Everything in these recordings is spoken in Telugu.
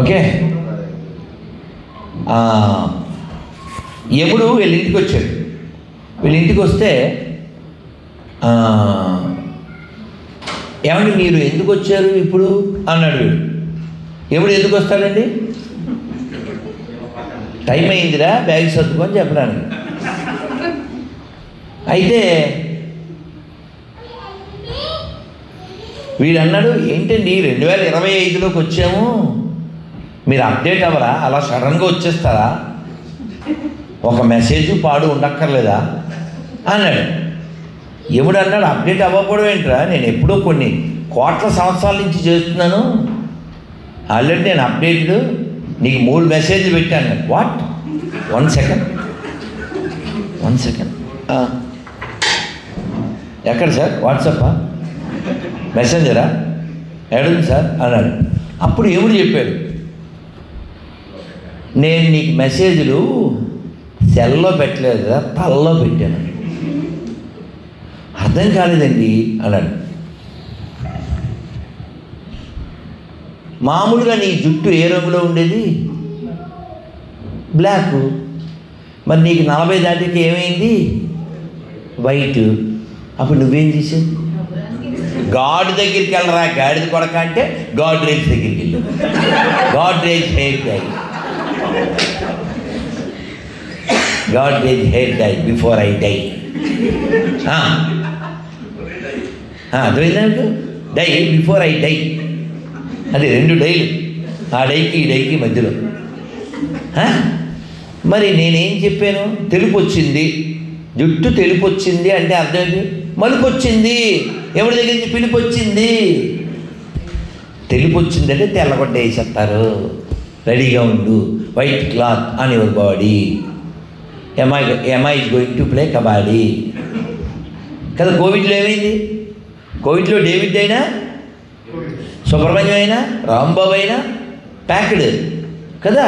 ఓకే. యముడు వీళ్ళ ఇంటికి వచ్చాడు. వీళ్ళ ఇంటికి వస్తే ఏమండి మీరు ఎందుకు వచ్చారు ఇప్పుడు అన్నాడు వీడు. యముడు ఎందుకు వస్తాడండి? టైం అయిందిరా బ్యాగ్ సర్దుకొని చెప్పడానికి. అయితే వీడు అన్నాడు, ఏంటండి 2025లోకి వచ్చాము, మీరు అప్డేట్ అవ్వరా? అలా సడన్గా వచ్చేస్తారా? ఒక మెసేజ్ పాడు ఉండక్కర్లేదా అన్నాడు. యముడు అన్నాడు, అప్డేట్ అవ్వకపోవడం ఏంట్రా, నేను ఎప్పుడో కొన్ని కోట్ల సంవత్సరాల నుంచి చేస్తున్నాను, ఆల్రెడీ నేను అప్డేటెడ్, నీకు 3 మెసేజ్లు పెట్టాను. వాట్? 1 సెకండ్ ఎక్కడ సార్? వాట్సాపా? మెసెంజరా? ఎడుంది సార్ అన్నాడు. అప్పుడు యముడు చెప్పాడు, నేను నీకు మెసేజ్లు సెల్లో పెట్టలేదు కదా, తలలో పెట్టాను. అర్థం కాలేదండి అన్నాడు. మామూలుగా నీ జుట్టు ఏ రంగులో ఉండేది? బ్లాక్. మరి నీకు 40 దాటికి ఏమైంది? వైట్. అప్పుడు నువ్వేం చేసావు? గాడ్ దగ్గరికి వెళ్ళరా గాడిద కొడక అంటే గాడ్రేజ్ దగ్గరికి వెళ్ళు. Godrej hair dye, Godrej hair dye before I die. అర్థమైందా? డై బిఫోర్ ఐ డై, అది 2 డైలు, ఆ డైకి ఈ డైకి మధ్యలో. మరి నేనేం చెప్పాను? తెలుపు వచ్చింది, జుట్టు తెలుపు వచ్చింది అంటే అర్థం ఏంటి? మలుపు వచ్చింది. ఎవరి దగ్గర నుంచి పిలుపు వచ్చింది? తెలుపు వచ్చిందంటే తెల్లగొడ్డ వేసేస్తారు, రెడీగా ఉండు, white cloth on your body, MI is going to play kabaddi కదా. కోవిడ్లో ఏమైంది? కోవిడ్లో డేవిడ్ అయినా, సుబ్రహ్మణ్యం అయినా, రాంబాబు అయినా ప్యాక్డ్ కదా.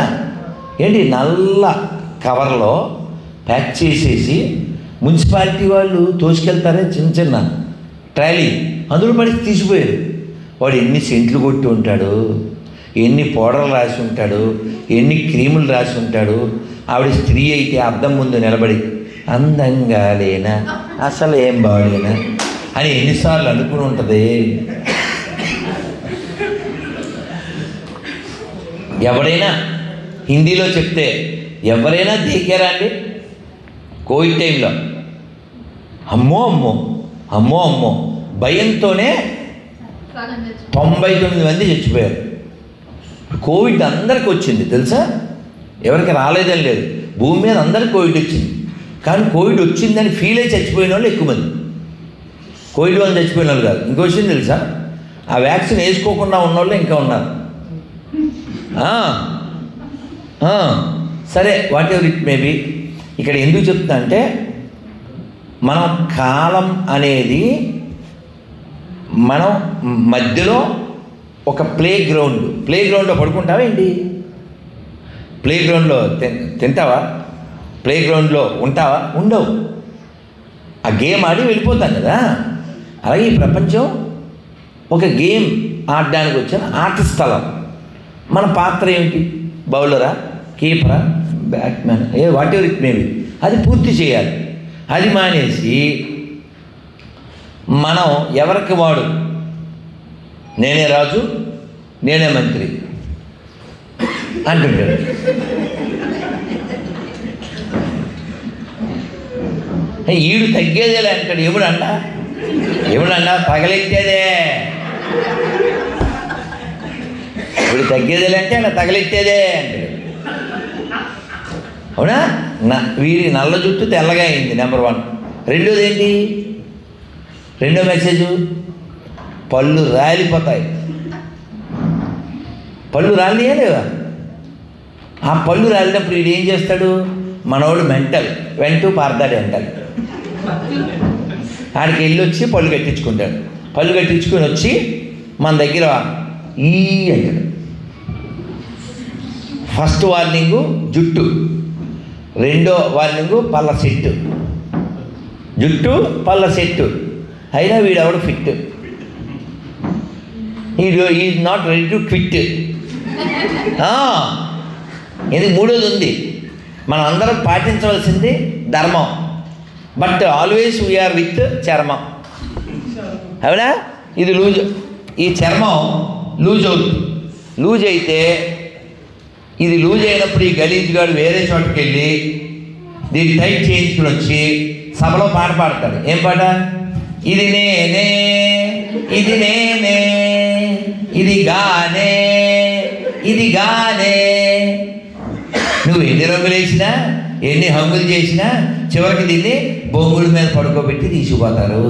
ఏంటి నల్ల కవర్లో ప్యాక్ చేసేసి మున్సిపాలిటీ వాళ్ళు తోసుకెళ్తారే చిన్న చిన్న ట్రాలీ, అందులో పడి తీసిపోయారు. వాడు ఎన్ని సెంట్లు కొట్టి ఉంటాడు, ఎన్ని పౌడర్లు రాసి ఉంటాడు, ఎన్ని క్రీములు రాసి ఉంటాడు. ఆవిడ స్త్రీ అయితే అద్దం ముందు నిలబడి అందంగా లేనా, అసలు ఏం బాగలేనా అని ఎన్నిసార్లు అనుకుని ఉంటుంది. ఎవడైనా హిందీలో చెప్తే ఎవరైనా దేకారా అండి? కోవిడ్ టైంలో అమ్మో అమ్మో అమ్మో అమ్మో భయంతోనే 99 మంది చచ్చిపోయారు. కోవిడ్ అందరికి వచ్చింది తెలుసా, ఎవరికి రాలేదని లేదు. భూమి మీద అందరికి కోవిడ్ వచ్చింది, కానీ కోవిడ్ వచ్చిందని ఫీల్ అయి చచ్చిపోయిన వాళ్ళు ఎక్కువ మంది. కోవిడ్ వల్ల చచ్చిపోయిన వాళ్ళు కాదు. ఇంకో విషయం తెలుసా, ఆ వ్యాక్సిన్ వేసుకోకుండా ఉన్నవాళ్ళు ఇంకా ఉన్నారు. సరే, వాట్ ఎవర్ ఇట్ మేబీ. ఇక్కడ ఎందుకు చెప్తున్నా అంటే, మనం కాలం అనేది మనం మధ్యలో ఒక ప్లే గ్రౌండ్లో పడుకుంటావా ఏంటి? ప్లే గ్రౌండ్లో తింటావా? ప్లే గ్రౌండ్లో ఉంటావా? ఉండవు. ఆ గేమ్ ఆడి వెళ్ళిపోతాం కదా. అలాగే ఈ ప్రపంచం ఒక గేమ్ ఆడడానికి వచ్చిన ఆట స్థలం. మన పాత్ర ఏమిటి? బౌలరా, కీపరా, batman, whatever it maybe. అది పూర్తి చేయాలి. అది మానేసి మనం ఎవరికి వాడు, నేనే రాజు, నేనే మంత్రి అంటుంటాడు. ఈడు తగ్గేదేలే అంటాడు. ఎముడన్నా తగలెట్టేదే. ఇప్పుడు తగ్గేదేలే అంటే అలా తగలెట్టేదే అంటాడు. అవునా? వీడి నల్ల జుట్టు తెల్లగా అయింది, నెంబర్ 1. రెండోది ఏంటి? రెండో మెసేజ్, పళ్ళు రాలిపోతాయి. పళ్ళు రాలియా లేవా? ఆ పళ్ళు రాలినప్పుడు వీడు ఏం చేస్తాడు? మనోడు మెంటల్, వెంటూ పారదాడు అంటాడు. ఆడికి వెళ్ళి వచ్చి పళ్ళు కట్టించుకుంటాడు. పళ్ళు కట్టించుకొని వచ్చి మన దగ్గర ఈ అంటాడు. ఫస్ట్ వార్నింగు జుట్టు, రెండో వార్నింగు పళ్ళ సెట్టు. జుట్టు పళ్ళ సెట్టు అయినా వీడెవడు fit. Is not ready to quit. ఇది మూడోది ఉంది. మనం అందరం పాటించవలసింది ధర్మం. బట్ ఆల్వేస్ వీఆర్ విత్ చర్మం. అవునా? ఇది లూజ్, ఈ చర్మం లూజ్ అవుతుంది. లూజ్ అయితే ఇది లూజ్ అయినప్పుడు ఈ గలీజ్ గాడు వేరే చోటుకి వెళ్ళి దీన్ని టైట్ చేయించుకుని వచ్చి సభలో పాట పాడతాడు. ఏం పాట? ఇది నేనే, ఇది నేనే, ఇది గానే, ఇది గానే. నువ్వు ఎన్ని రంగులు వేసినా, ఎన్ని హంగులు చేసినా చివరికి దీన్ని బొంగుల మీద పడుకోబెట్టి తీసుకుపోతారు.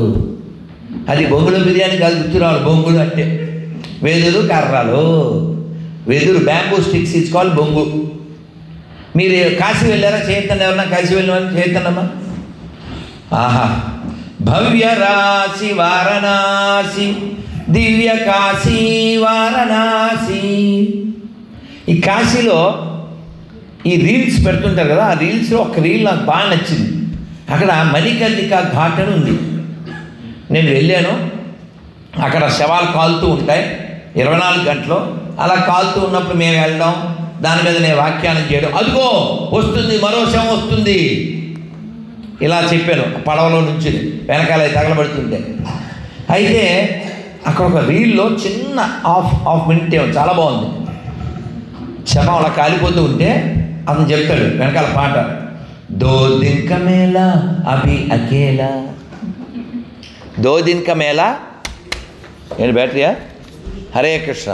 అది బొంగుల బిర్యానీ కాదు, గుర్తురావాలి. బొంగులు అంటే వెదురు కర్రలు, వెదురు బ్యాంబూ స్టిక్స్ ఇచ్చుకోవాలి బొంగు. మీరు కాశీ వెళ్ళారా? చేతండి. ఎవరన్నా కాశీ వెళ్ళిన వాళ్ళు చేతండమ్మా. ఆహా, భవ్య రాశి వారణాసి, దివ్య కాశీ వారణాసి. ఈ కాశీలో ఈ రీల్స్ పెడుతుంటారు కదా, ఆ రీల్స్లో ఒక రీల్ నాకు బాగా నచ్చింది. అక్కడ మణికర్ణికా ఘాట్ అని ఉంది. నేను వెళ్ళాను. అక్కడ శవాలు కాలుతూ ఉంటాయి 24 గంటలు. అలా కాలుతూ ఉన్నప్పుడు మేము వెళ్ళడం, దాని మీద నేను వ్యాఖ్యానం చేయడం. అదిగో వస్తుంది, మరో శవం వస్తుంది, ఇలా చెప్పాను. పడవలో నుంచి వెనకాల తగలబడుతుంటే. అయితే అక్కడ ఒక రీల్లో చిన్న హాఫ్ మినిట్ చాలా బాగుంది. శవం అలా కాలిపోతూ ఉంటే అతను చెప్తాడు వెనకాల పాట, దో దిన్ కా మేలా అభి అకేలా, దో దిన్ కా మేలా. ఏంటి బ్యాటరీయా? హరే కృష్ణ.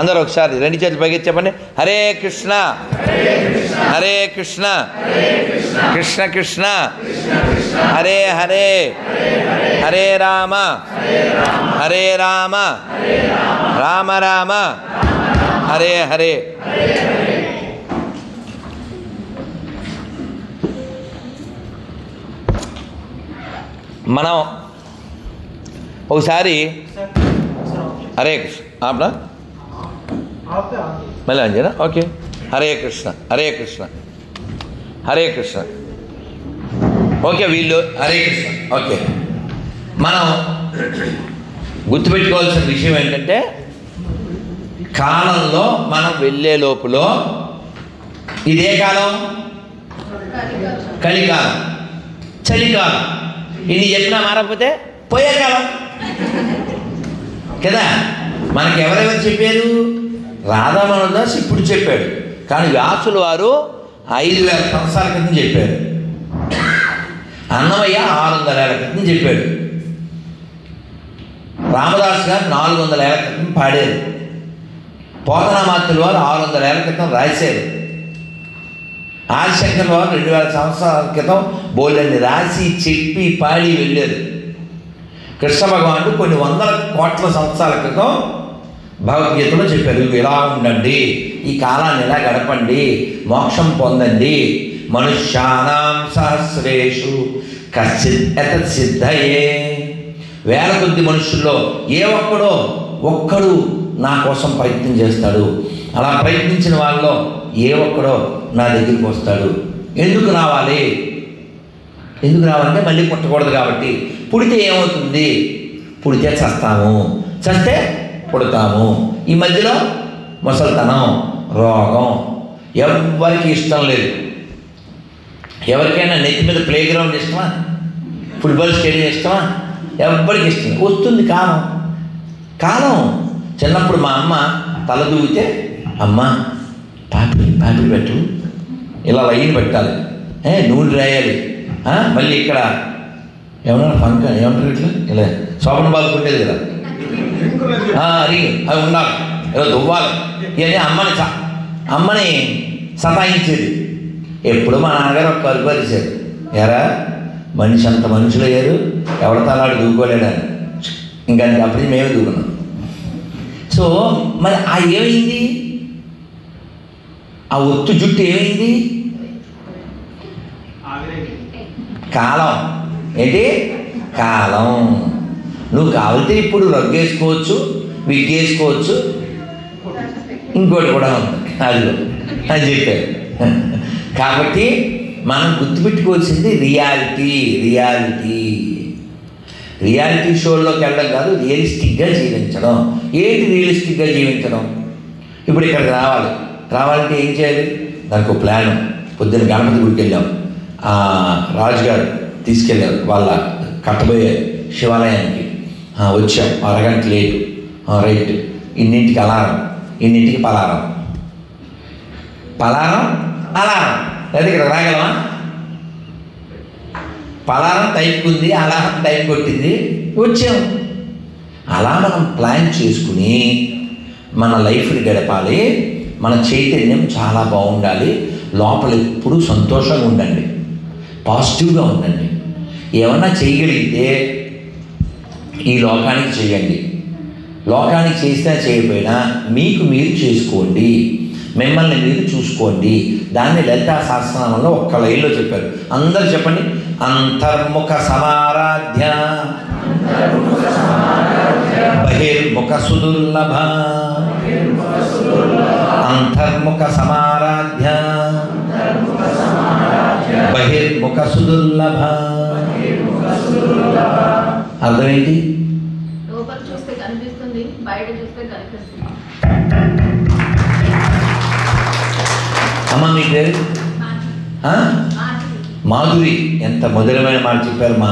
అందరూ ఒకసారి 2 చేతులు పైకి చెప్పండి. హరే కృష్ణ, హరే కృష్ణ, కృష్ణ కృష్ణ, హరే హరే, హరే రామ, హరే రామ, రామ రామ, హరే హరే. మనం ఒకసారి హరే కృష్ణ ఆపడా మళ్ళీ అంజనా. ఓకే, హరే కృష్ణ, హరే కృష్ణ, హరే కృష్ణ. ఓకే, వీళ్ళు హరే కృష్ణ. ఓకే, మనం గుర్తుపెట్టుకోవాల్సిన విషయం ఏంటంటే, కాలంలో మనం వెళ్ళే లోపల ఇదే కాలం, కలికాలం, చలికాలం. ఇది చెప్పినా మారకపోతే పోయే కాలం కదా. మనకి ఎవరెవరు చెప్పారు? రాధామోహనదాస్ ఇప్పుడు చెప్పాడు, కానీ వ్యాసులు వారు 5000 సంవత్సరాల క్రితం చెప్పారు. అన్నమయ్య 600 ఏళ్ల క్రితం చెప్పాడు. రామదాస్ గారు 400 ఏళ్ల క్రితం పాడారు. పోతనామాత్యుల వారు 600 ఏళ్ల క్రితం రాశారు. ఆదిశంకర్ వారు 2000 సంవత్సరాల క్రితం బోల్డన్ని రాసి చెప్పి పాడి వెళ్ళారు. కృష్ణ భగవానుడు కొన్ని 100 కోట్ల సంవత్సరాల క్రితం భగవద్గీతలో చెప్పారు, ఇలా ఉండండి, ఈ కాలాన్ని ఇలా గడపండి, మోక్షం పొందండి. మనుష్యానాం సహస్రేషు కశ్చిత్ ఎతత్ సిద్ధయే. వేల కొద్ది మనుషుల్లో ఏ ఒక్కడు నా కోసం ప్రయత్నం చేస్తాడు. అలా ప్రయత్నించిన వాళ్ళలో ఏ ఒక్కడో నా దగ్గరికి వస్తాడు. ఎందుకు రావాలి? ఎందుకు రావాలంటే మళ్ళీ పుట్టకూడదు కాబట్టి. పుడితే ఏమవుతుంది? పుడితే చస్తాము, చస్తే పుడతాము. ఈ మధ్యలో ముసలితనం, రోగం, ఎవరికి ఇష్టం లేదు. ఎవరికైనా నెత్తి మీద ప్లే గ్రౌండ్ ఇష్టమా? ఫుట్బాల్ స్టేడియం ఇష్టమా? ఎవరికి ఇష్టం. వస్తుంది కాలం. చిన్నప్పుడు మా అమ్మ తల దూగితే, అమ్మ పాపిడి పెట్టు, ఇలా లైన్ పెట్టాలి, నూనె రాయాలి, మళ్ళీ ఇక్కడ ఏమన్నా పంక ఏమంటారు ఇట్లా ఇలా శోభన బాబుకు ఉండేది కదా, అది ఉండాలి, ఇలా దువ్వాలి. ఇవన్నీ అమ్మని సతాయించేది. ఎప్పుడు మా నాన్నగారు ఒక కలుపరిచారు, ఎరా మనిషి అంత మనుషులు అయ్యారు, ఎవడ తలాడు దూకోలేడని. ఇంకా అప్పటి మేమే దూకున్నాం. సో మరి ఏమైంది? ఆ ఒత్తు జుట్టు ఏమైంది? కాలం. ఏంటి? కాలం. నువ్వు కావాలితే ఇప్పుడు రగ్గేసుకోవచ్చు, విగ్గేసుకోవచ్చు, ఇంకోటి కూడా ఉంది, అది అని చెప్పారు. కాబట్టి మనం గుర్తుపెట్టుకోవాల్సింది రియాలిటీ షోల్లోకి వెళ్ళడం కాదు, రియలిస్టిక్గా జీవించడం. ఏంటి రియలిస్టిక్గా జీవించడం? ఇప్పుడు ఇక్కడికి రావాలంటే ఏం చేయాలి? దానికి ఒక ప్లాను. పొద్దున్న గణపతి గుడికి వెళ్ళాం, రాజుగారు తీసుకెళ్ళారు వాళ్ళ కట్టబోయే శివాలయానికి. వచ్చాం, అరగంట లేటు. రైట్, ఇన్నింటికి అలారం, ఇన్నింటికి పలారం, అలారం. లేదా ఇక్కడ రాగలమా? పలారం టైంకి ఉంది, అలారం టైం కొట్టింది, వచ్చాం. అలా మనం ప్లాన్ చేసుకుని మన లైఫ్ని గడపాలి. మన చైతన్యం చాలా బాగుండాలి. లోపల ఎప్పుడూ సంతోషంగా ఉండండి, పాజిటివ్గా ఉండండి. ఏమన్నా చేయగలిగితే ఈ లోకానికి చేయండి. లోకానికి చేసినా చేయకపోయినా మీకు మీరు చేసుకోండి, మిమ్మల్ని మీరు చూసుకోండి. దాన్ని లలితా సహస్రనామంలో ఒక్క లైన్లో చెప్పారు. అందరూ చెప్పండి. అంతర్ముఖ సమారాధ్య బహిర్ముఖ సుదుర్లభ. అంతర్ముఖ సమారాధ్య బహిర్ముఖ సుదుర్లభ. అర్థమేంటి? లోపల చూస్తే కనిపిస్తుంది, బయట చూస్తే కనిపిస్తుంది. అమ్మ మీ పేరు? మాధురి. ఎంత మధురమైన మాట చెప్పారు. మా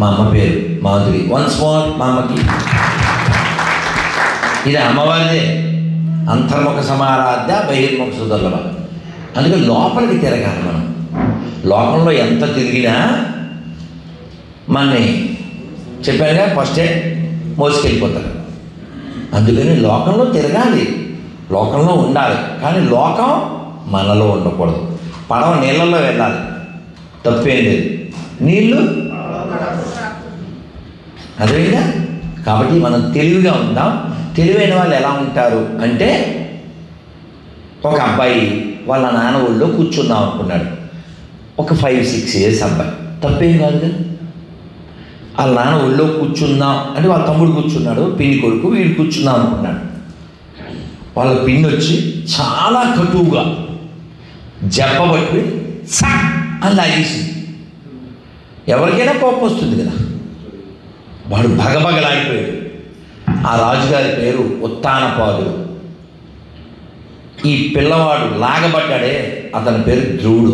అమ్మ పేరు మాధురి. వన్స్ మోర్ మా అమ్మకి. ఇది అమ్మవారిదే. అంతర్ముఖ సమారాధ్య బహిర్ముఖ సుదుర్లభ. అందుకే లోపలికి తిరగాలి మనం. లోకంలో ఎంత తిరిగినా మనని చెప్పారుగా ఫస్టే మోసుకెళ్ళిపోతారు. అందుకని లోకంలో తిరగాలి, లోకంలో ఉండాలి. కానీ లోకం మనలో ఉండకూడదు. పడవ నీళ్ళల్లో వెళ్ళాలి, తప్పేం లేదు. నీళ్ళు అదేవిధంగా. కాబట్టి మనం తెలివిగా ఉందాం. తెలివైన వాళ్ళు ఎలా ఉంటారు అంటే, ఒక అబ్బాయి వాళ్ళ నాన్న ఊళ్ళో కూర్చుందాం అనుకున్నాడు. ఒక 5-6 years అబ్బాయి, తప్పేం కాదు కదా. వాళ్ళ నాన్న ఊళ్ళో కూర్చుందాం అంటే వాళ్ళ తమ్ముడు కూర్చున్నాడు, పిన్ని కొడుకు, వీడు కూర్చుందాం అనుకున్నాడు. వాళ్ళ పిన్ని వచ్చి చాలా కటువుగా జబ్బ పట్టుకుని సక్ అని లాగేసింది. ఎవరికైనా కోపం వస్తుంది కదా. వాడు భగభగలాడిపోయాడు. ఆ రాజుగారి పేరు ఉత్తానపాదుడు. ఈ పిల్లవాడు లాగబడ్డాడే, అతని పేరు ధ్రువుడు.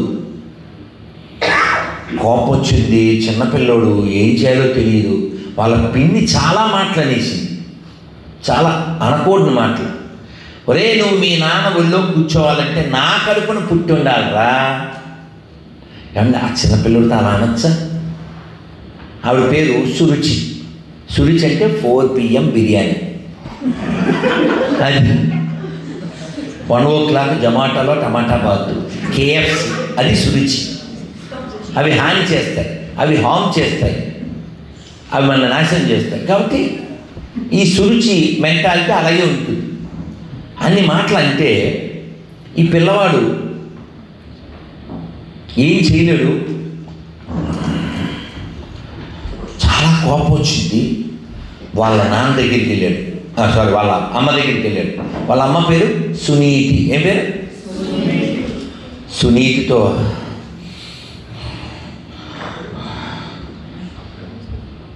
కోపం వచ్చింది, చిన్నపిల్లోడు, ఏం చేయాలో తెలియదు. వాళ్ళ పిన్ని చాలా మాటలు అనేసింది, చాలా అనకూడని మాటలు. ఒరే, నువ్వు మీ నాన్న ఒళ్ళో కూర్చోవాలంటే నా కడుపున పుట్టి ఉండాలిరా. ఏమన్నా ఆ చిన్నపిల్లడితో అలా అనొచ్చా? ఆవిడ పేరు సురుచి. సురుచి అంటే 4 PM బిర్యానీ. అది 1 o'clock జొమాటోలో టమాటా బాతు, KFC, అది సురుచి. అవి హాని చేస్తాయి, అవి హామ్ చేస్తాయి, అవి మన నాశనం చేస్తాయి. కాబట్టి ఈ సురుచి మెంటాలిటీ అలాగే ఉంటుంది. అన్ని మాటలు అంటే ఈ పిల్లవాడు ఏం చేయలేడు. చాలా కోపం వచ్చింది. వాళ్ళ నాన్న దగ్గరికి వెళ్ళాడు, వాళ్ళ అమ్మ దగ్గరికి వెళ్ళాడు. వాళ్ళ అమ్మ పేరు సునీతి. ఏం పేరు? సునీతితో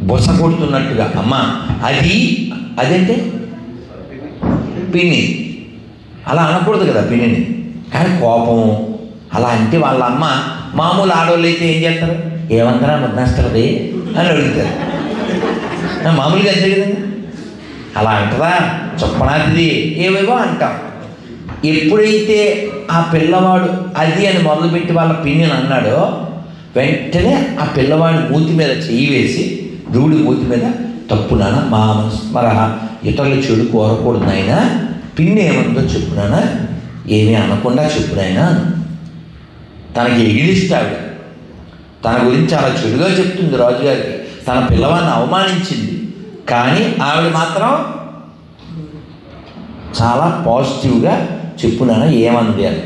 బొస కొడుతున్నట్టుగా, అమ్మ అదంటే పిన్ని, అలా అనకూడదు కదా పిన్నిని. కానీ కోపం అలా అంటే వాళ్ళ అమ్మ, మామూలు ఆడవాళ్ళు అయితే ఏం చేస్తారు? ఏమంటారా ముద్దాస్తుంది అని అడుగుతారు. మామూలుగా అంతే కదండి. అలా అంటదా, చొప్పనాది, ఏవేవో అంటాం. ఎప్పుడైతే ఆ పిల్లవాడు అది అని మొదలుపెట్టి వాళ్ళ పిన్నిని అన్నాడో, వెంటనే ఆ పిల్లవాడి మూతి మీద చెయ్యి వేసి, ధ్రువుడి మూతి మీద, తప్పు నాన్న, మా మనస్మర, ఇతరులు చెడు కోరకూడదు నాయన, పిన్ని ఏమందో చెప్పునానా, ఏమీ అనకుండా చెప్పునాయనా. తనకి ఎగిలిస్తాడు. తన గురించి చాలా చెడుగా చెప్తుంది రాజుగారికి. తన పిల్లవాడిని అవమానించింది. కానీ ఆవిడ మాత్రం చాలా పాజిటివ్గా చెప్పునానా ఏమంది అని.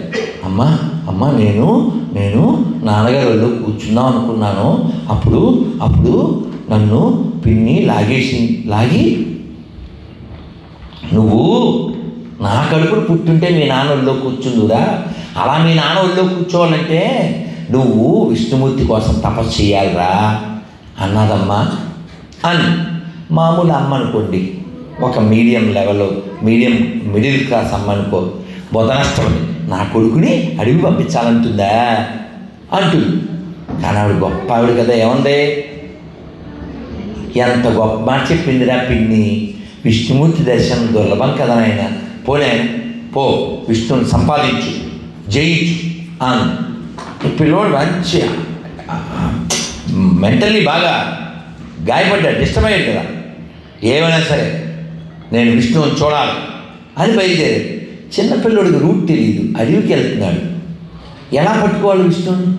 అమ్మ నేను నాన్నగారు వాళ్ళు కూర్చుందాం అనుకున్నాను. అప్పుడు నన్ను పిన్ని లాగి నువ్వు నా కడుపును పుట్టుంటే మీ నాన్న ఒళ్ళో కూర్చుందురా. అలా మీ నాన్న ఒళ్ళో కూర్చోవాలంటే నువ్వు విష్ణుమూర్తి కోసం తపస్సు చేయాలిరా అన్నదమ్మా అని. మామూలు అమ్మ అనుకోండి, ఒక మీడియం లెవెల్లో మిడిల్ క్లాస్ అమ్మ అనుకో, బొదనష్టపడి నా కొడుకుని అడవి పంపించాలంటుందా అంటుంది. కానీ ఆవిడ గొప్ప ఆవిడ కదా, ఏముంది, ఎంత గొప్ప మాట చెప్పిందిరా పిన్ని, విష్ణుమూర్తి దర్శనం దుర్లభం కదా ఆయన, పోలే పో విష్ణుని సంపాదించు, జయించు అని. ఈ పిల్లోడు మంచి మెంటల్లీ బాగా గాయపడ్డాడు, డిస్టర్బ్ అయ్యాడు కదా, ఏమైనా సరే నేను విష్ణువుని చూడాలి అని బయలుదేరాడు. చిన్నపిల్లోడికి రూట్ తెలియదు, అడవికి వెళ్తున్నాడు, ఎలా పట్టుకోవాలి విష్ణువుని,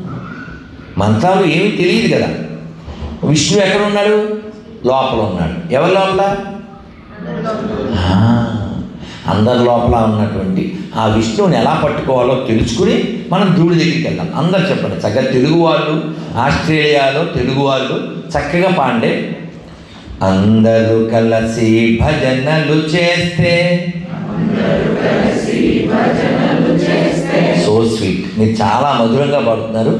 మంత్రాలు ఏమీ తెలియదు కదా. విష్ణువు ఎక్కడ ఉన్నాడు, లోపల ఉన్నాడు. ఎవరి లోపల, అందరి లోపల ఉన్నటువంటి ఆ విష్ణువుని ఎలా పట్టుకోవాలో తెలుసుకుని మనం ధ్రువుడి దగ్గరికి వెళ్దాం. అందరు చెప్పండి చక్కగా, తెలుగు వాళ్ళు, ఆస్ట్రేలియాలో తెలుగు వాళ్ళు చక్కగా పాండే. అందరూ కలిసి భజనలు చేస్తే, సో స్వీట్, మీరు చాలా మధురంగా పాడుతున్నారు.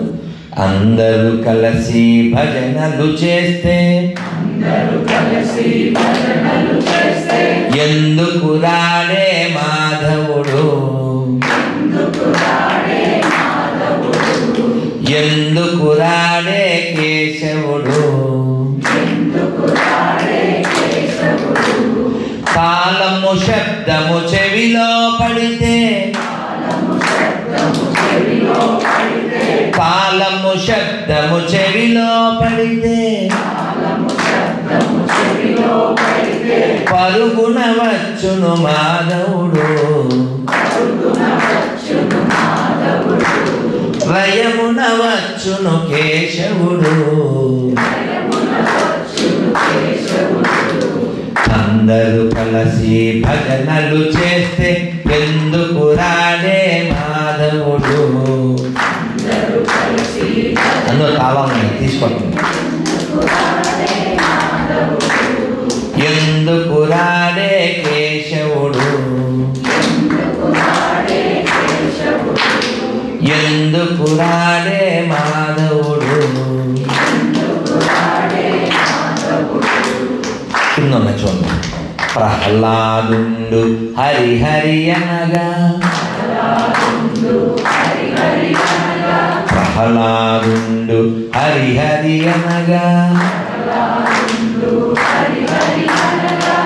అందరూ కలిసి భజనలు చేస్తే ఎందుకు రాడే మాధవుడు, ఎందుకు రాడే కేశవుడు, తాళము శబ్దము చెవిలో పడితే, తాళము శబ్దము చెవిలో పడితే పరుగున వచ్చును మాధవుడు, రయమున వచ్చును కేశవుడు. అందరూ కలిసి భజనలు చేస్తే ఎందుకు రాడే మాధవుడు. అందులో తాళం తీసుకోండి. ఎందుకు రాడే కేశవుడు, ఎందుకు రాడే మాధవుడు. కింద ఉన్న చూడండి. ప్రహ్లాదుండు హరిహరి అనగా, ప్రహ్లాదుండు హరిహరి అనగా,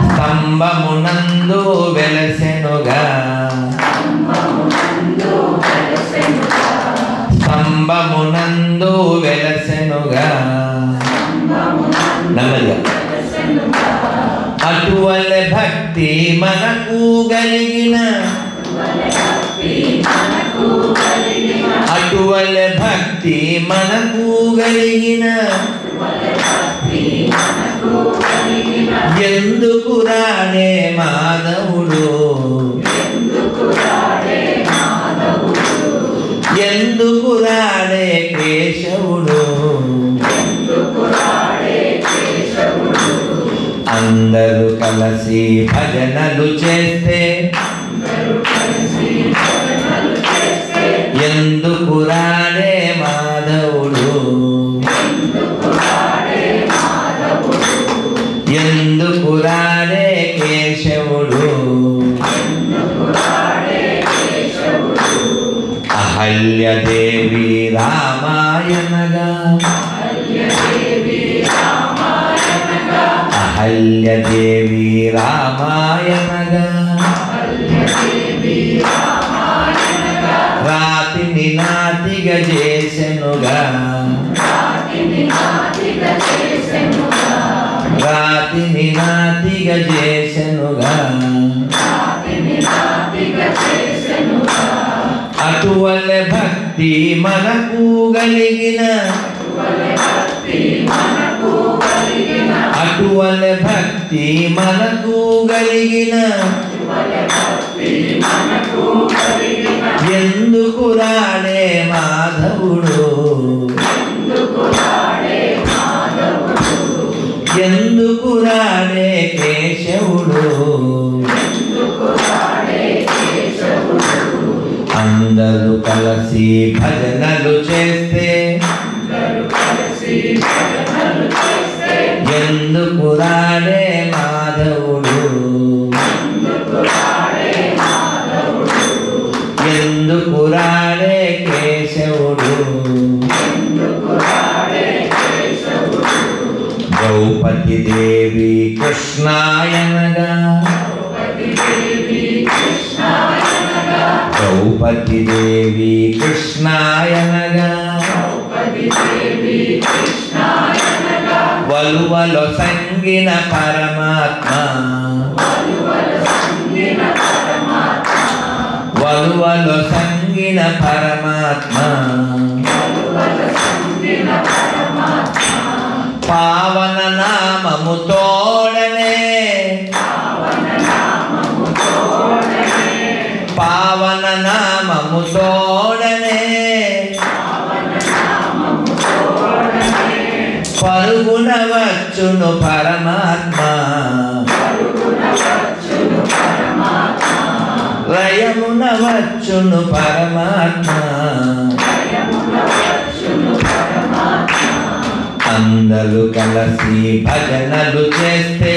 స్తంభమునందు వెలసెనుగా, స్తంభమునందు వెలసెనుగా. నెమ్మదిగా. అటువలె భక్తి మనకు గలిగిన, అటువలె భక్తి మనకు గలిగిన, ఎందుకు రాడే మాధవుడు, ఎందుకు రాడే కేశవుడు. అందరూ కలిసి భజనలు చేస్తే ఎందుకు రాడే మాధవుడు, ఎందుకు రాడే కేశవుడు. అహల్యదేవి రామాయణగా, అహల్యదేవి రామాయణగా, రాతిని నాతిగా చేసెనుగా, రాతిని నాతిగా చేసెనుగా. అటువలె భక్తి మనకు గలిగిన, అటువలె భక్తి మనకు గలిగిన, ఎందుకు రాడే మాధవుడు, ఎందుకు రాడే కేశవుడు. అందరూ కలిసి భజనలు చేస్తే ఎందుకు రాడే మాధవుడు, ఎందుకురాడే కేశవుడు ద్రౌపది దేవి కృష్ణాయనగా ద్రౌపది దేవి కృష్ణాయనగా వలువలో సంగిన పరమాత్మ వలువలో సంగిన పరమాత్మ పావన నామము తోడనే పావన నామము తోడనే పరుగున వచ్చును పరమాత్మ లయమున వచ్చును పరమాత్మ అందరూ కలిసి భజనలు చేస్తే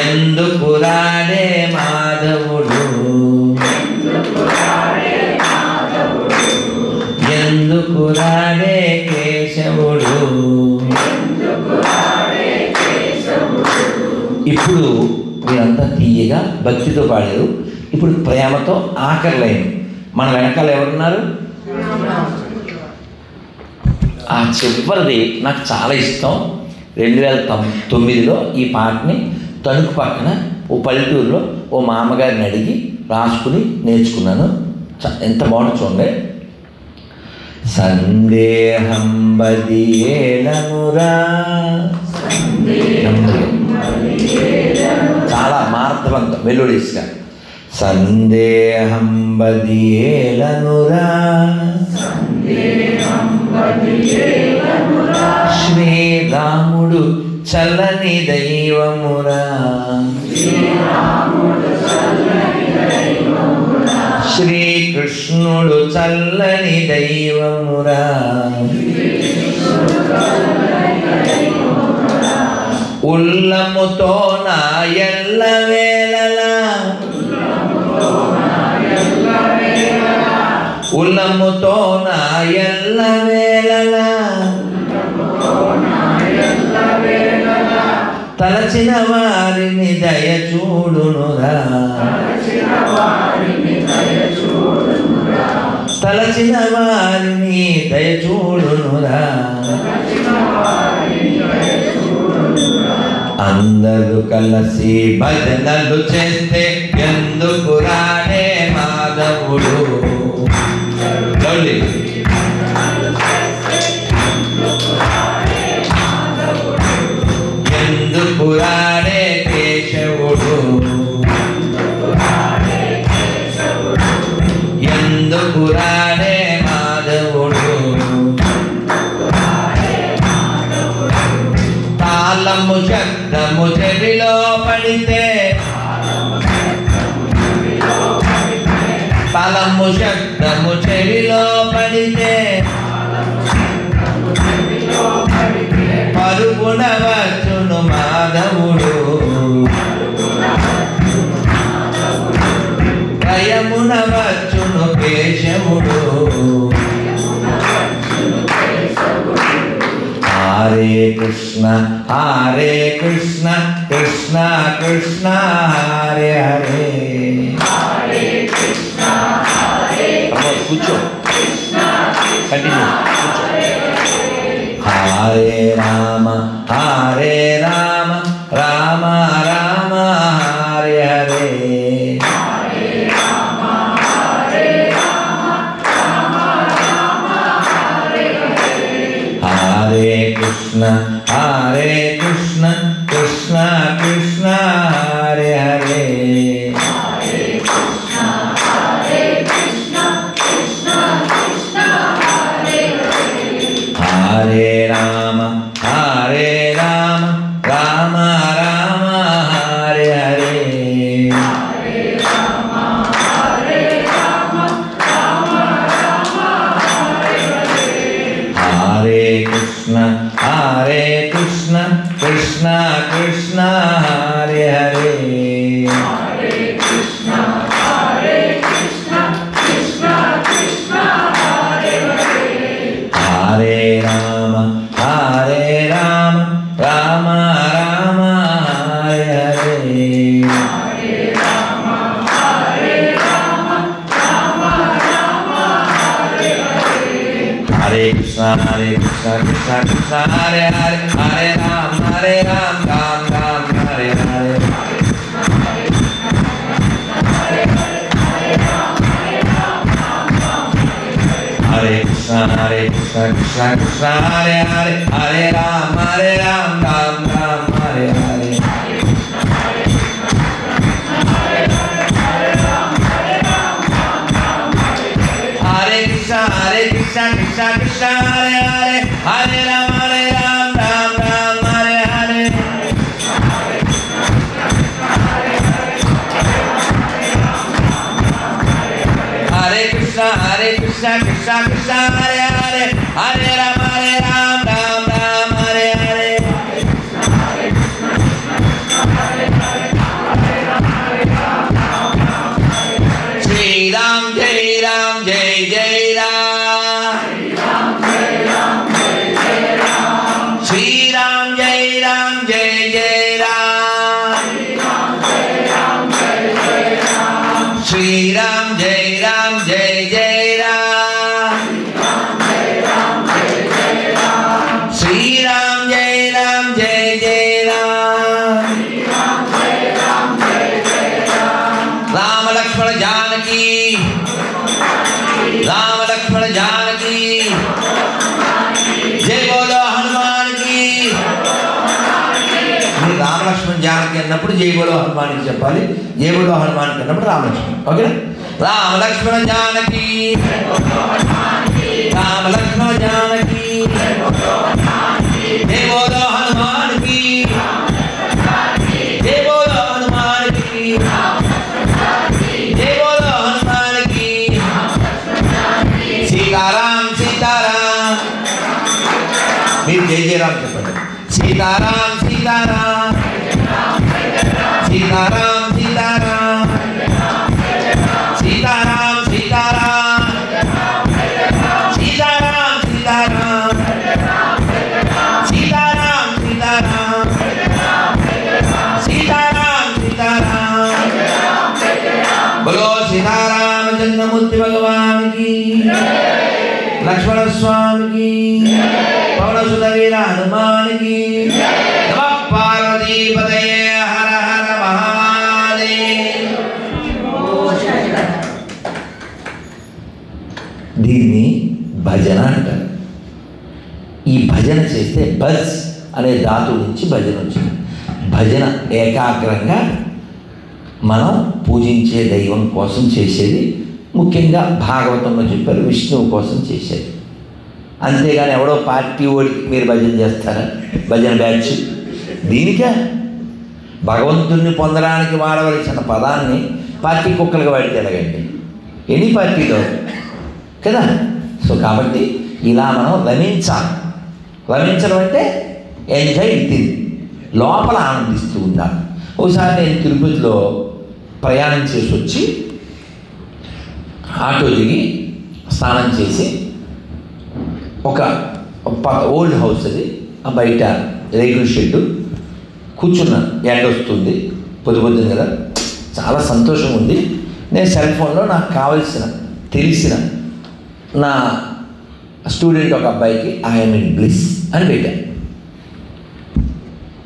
ఎందుకు రాడే మాధవుడు ఎందుకు రాడే కేశవుడు ఇప్పుడు మీరంతా తీయగా భక్తితో పాడారు. ఇప్పుడు ప్రేమతో ఆఖరిలైన మన వెనకాల ఎవరున్నారు? ఆ చివరిది నాకు చాలా ఇష్టం. 2009లో ఈ పాటని తణుకు పక్కన ఓ పల్లెటూరులో ఓ మామగారిని అడిగి రాసుకుని నేర్చుకున్నాను. ఎంత బాగుంటుంది చూడండి. సందేహం బదియేలనురా, చాలా మార్తవంతం మెలోడియస్గా. సందేహం బదియేలనురా శ్రీరాముడు చల్లని దైవమురా, శ్రీకృష్ణుడు చల్లని దైవమురా, ఉల్లముతో నా ఎల్ల వేళలా ఉల్లముతో నా ఎల్ల వేళలా తలచిన వారిని దయ చూడునురా, తలచిన వారిని దయ చూడునురా. అందరూ కలిసి భజనలు చేస్తే ఎందుకు రాడే మాధవుడు. ఎందుకు రాడే కేశవుడు, ఎందుకు రాడే మాధవుడు. తాళము శబ్దము చెవిలో పడితే, తాళము శబ్దము చెవిలో పడితే పరుగున వచ్చును మాధవుడు, లయమున వచ్చును కేశవుడు. హరే కృష్ణ హరే కృష్ణ కృష్ణ కృష్ణ హరే హరే. కూర్చో, కంటిన్యూ కూర్చో. Hare Rama Hare Rama Rama Rama Hare Hare. Hare Krishna Hare Krishna Krishna Krishna Hare Hare. Hare Rama Hare Rama Rama Rama Hare Hare. Hare Krishna Hare Krishna Krishna Krishna Hare Hare. Hare Krishna Krishna Krishna Hare Hare Hare Ram Ram Ram Hare Hare Hare Krishna Krishna Krishna Hare Hare Hare Ram Ram Ram Hare Hare Hare Krishna Krishna Krishna Hare Hare Hare Ram Ram Ram Hare Hare Hare Krishna Krishna Krishna Hare Hare Hare Ram Ram Ram Hare Hare Shri Ram Jai Ram Jai Jai Ram Shri Ram Jai Ram Jai Jai Ram Shri Ram Jai Ram Jai Jai Ram Shri Ram Jai Ram Jai Jai Ram Ram Lakshmana Janaki Ram Lakshmana Janaki Jai Bolo Hanuman ki మీరు రామ లక్ష్మణ జానకి అన్నప్పుడు జై బోలో హనుమాన్ చెప్పాలి జై బోలో హనుమాన్ అన్నప్పుడు రామ లక్ష్మణ ఓకేనా రామ లక్ష్మణ జానకి రామ లక్ష్మణ జానకి జై బోలో హనుమాన్ కి జై బోలో హనుమాన్ కి జై బోలో హనుమాన్ కి సీతారాం సీతారాం మీరు జై జై రామ్ చెప్పండి సీతారాం సీతారాం సీతారాం సీతారాం సీతారాం సీతారాం సీతారాం సీతారాం సీతారాం సీతారాం సీతారాం సీతారాం బలో సీతారామచంద్రమూర్తి భగవాన్ కి లక్ష్మణ స్వామి కి పవన సుత వీర హనుమాన్ కి నమః పార్వతీ పతయే హర హర మహాదేవ్ దీన్ని భజన అంటారు ఈ భజన చేస్తే బజ్ అనే ధాతువు నుంచి భజన వచ్చింది భజన ఏకాగ్రంగా మనం పూజించే దైవం కోసం చేసేది ముఖ్యంగా భాగవతంలో చెప్పారు విష్ణువు కోసం చేసేది అంతేగాని ఎవడో పార్టీ ఓడికి మీరు భజన చేస్తారా భజన బ్యాచ్ దీనికే భగవంతుణ్ణి పొందడానికి వాడవలసిన పదాన్ని పార్టీ కుక్కలుగా వాడితే ఎలాగండి ఎనీ పార్టీలో కదా సో కాబట్టి ఇలా మనం రమించడం అంటే ఎంజాయ్ ఇది లోపల ఆనందిస్తూ ఉండాలి ఒకసారి నేను తిరుపతిలో ప్రయాణం చేసి వచ్చి ఆటో దిగి స్నానం చేసి ఒక ఓల్డ్ హౌస్ అది ఆ బయట రేకుల షెడ్డు కూర్చున్నాను ఎండ వస్తుంది పొద్దున కదా చాలా సంతోషం ఉంది నేను సెల్ ఫోన్లో నాకు కావలసిన తెలిసిన నా స్టూడెంట్ ఒక అబ్బాయికి ఐఎమ్ ఇన్ బ్లిస్ అని పెట్టాను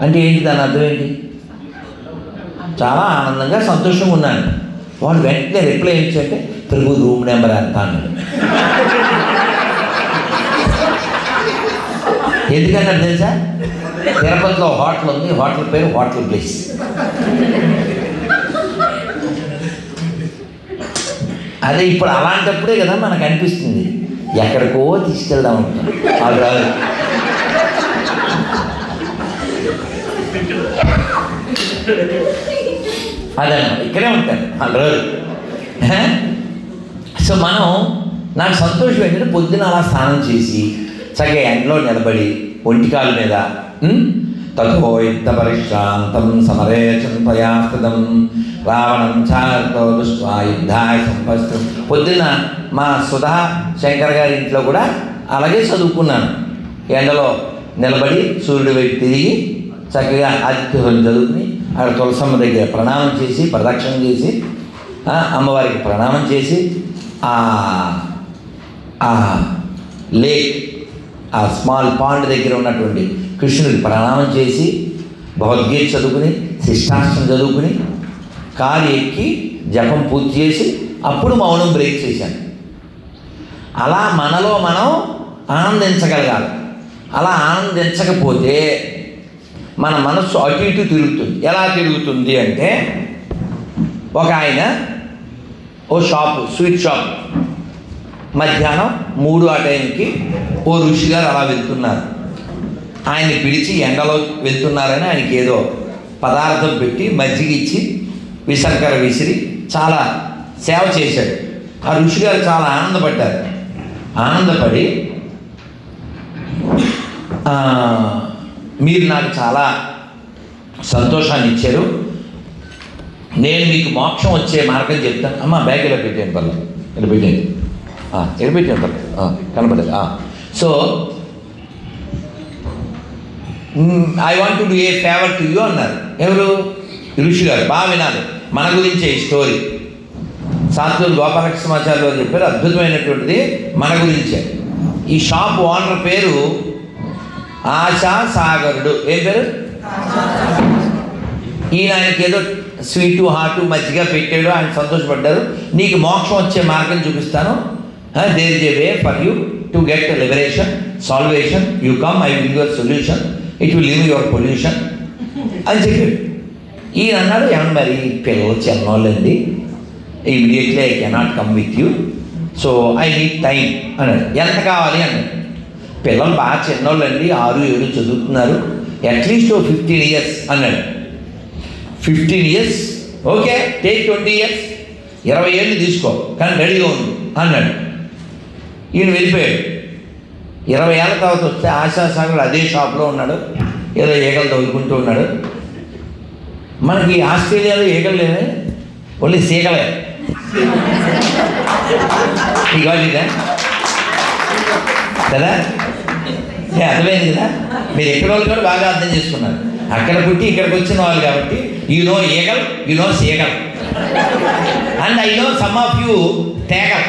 అంటే ఏంటి దాని అర్థం ఏంటి చాలా ఆనందంగా సంతోషంగా ఉన్నాను వాడు వెంటనే రిప్లై ఇచ్చారంటే తెలుగు రూమ్ నెంబర్ ఎంత అన్నాడు ఎందుకంటే తెలుసా తిరుపతిలో హోటల్ ఉంది హోటల్ పేరు హోటల్ బ్లిస్ అదే ఇప్పుడు అలాంటప్పుడే కదా మనకు అనిపిస్తుంది ఎక్కడికో తీసుకెళ్దాం అనుకుంటాం అది రాదు అదన్నమాట ఇక్కడే ఉంటాను వాళ్ళు రోజు సో మనం నాకు సంతోషం ఏంటంటే పొద్దున అలా స్నానం చేసి చక్కగా ఎండలో నిలబడి ఒంటికాల మీద తతో యుద్ధ పరిశ్రాంతం సమరే చింతయాస్తదం రావణం చాతో దృష్ట్వా యుద్ధాయ సంపస్తం పొద్దున్న మా సుధా శంకర్ గారి ఇంట్లో కూడా అలాగే చదువుకున్నాను ఎండలో నిలబడి సూర్యుడి వైపు తిరిగి చక్కగా ఆదిత్యం చదువుకుని అక్కడ తులసమ్మ దగ్గర ప్రణామం చేసి ప్రదక్షిణ చేసి అమ్మవారికి ప్రణామం చేసి ఆ లేక్ ఆ స్మాల్ పాండ్ దగ్గర ఉన్నటువంటి కృష్ణుడికి ప్రణామం చేసి భగవద్గీత చదువుకుని శిష్టాష్టం చదువుకుని కారు ఎక్కి జపం పూర్తి చేసి అప్పుడు మౌనం బ్రేక్ చేశాను. అలా మనలో మనం ఆనందించగలగాలి. అలా ఆనందించకపోతే మన మనస్సు అటు ఇటు తిరుగుతుంది. ఎలా తిరుగుతుంది అంటే, ఒక ఆయన ఓ షాపు, స్వీట్ షాప్, మధ్యాహ్నం 3 ఆ టైంకి ఓ ఋషి గారు అలా వెళ్తున్నారు. ఆయన్ని పిలిచి ఎండలో వెళ్తున్నారని ఆయనకి ఏదో పదార్థం పెట్టి మజ్జిగ ఇచ్చి విసర్కర విసిరి చాలా సేవ చేశాడు. ఆ ఋషి గారు చాలా ఆనందపడ్డారు. ఆనందపడి మీరు నాకు చాలా సంతోషాన్ని ఇచ్చారు, నేను మీకు మోక్షం వచ్చే మార్గం చెప్తాను. అమ్మ బ్యాగ్ ఇలా పెట్టాను, పర్ల ఇలా పెట్టాను, ఇలా పెట్టాను పర్ల కనపడదు. So I want to do a favour to you అన్నారు. ఎవరు? ఋషి గారు. బాగా వినాలి, మన గురించే ఈ స్టోరీ. సాత్వూరు గోపాలకృష్ణమాచార్య గారు చెప్పారు, అద్భుతమైనటువంటిది, మన గురించే. ఈ షాప్ ఓనర్ పేరు ఆశా సాగరుడు. ఏం పేరు? ఈయన ఆయనకి ఏదో స్వీటు హాటు మజ్జిగ పెట్టాడు, ఆయన సంతోషపడ్డారు. నీకు మోక్షం వచ్చే మార్గం చూపిస్తాను, there is a way for you to get liberation, salvation, you come, I will your solution, it will leave your pollution అని చెప్పాడు. ఈయన అన్నాడు, ఏమన్నా మరి పిల్లలు చిన్నోళ్ళండి, immediately I cannot come with you, so I need time అన్నాడు. ఎంత కావాలి అన్నాడు. పిల్లలు బాగా చిన్నోళ్ళండి, 6, 7 చదువుతున్నారు, అట్లీస్ట్ 15 years అన్నాడు. 15 years, ఓకే, టేక్ 20 years, 20 ఏళ్ళు తీసుకో, కానీ రెడీగా ఉంది అన్నాడు. ఈయన వెళ్ళిపోయాడు. 20 ఏళ్ళ తర్వాత వస్తే ఆశాసాగర్ అదే షాప్లో ఉన్నాడు, ఏదో ఈగలు తగులుకుంటూ ఉన్నాడు. మనకి ఆస్ట్రేలియాలో ఈగలు లేవే, ఓన్లీ సీగలే. ఇదా కదా, అర్థమైంది కదా? మీరు ఎక్కడ వాళ్ళు కూడా బాగా అర్థం చేసుకున్నారు. అక్కడ పుట్టి ఇక్కడికి వచ్చిన వాళ్ళు కాబట్టి you know eagle, you know seagull, and I know some of you తేగల్.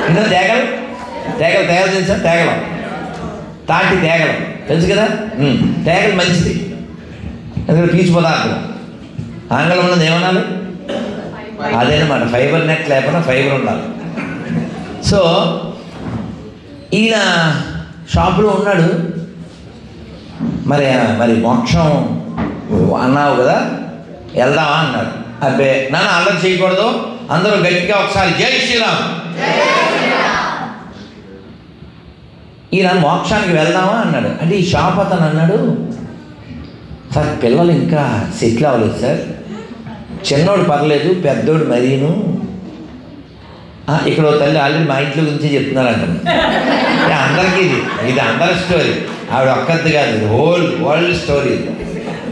ఇంకా తేగలు తెలుసా? తేగలం, తాటి తేగలం తెలుసు కదా. తేగలు మంచిది, ఎందుకంటే పీచు పదార్థం. ఆంగ్లం ఉన్నది ఏమనాలి? అదేనమాట, ఫైబర్ నెట్ లేకుండా ఫైబర్ ఉండాలి. సో ఈయన షాపులో ఉన్నాడు. మరి మోక్షం అన్నావు కదా, వెళ్దామా అన్నాడు. అబ్బే నాన్న అల్లరి చేయకూడదు, అందరూ గట్టిగా ఒకసారి జై శ్రీరామ్. ఈయన మోక్షానికి వెళ్దామా అన్నాడు. అంటే ఈ షాప్ అతను అన్నాడు, సార్ పిల్లలు ఇంకా సెటిల్ అవ్వలేదు సార్, చిన్నోడు పర్లేదు, పెద్దోడు మరీను. ఇక్కడ తల్లి ఆల్రెడీ మా ఇంట్లో గురించి చెప్తున్నారంట. అందరికీ ఇది అందరి స్టోరీ, ఆవిడ ఒక్కరిది కాదు, ఇది హోల్ వరల్డ్ స్టోరీ.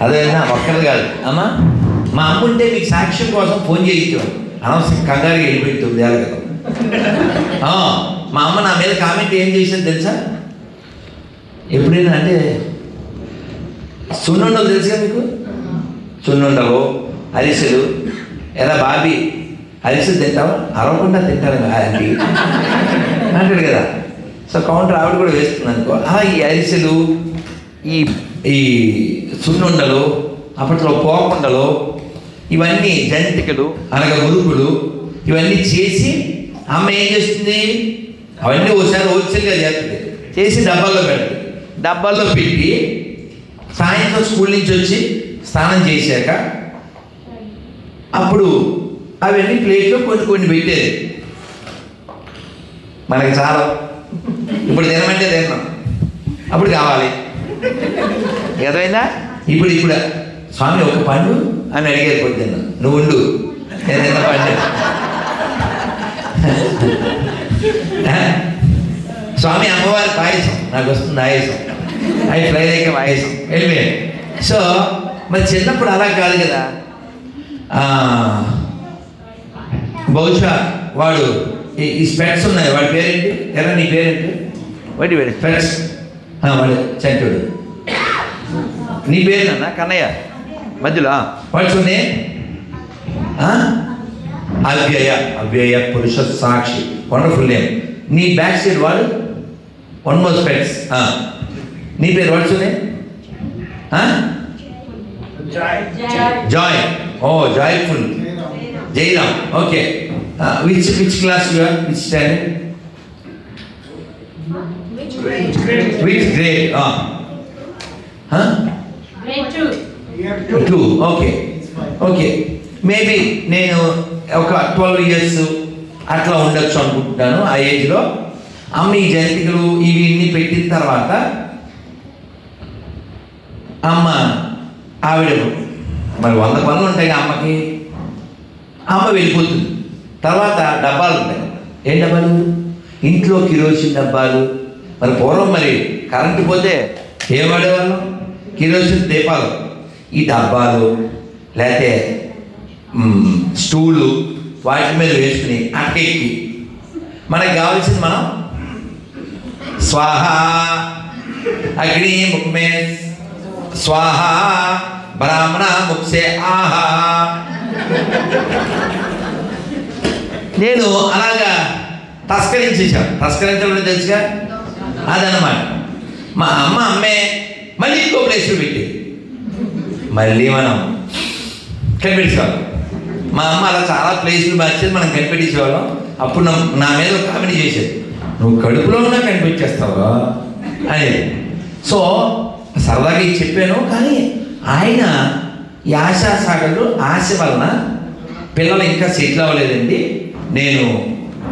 అదేనా ఒక్కరిది కాదు. అమ్మా మా అమ్మ ఉంటే మీకు సాక్ష్యం కోసం ఫోన్ చేయించాం, అనవసరం కంగారుగా వెళ్ళిపోయి 9 ఏళ్ళ క్రితం. మా అమ్మ నా మీద కామెంట్ ఏం చేసింది తెలుసా? ఎప్పుడైనా అంటే సున్నుండలు తెలుసుగా మీకు? సున్నుండలు, అరిసెలు. ఎలా బాబీ అరిసెలు తింటావా? అరవకుండా తింటాను అది అంటాడు కదా. సో కౌంటర్ ఆవిడ కూడా వేస్తుంది అనుకో. ఈ అరిసెలు, ఈ సున్నుండలు, అప్పట్లో పోకుండలు, ఇవన్నీ జంతికలు అనగా మురుకులు, ఇవన్నీ చేసి అమ్మ ఏం చేస్తుంది? అవన్నీ ఒకసారి హోల్సేల్గా చేస్తుంది, చేసి డబ్బాల్లో పెడుతుంది. డబ్బాల్లో పెట్టి సాయంత్రం స్కూల్ నుంచి వచ్చి స్నానం చేశాక అప్పుడు అవన్నీ ప్లేట్లో కొన్ని పెట్టేది. మనకి చాలా ఇప్పుడు తినమంటే తిన్నాం, అప్పుడు కావాలి ఏదైనా. ఇప్పుడు స్వామి ఒక పండు అని అడిగేది పొద్దున్న, నువ్వు ఉండు నేను తిన్న పండు. స్వామి అమ్మవారి పాయసం నాకు వస్తుంది, ఆయాసం, అవి ఫ్రై అయ్యాక పాయసం వెళ్ళిపోయాడు. సో మరి చిన్నప్పుడు అలా కాదు కదా. బహుశా వాడు ఈ స్పెట్స్ ఉన్నాయి, వాడి పేరేంటి? ఎలా నీ పేరేంటి? వాడి స్పెట్స్, వాడు చంటుడు. నీ పేరు నాన్న? కన్నయ్య. మధ్యలో పడుచునే అవ్యయ పురుష సాక్షి. Wonderful name. నీ బ్యాక్ సైడ్ వాడు వన్ మోర్ స్పెక్ట్స్. నీ పేరు పడుచునే joy. Oh joyful. Jayaram. Okay. Which class you are? Which standard? Which grade? Grade 2. Okay okay. Maybe నేను ఒక 12 years అట్లా ఉండొచ్చు అనుకుంటున్నాను. ఆ ఏజ్లో అమ్మ ఈ జంతికలు ఇవి ఇన్ని పెట్టిన తర్వాత అమ్మ ఆవిడ మరి 100 పనులు ఉంటాయి అమ్మకి. అమ్మ వెళ్ళిపోతుంది. తర్వాత డబ్బాలు ఉంటాయి. ఏం డబ్బాలు? ఇంట్లో కిరోసిన్ డబ్బాలు. మరి పూర్వం మరి కరెంటు పోతే ఏం వాడేవాళ్ళం? కిరోసిన్ దీపాలు. ఈ డబ్బాలు లేకపోతే స్టూలు వాటి మీద వేసుకుని అక్కెక్కి మనకు కావాల్సింది మనం స్వాహ అగ్ని ముఖమే స్వాహ బ్రాహ్మణ ముఖ్సే ఆహా. నేను అలాగా తస్కరించేసాను. తస్కరించడం తెలుసుగా, అదనమాట. మా అమ్మే మళ్ళీ ఇంకో ప్లేస్లో పెట్టి మళ్ళీ మనం కనిపెట్టేసేవాళ్ళం. మా అమ్మ అలా చాలా ప్లేసులు మార్చేది, మనం కనిపెట్టేసేవాళ్ళం. అప్పుడు నా మీద ఒక కామెడీ చేసేది, నువ్వు కడుపులో ఉన్నా కనిపెట్టేస్తావా అనేది. సో సరదాగా ఇది చెప్పాను. కానీ ఆయన ఈ ఆశాసాగర్లు ఆశ వలన పిల్లలు ఇంకా సెటిల్ అవ్వలేదండి, నేను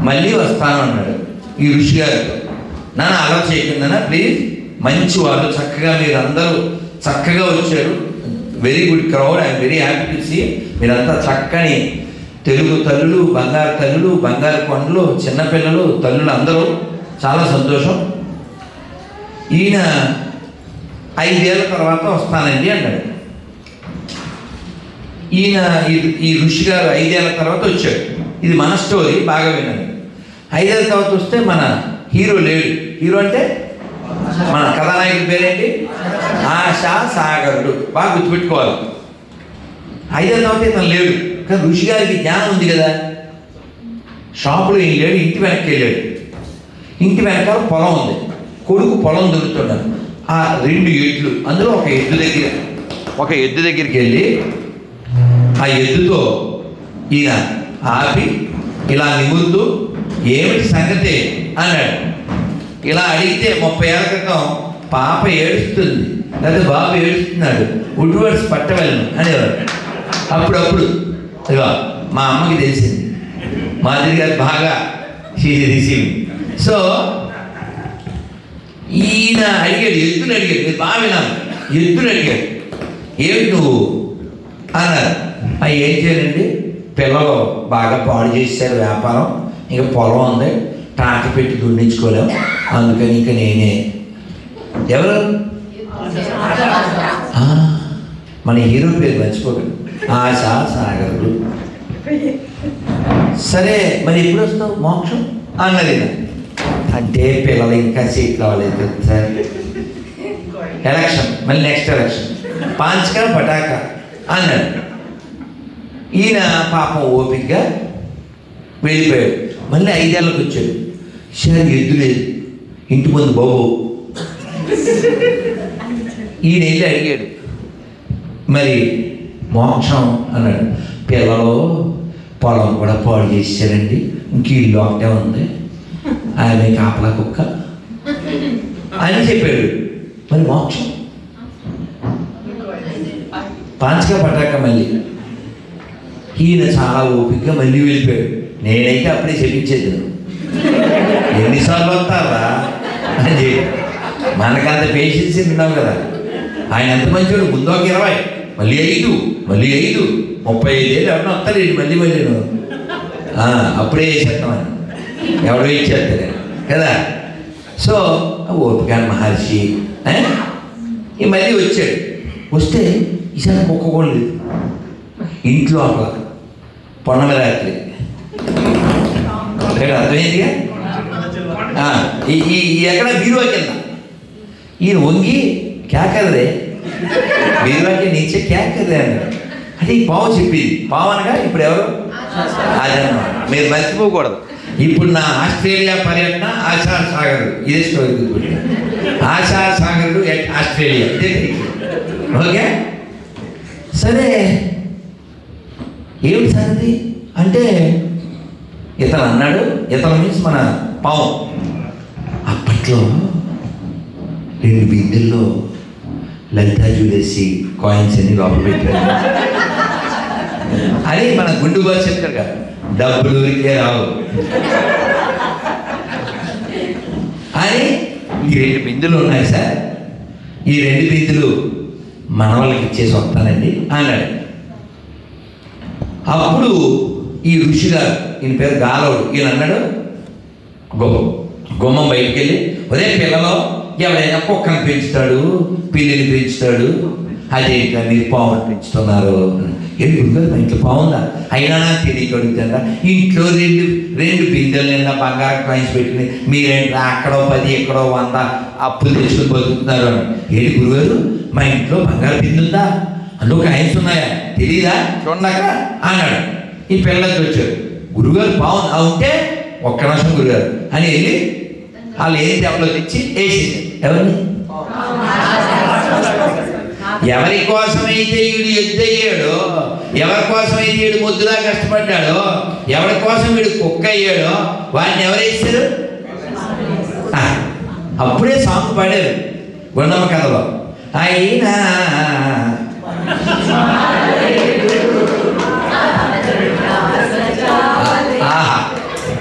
మళ్ళీ వస్తాను అన్నాడు ఈ ఋషి గారు. నాన్న అలా చేయకుండా ప్లీజ్, మంచి వాళ్ళు చక్కగా మీరు అందరూ చక్కగా వచ్చారు. Very good crowd. I'm very happy to see. మీరంతా చక్కని తెలుగు తల్లులు, బంగారు తల్లులు, బంగారు కొండలు, చిన్నపిల్లలు, తల్లులు అందరూ చాలా సంతోషం. ఈయన 5 ఏళ్ళ తర్వాత వస్తానండి అన్నాడు. ఈయన ఈ ఋషి గారు 5 ఏళ్ళ తర్వాత వచ్చాడు. ఇది మన స్టోరీ, బాగా వినండి. 5 ఏళ్ళ తర్వాత వస్తే మన హీరో లేడు. హీరో అంటే మన కథానాయకుడి పేరేంటి? ఆశా సాగరుడు. బాగా గుర్తుపెట్టుకోవాలి. 5 ఏళ్ళ తర్వాత ఇతను లేడు. కానీ ఋషి గారికి జ్ఞానం ఉంది కదా. షాపులో ఏం లేడు, ఇంటి వెనక్కి వెళ్ళాడు. ఇంటి వెనకాల పొలం ఉంది. కొడుకు పొలం దొరుకుతున్నాడు. ఆ 2 ఎడ్లు, అందులో ఒక ఎద్దు దగ్గరికి వెళ్ళి ఆ ఎద్దుతో ఈయన ఆపి ఇలా నిమురుతూ ఏమిటి సంగతి అన్నాడు. ఇలా అడిగితే 30 ఏళ్ళ క్రితం పాప ఏడుస్తుంది లేదా బాబు ఏడుస్తున్నాడు, వుడ్వర్డ్స్ పట్టవెళ్ళను అనేవారు. అప్పుడప్పుడు ఇదిగో మా అమ్మకి తెలిసింది, మాదిరి గారు బాగా రిసీవ్. సో ఈయన అడిగాడు, ఎద్దుని అడిగాడు. మీరు బాగా వినాలి. ఎద్దుని అడిగాడు, ఏమిటి నువ్వు అన్నారు. ఏం చేయాలండి, పిల్లలు బాగా పాడు చేశారు వ్యాపారం, ఇంకా పొలం ఉంది, ట్రాక్టర్ పెట్టి దున్నించుకోలేము, అందుకని ఇంకా నేనే. ఎవరు? మన హీరో పేరు మర్చిపోకండి, ఆశా సాగరుడు. సరే మరి ఎప్పుడు వస్తావు మోక్షం అన్నది. అంటే పిల్లలు ఇంకా సీట్లు అవ్వలేదు సార్, ఎలక్షన్, మళ్ళీ నెక్స్ట్ ఎలక్షన్, పాంచక పటాక అన్నాడు. ఈయన పాపం ఓపికగా వెళ్ళిపోయాడు. మళ్ళీ 5 ఏళ్ళకి వచ్చాడు. సరే ఎద్దు లేదు, ఇంటి ముందు బాబు. ఈయన వెళ్ళి అడిగాడు, మరి మోక్షం అన్నాడు. పిల్లలు పొలం కూడా పాడు చేశారండి, ఇంక ఇల్లు ఒకటే ఉంది, ఆమె కాపలా కుక్క అని చెప్పాడు. మరి మోక్షం పాంచక పటాక. మళ్ళీ ఈయన చాలా ఓపికగా మళ్ళీ వెళ్ళిపోయాడు. నేనైతే అప్పుడే చెప్పించేది, ఎన్నిసార్లు వస్తారా అని చెప్పి. మనకంత పేషెన్స్ ఉన్నాం కదా. ఆయన ఎంత మంచివాడు, ముందు ఒక 20, మళ్ళీ 5, మళ్ళీ 5, 35 ఏళ్ళు ఎవరినో వస్తారు మళ్ళీ నువ్వు అప్పుడే వేసేస్తామని ఎవడో ఇచ్చేస్తాడు కదా. సో ఓపిక మహర్షి ఈ మళ్ళీ వచ్చాడు. వస్తే ఈసారి కుక్క కూడా లేదు ఇంట్లో. అట్లా పొన్నమ రాత్రి అర్థమైందిగా. ఎక్కడ బీరువా కింద ఈయన వంగి క్యాకర్రే వీళ్ళకి నీచే క్యాకరే అన్నాడు. అంటే ఈ పావు చెప్పింది. పావు అనగా ఇప్పుడు ఎవరు? అదన్నమాట. మీరు మర్చిపోకూడదు. ఇప్పుడు నా ఆస్ట్రేలియా పర్యటన ఆశా సాగర్, ఇదే స్టోరీ గుర్తుపెట్టు. ఆశా సాగర్ ఎట్ ఆస్ట్రేలియా, ఇదే. ఓకే, సరే ఏమిటి సంగతి అంటే ఇతను అన్నాడు. ఇతను మీన్స్ మన పావు. అప్పట్లో 2 బిందెల్లో లలితా జ్యువెలర్స్ కాయిన్స్ అన్ని లోపల పెట్టారు అని మన గుండు బాగా చెప్తారు కదా, డబ్బులు ఊరికే రావు అని. ఈ 2 బిందులు ఉన్నాయి సార్, ఈ 2 బిందులు మన వాళ్ళకి ఇచ్చేసి వస్తానండి అన్నాడు. అప్పుడు ఈ ఋషి గారు, ఈయన పేరు గాలవుడు, ఈయన అన్నాడు గుమ్మం బయటికి వెళ్ళి, ఒరే పిల్లలో ఎవరైనా కుక్కను పెంచుతాడు, పిల్లిని పెంచుతాడు, అదే ఇట్లా మీరు పావును పెంచుతున్నారు. ఏంటి గురుగారు మా ఇంట్లో పావుందా? అయినా నాకు తెలియక అడుగుతారా? ఇంట్లో రెండు బిందెలు నిండా బంగారం కాయిన్స్ పెట్టుకుని మీరేంటి అక్కడో 10 ఎక్కడో 100 అప్పులు తెచ్చుకొని బతుకుతున్నారు అని. ఏంటి గురుగారు మా ఇంట్లో బంగారు బిందె ఉందా, అందులో కాయిన్స్ ఉన్నాయా, తెలీదా చూడక అన్నాడు. ఈ పిల్లలకి వచ్చారు, గురుగారు పావు ఉంటే ఒక్క నిమిషం గురుగారు అని వెళ్ళి వాళ్ళు ఏం దెబ్బలో తెచ్చి వేసేసారు. ఎవరిని? ఎవరి కోసమైతే వీడు ఎద్దయ్యాడో, ఎవరి కోసమైతే వీడు ముద్దులా కష్టపడ్డాడో, ఎవరి కోసం వీడు కుక్క అయ్యాడో వాడిని ఎవరు వేసారు? అప్పుడే సాంగ్ పాడారు గుండమ్మ కథలో. అయినా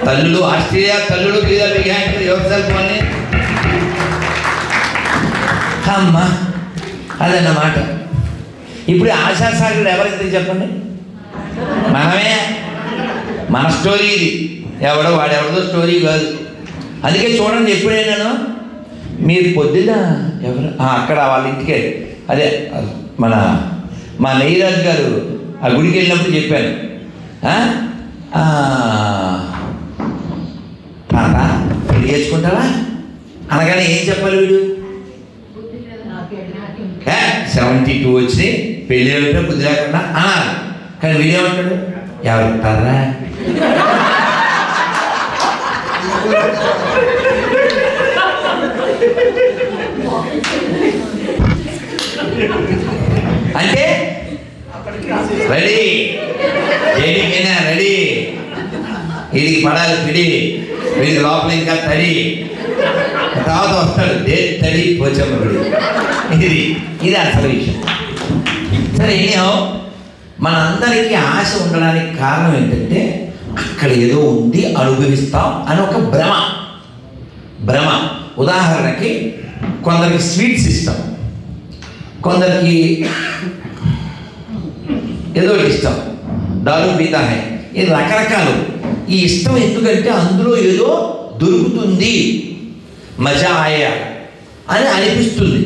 తల్లులు, ఆస్ట్రేలియా తల్లులు యోగసల్పాన్ని అమ్మ అదన్నమాట. ఇప్పుడు ఆశాసాగరుడు ఎవరైతే చెప్పండి, మనమే. మన స్టోరీ ఇది, వాడెవడదో స్టోరీ కాదు. అందుకే చూడండి, ఎప్పుడైనాను మీరు పొద్దున్న ఎవరు అక్కడ వాళ్ళ ఇంటికే, అదే మా నెయ్యరాజు గారు ఆ గుడికి వెళ్ళినప్పుడు చెప్పాను, తాత పెళ్లి చేసుకుంటావా అనగానే ఏం చెప్పాలి వీడు? 72 వచ్చి పెళ్ళి అంటే బుద్ధి లేకుండా అన్నారు. కానీ వీడేమంటాడు, ఎవరు ఉంటారా? అంటే రెడీ, ఏడికైనా రెడీ, వీడికి పడాలి పిడి, వీడికి లోపల ఇంకా తడి, తర్వాత వస్తాడు తడి పోచమ్మడి. ఇది అసలు విషయం. సరే, ఏమో మనందరికీ ఆశ ఉండడానికి కారణం ఏంటంటే అక్కడ ఏదో ఉంది అనుభవిస్తాం అని ఒక భ్రమ. ఉదాహరణకి కొందరికి స్వీట్స్ ఇష్టం, కొందరికి ఏదో ఇష్టం, దారు పీతా హై, ఇది రకరకాలు. ఈ ఇష్టం ఎందుకంటే అందులో ఏదో దొరుకుతుంది, మజా ఆయా అని అనిపిస్తుంది.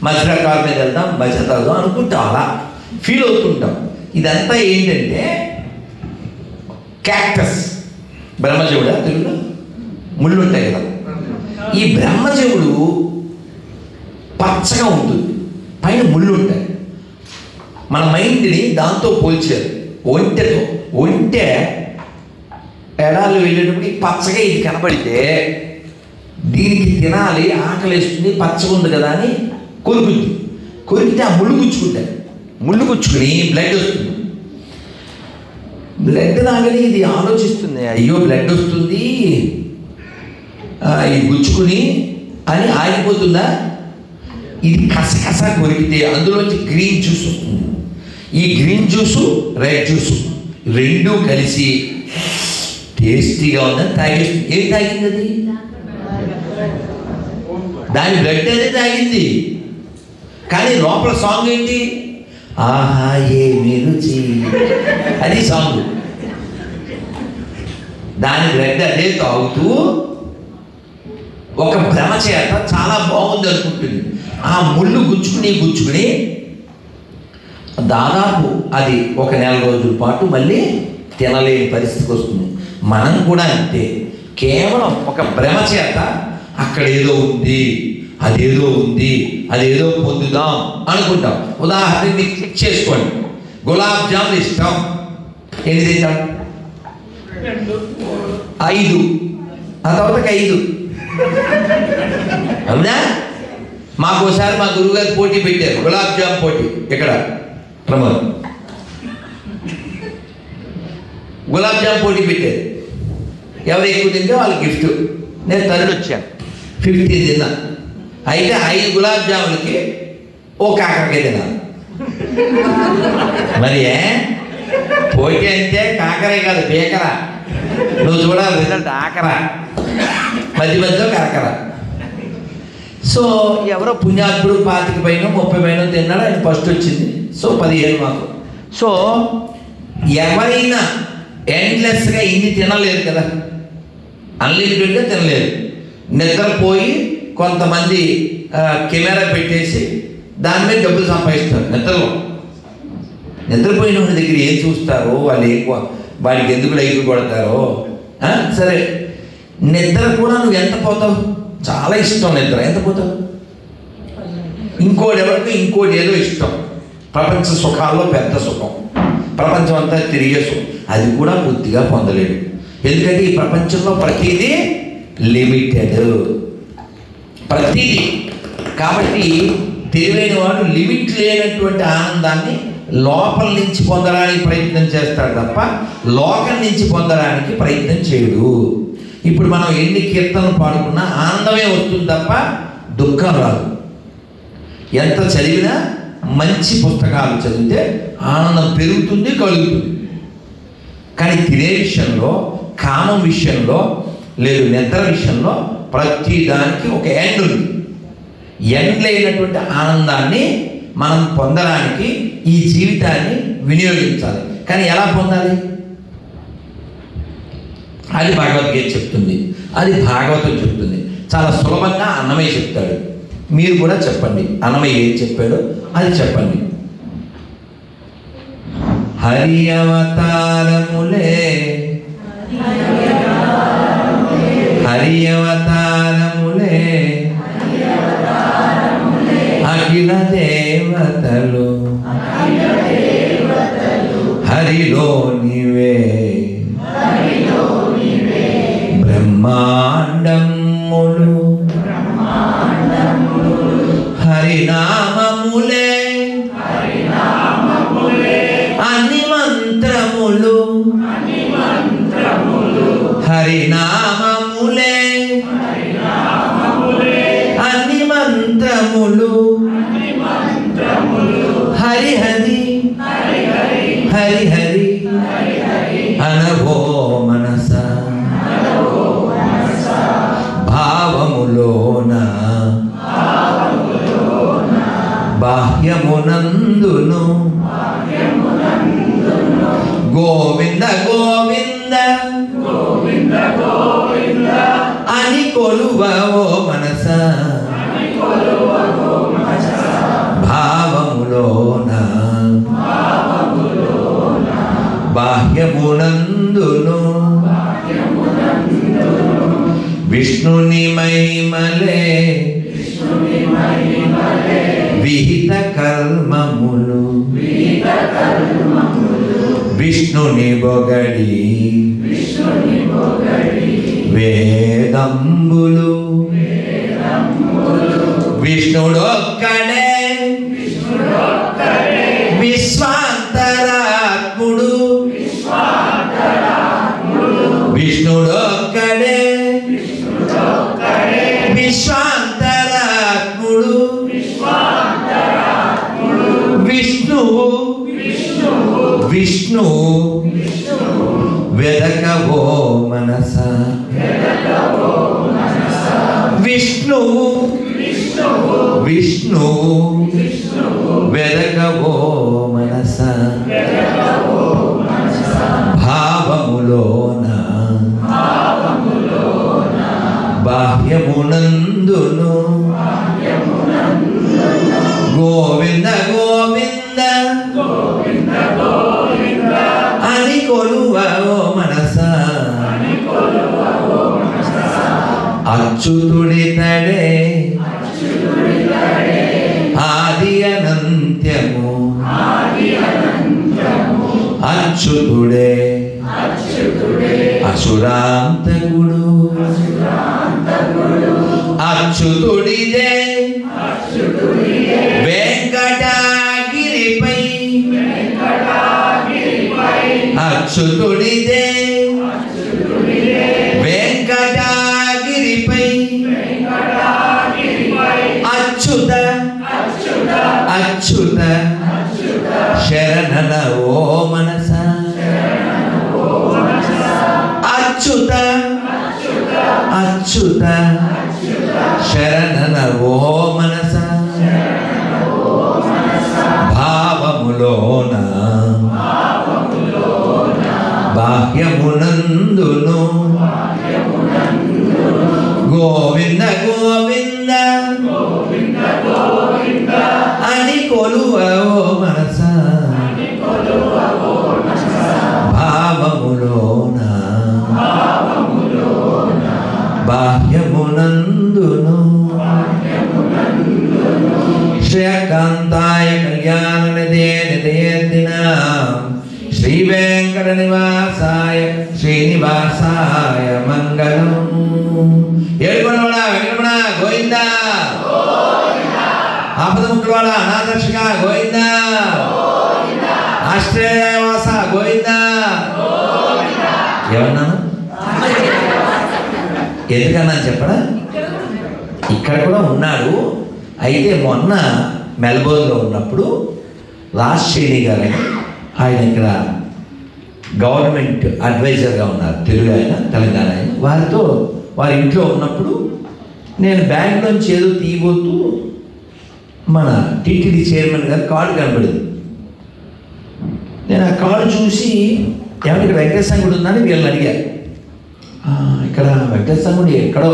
మజా కార్ మీద వెళ్దాం, మజా తాగుదాం అనుకుంటాం, అలా ఫీల్ అవుతుంటాం. ఇదంతా ఏంటంటే క్యాక్టస్, బ్రహ్మజీవుడు తెలుగులో ముళ్ళు ఉంటాయి కదా. ఈ బ్రహ్మజీవుడు పచ్చగా ఉంటుంది, పైన ముళ్ళు ఉంటాయి. మన మైండ్ని దాంతో పోల్చారు, ఒంటె ఎడాలు వెళ్ళేటప్పుడు పచ్చగా ఇది కనబడితే దీనికి తినాలి, ఆకలిస్తుంది, పచ్చగా ఉంది కదా అని కొరికితే ఆ ముళ్ళు గుచ్చుకుని బ్లడ్ వస్తుంది. బ్లడ్ రాగానే ఇది ఆలోచిస్తుంది, అయ్యో బ్లడ్ వస్తుంది, ఇది గుచ్చుకుని అని ఆగిపోతుందా? ఇది కసకస కొరికితే అందులోంచి గ్రీన్ జ్యూస్ వస్తుంది. ఈ గ్రీన్ జ్యూసు రెడ్ జ్యూసు రెండూ కలిసి టేస్టీగా ఉందని తాగేస్తుంది. ఏం తాగింది అది? దాని బ్లడ్ అనేది తాగింది. కానీ లోపల సాంగ్ ఏంటి? ఆహా ఏమి రుచి, అది సాంగ్. దాని బ్లడ్ అదే తాగుతూ ఒక భ్రమ చేత చాలా బాగుంది అనుకుంటుంది. ఆ ముళ్ళు గుచ్చుకుని దాదాపు అది ఒక 1 రోజుల పాటు మళ్ళీ తినలేని పరిస్థితికి వస్తుంది. మనం కూడా అంతే, కేవలం ఒక భ్రమ చేత అక్కడ ఏదో ఉంది అదేదో ఉంది, అదేదో పొందుదాం అనుకుంటాం. ఉదాహరణకి మీకు చెక్ చేసుకోండి. గులాబ్ జామున్ ఇష్టం, ఎన్ని తింటాం? 5. ఆ తర్వాతకి 5. అవునా? మాకు ఒకసారి మా గురువుగారు పోటీ పెట్టారు, గులాబ్ జామ్ పోటీ. ఇక్కడ ప్రమోద్ గులాబ్ జామ్ పోటీ పెట్టారు. ఎవరు ఎక్కువ తింటే వాళ్ళకి గిఫ్ట్. నేను థర్డ్ వచ్చాను, 15 తిన్నా. అయితే 5 గులాబ్ జాములకి ఓ కాకరకాయ తిన్నాను. మరి పోటీ అంటే కాకరే కాదు, బేకరా. నువ్వు చూడాలి రిజల్ట్, ఆకరా మధ్య మధ్యలో కాకర. సో ఎవరో పుణ్యాత్ముడు 25 పైన 30 పైన తిన్నాడు, ఆయన ఫస్ట్ వచ్చింది. సో 15 మాకు. సో ఎవరైనా ఎండ్లెస్గా ఇన్ని తినలేరు కదా, అన్లిమిటెడ్గా తినలేరు. నిద్రపోయి కొంతమంది కెమెరా పెట్టేసి దాని మీద డబ్బులు సంపాదిస్తారు. నిద్రపోయిన వాడి దగ్గర ఏం చూస్తారో, వాళ్ళు వాడికి ఎందుకు లైట్లు కొడతారో. సరే, నిద్ర కూడా నువ్వు ఎంత పోతావు? చాలా ఇష్టం నిద్ర, ఎంత పోతావు? ఎవరికి ఇంకోటి ఏదో ఇష్టం. ప్రపంచ సుఖాల్లో పెద్ద సుఖం, ప్రపంచం అంతా తిరిగే సుఖం, అది కూడా పూర్తిగా పొందలేడు. ఎందుకంటే ఈ ప్రపంచంలో ప్రతిదీ లిమిటెడ్, ప్రతిదీ. కాబట్టి తెలివైన వాడు లిమిట్ లేనటువంటి ఆనందాన్ని లోపల నుంచి పొందడానికి ప్రయత్నం చేస్తాడు తప్ప లోకం నుంచి పొందడానికి ప్రయత్నం చేయడు. ఇప్పుడు మనం ఎన్ని కీర్తనలు పాడుకున్నా ఆనందమే వస్తుంది తప్ప దుఃఖం రాదు. ఎంత చదివినా మంచి పుస్తకాలు చదివితే ఆనందం పెరుగుతుంది, కలుగుతుంది. కానీ తినే విషయంలో, కామం విషయంలో, లేదు నిద్ర విషయంలో ప్రతి దానికి ఒక ఎండ్ ఉంది. ఎండ్ లేనటువంటి ఆనందాన్ని మనం పొందడానికి ఈ జీవితాన్ని వినియోగించాలి. కానీ ఎలా పొందాలి? అది భగవద్గీత చెప్తుంది, అది భాగవతం చెప్తుంది. చాలా సులభంగా అన్నమయ్య చెప్తాడు. మీరు కూడా చెప్పండి, అన్నమయ్య ఏం చెప్పాడో అది చెప్పండి. హరి అవతారములే, హరి అవతారములే, అఖిల దేవతలు హరిలోనివే, బ్రహ్మాండములు హరినామములే, అన్ని మంత్రములు హరినామములే, అన్ని మంత్రములు హరి హరి హరి హరి అనవో మనస, భావములోన బాహ్యమునందును గోవింద గోవింద అని కొలువవో మనస, భావములోన బాహ్యమునందును విష్ణుని మహిమలే, విహిత కర్మములు విష్ణుని బొగడి, వేదంబులు విష్ణుడొక్కడే, విశ్వాంతరాత్ముడు విష్ణుడొక్కడే, విశ్వాంతరాత్ముడు విష్ణువు, విష్ణువు వెదకవో మనస, విష్ణువు విష్ణువు వెదకవో మనస, భావములోన బాహ్యమునందును గోవింద గోవింద అని కొలువవో మనస, అచ్యుతుడితడే అచ్యుతుడే అసురాంతకుడు అచ్యుతుడిదే వెంకటగిరిపై అచ్యుతుడిదే వెంకటగిరిపై అచ్యుత అచ్యుత శరణన ఓ మనస అచ్యుత అచ్యుత శరణన ఓ మనస భావములోన బాహ్యమునందును గోవింద గోవింద అని కొలువో మనస భావములోన బాహ్యమునందును శ్రీకాంతాయ కళ్యాణ నిధేన శ్రీ వెంకట నివాసాయ శ్రీనివాసాయ మంగళం. ఏడుకొండవాడ వెంకటరమణ గోవింద, ఆపద ముక్కులవాడ అనాథర్షక గోవింద, ఆశ్రయవాస గోవింద. ఏమన్నాను? ఎందుకన్నా చెప్పడా? ఇక్కడ కూడా ఉన్నాడు. అయితే మొన్న మెల్బోర్న్లో ఉన్నప్పుడు రాజశేఖర్ గారు ఆయన ఇక్కడ గవర్నమెంట్ అడ్వైజర్గా ఉన్నారు, తెలుగు ఆయన, తెలంగాణ ఆయన. వారితో వారి ఇంట్లో ఉన్నప్పుడు నేను బ్యాంక్లోంచి ఏదో తీయబోతూ మన టీటీడీ చైర్మన్ గారు కార్డు కనబడింది. నేను ఆ కార్డు చూసి ఏమంటే ఇక్కడ వెంకటేశ్వర గుడి ఉందని వీళ్ళని అడిగారు. ఇక్కడ వెంకటేశ్వర గుడి ఎక్కడో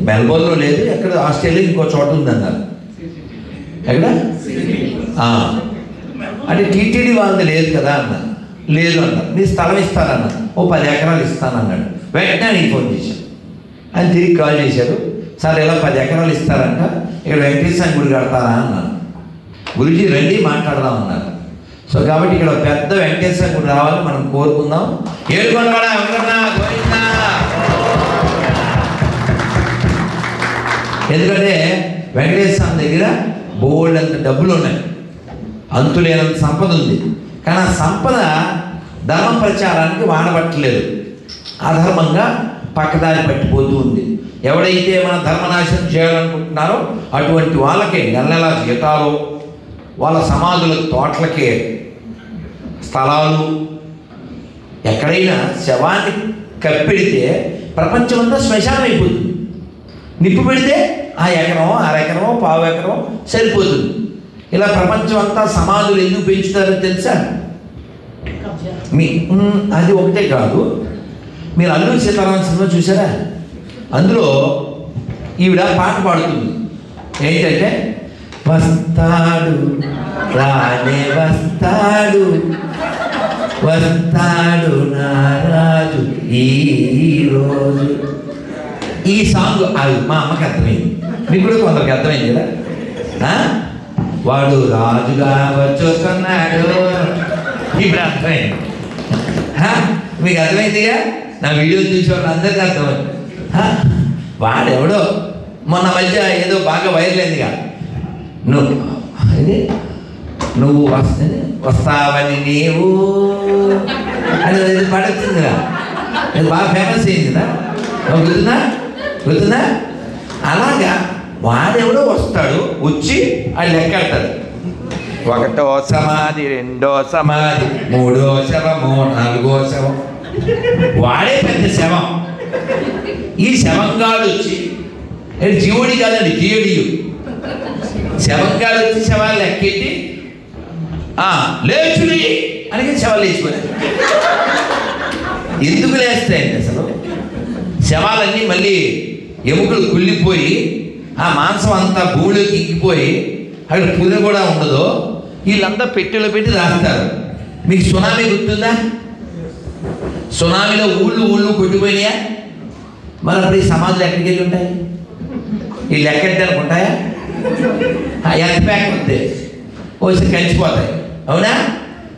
మెల్బోర్న్లో లేదు, ఎక్కడ ఆస్ట్రేలియా ఇంకో చోట ఉందన్నారు. ఎక్కడ అంటే టీటీడీ వాళ్ళది లేదు కదా అన్న. లేదు అన్నారు. నీ స్థలం ఇస్తానన్నా. ఓ 10 ఎకరాలు ఇస్తానన్నాడు. వెంటనే నీకు ఫోన్ చేశాను. ఆయన తిరిగి కాల్ చేశారు. సార్ ఇలా 10 ఎకరాలు ఇస్తారంట, ఇక్కడ వెంకటేశ్వర గుడి కడతారా అన్నాను. గురుజీ రండి మాట్లాడదాం అన్నారు. సో కాబట్టి ఇక్కడ పెద్ద వెంకటేశ్వర గుడి రావాలని మనం కోరుకుందాం. ఏడుకొండవాడ వెంకటరమణ గోవిందా. ఎందుకంటే వెంకటేశ్వర దగ్గర బోల్డ్ అంత డబ్బులు ఉన్నాయి, అంతులేనంత సంపద ఉంది. కానీ ఆ సంపద ధర్మ ప్రచారానికి వాడబట్టలేదు, అధర్మంగా పక్కదారి పట్టిపోతూ ఉంది. ఎవడైతే మన ధర్మనాశనం చేయాలనుకుంటున్నారో అటువంటి వాళ్ళకే నెల నెల జీతాలు, వాళ్ళ సమాధులకు తోటలకే స్థలాలు. ఎక్కడైనా శవాన్ని కప్పెడితే ప్రపంచమంతా శ్మశానం అయిపోతుంది. నిప్పు పెడితే ఆ ఎకరం, అరెకరం, పావు ఎకరం సరిపోతుంది. ఇలా ప్రపంచం అంతా సమాధులు ఎందుకు పెంచుతారో తెలుసా? అది ఒకటే కాదు, మీరు అల్లూరి సీతారామన్ సినిమా చూసారా? అందులో ఈవిడ పాట పాడుతుంది. ఏంటంటే వస్తాడు రానే వస్తాడు, వస్తాడు నా రాజు ఈరోజు. ఈ సాంగ్ అది మా అమ్మకి అర్థమైంది, మీకు కూడా కొందరికి అర్థమైంది కదా. వాడు రాజుగా వచ్చుతున్నాడు, ఇప్పుడు అర్థమైంది. మీకు అర్థమైందిగా? నా వీడియో చూసే వాళ్ళు అందరికీ అర్థమైంది. వాడెవడో మొన్న మధ్య ఏదో బాగా వైరల్ అయిందిగా, నువ్వు వస్తావని నీవు అని పడుతుందిరా, అది బాగా ఫేమస్ అయిందిరా. గుర్తుందా? అలాగా వాడెవడో వస్తాడు, వచ్చి అది లెక్కెడతాడు. 1వ సమాధి, 2వ సమాధి, 3వ శవము, 4వ శవం. వాడే పెద్ద శవం. ఈ శవంగాడు వచ్చి, జీవుడి కాదండి, జీవుడియు శవంగాడు వచ్చి శవాలు లెక్కెట్టి లేచుడి అని శవాలు లేచిపోయారు. ఎందుకు లేస్తాయండి అసలు? శవాలన్నీ మళ్ళీ ఎముకలు కుళ్ళిపోయి ఆ మాంసం అంతా భూమిలోకి ఇంకిపోయి అక్కడ పుర్రె కూడా ఉండదు. వీళ్ళంతా పెట్టెలో పెట్టి రాస్తారు. మీకు సునామీ గుర్తుందా? సునామీలో ఊళ్ళు కొట్టిపోయినాయా? మరి అప్పుడు ఈ సమాధులు ఎక్కడికి వెళ్ళి ఉంటాయి? ఈ లెక్కెట్టడానికి ఉంటాయా? ఎంత ప్యాక్ వద్దే వచ్చి కలిసిపోతాయి. అవునా?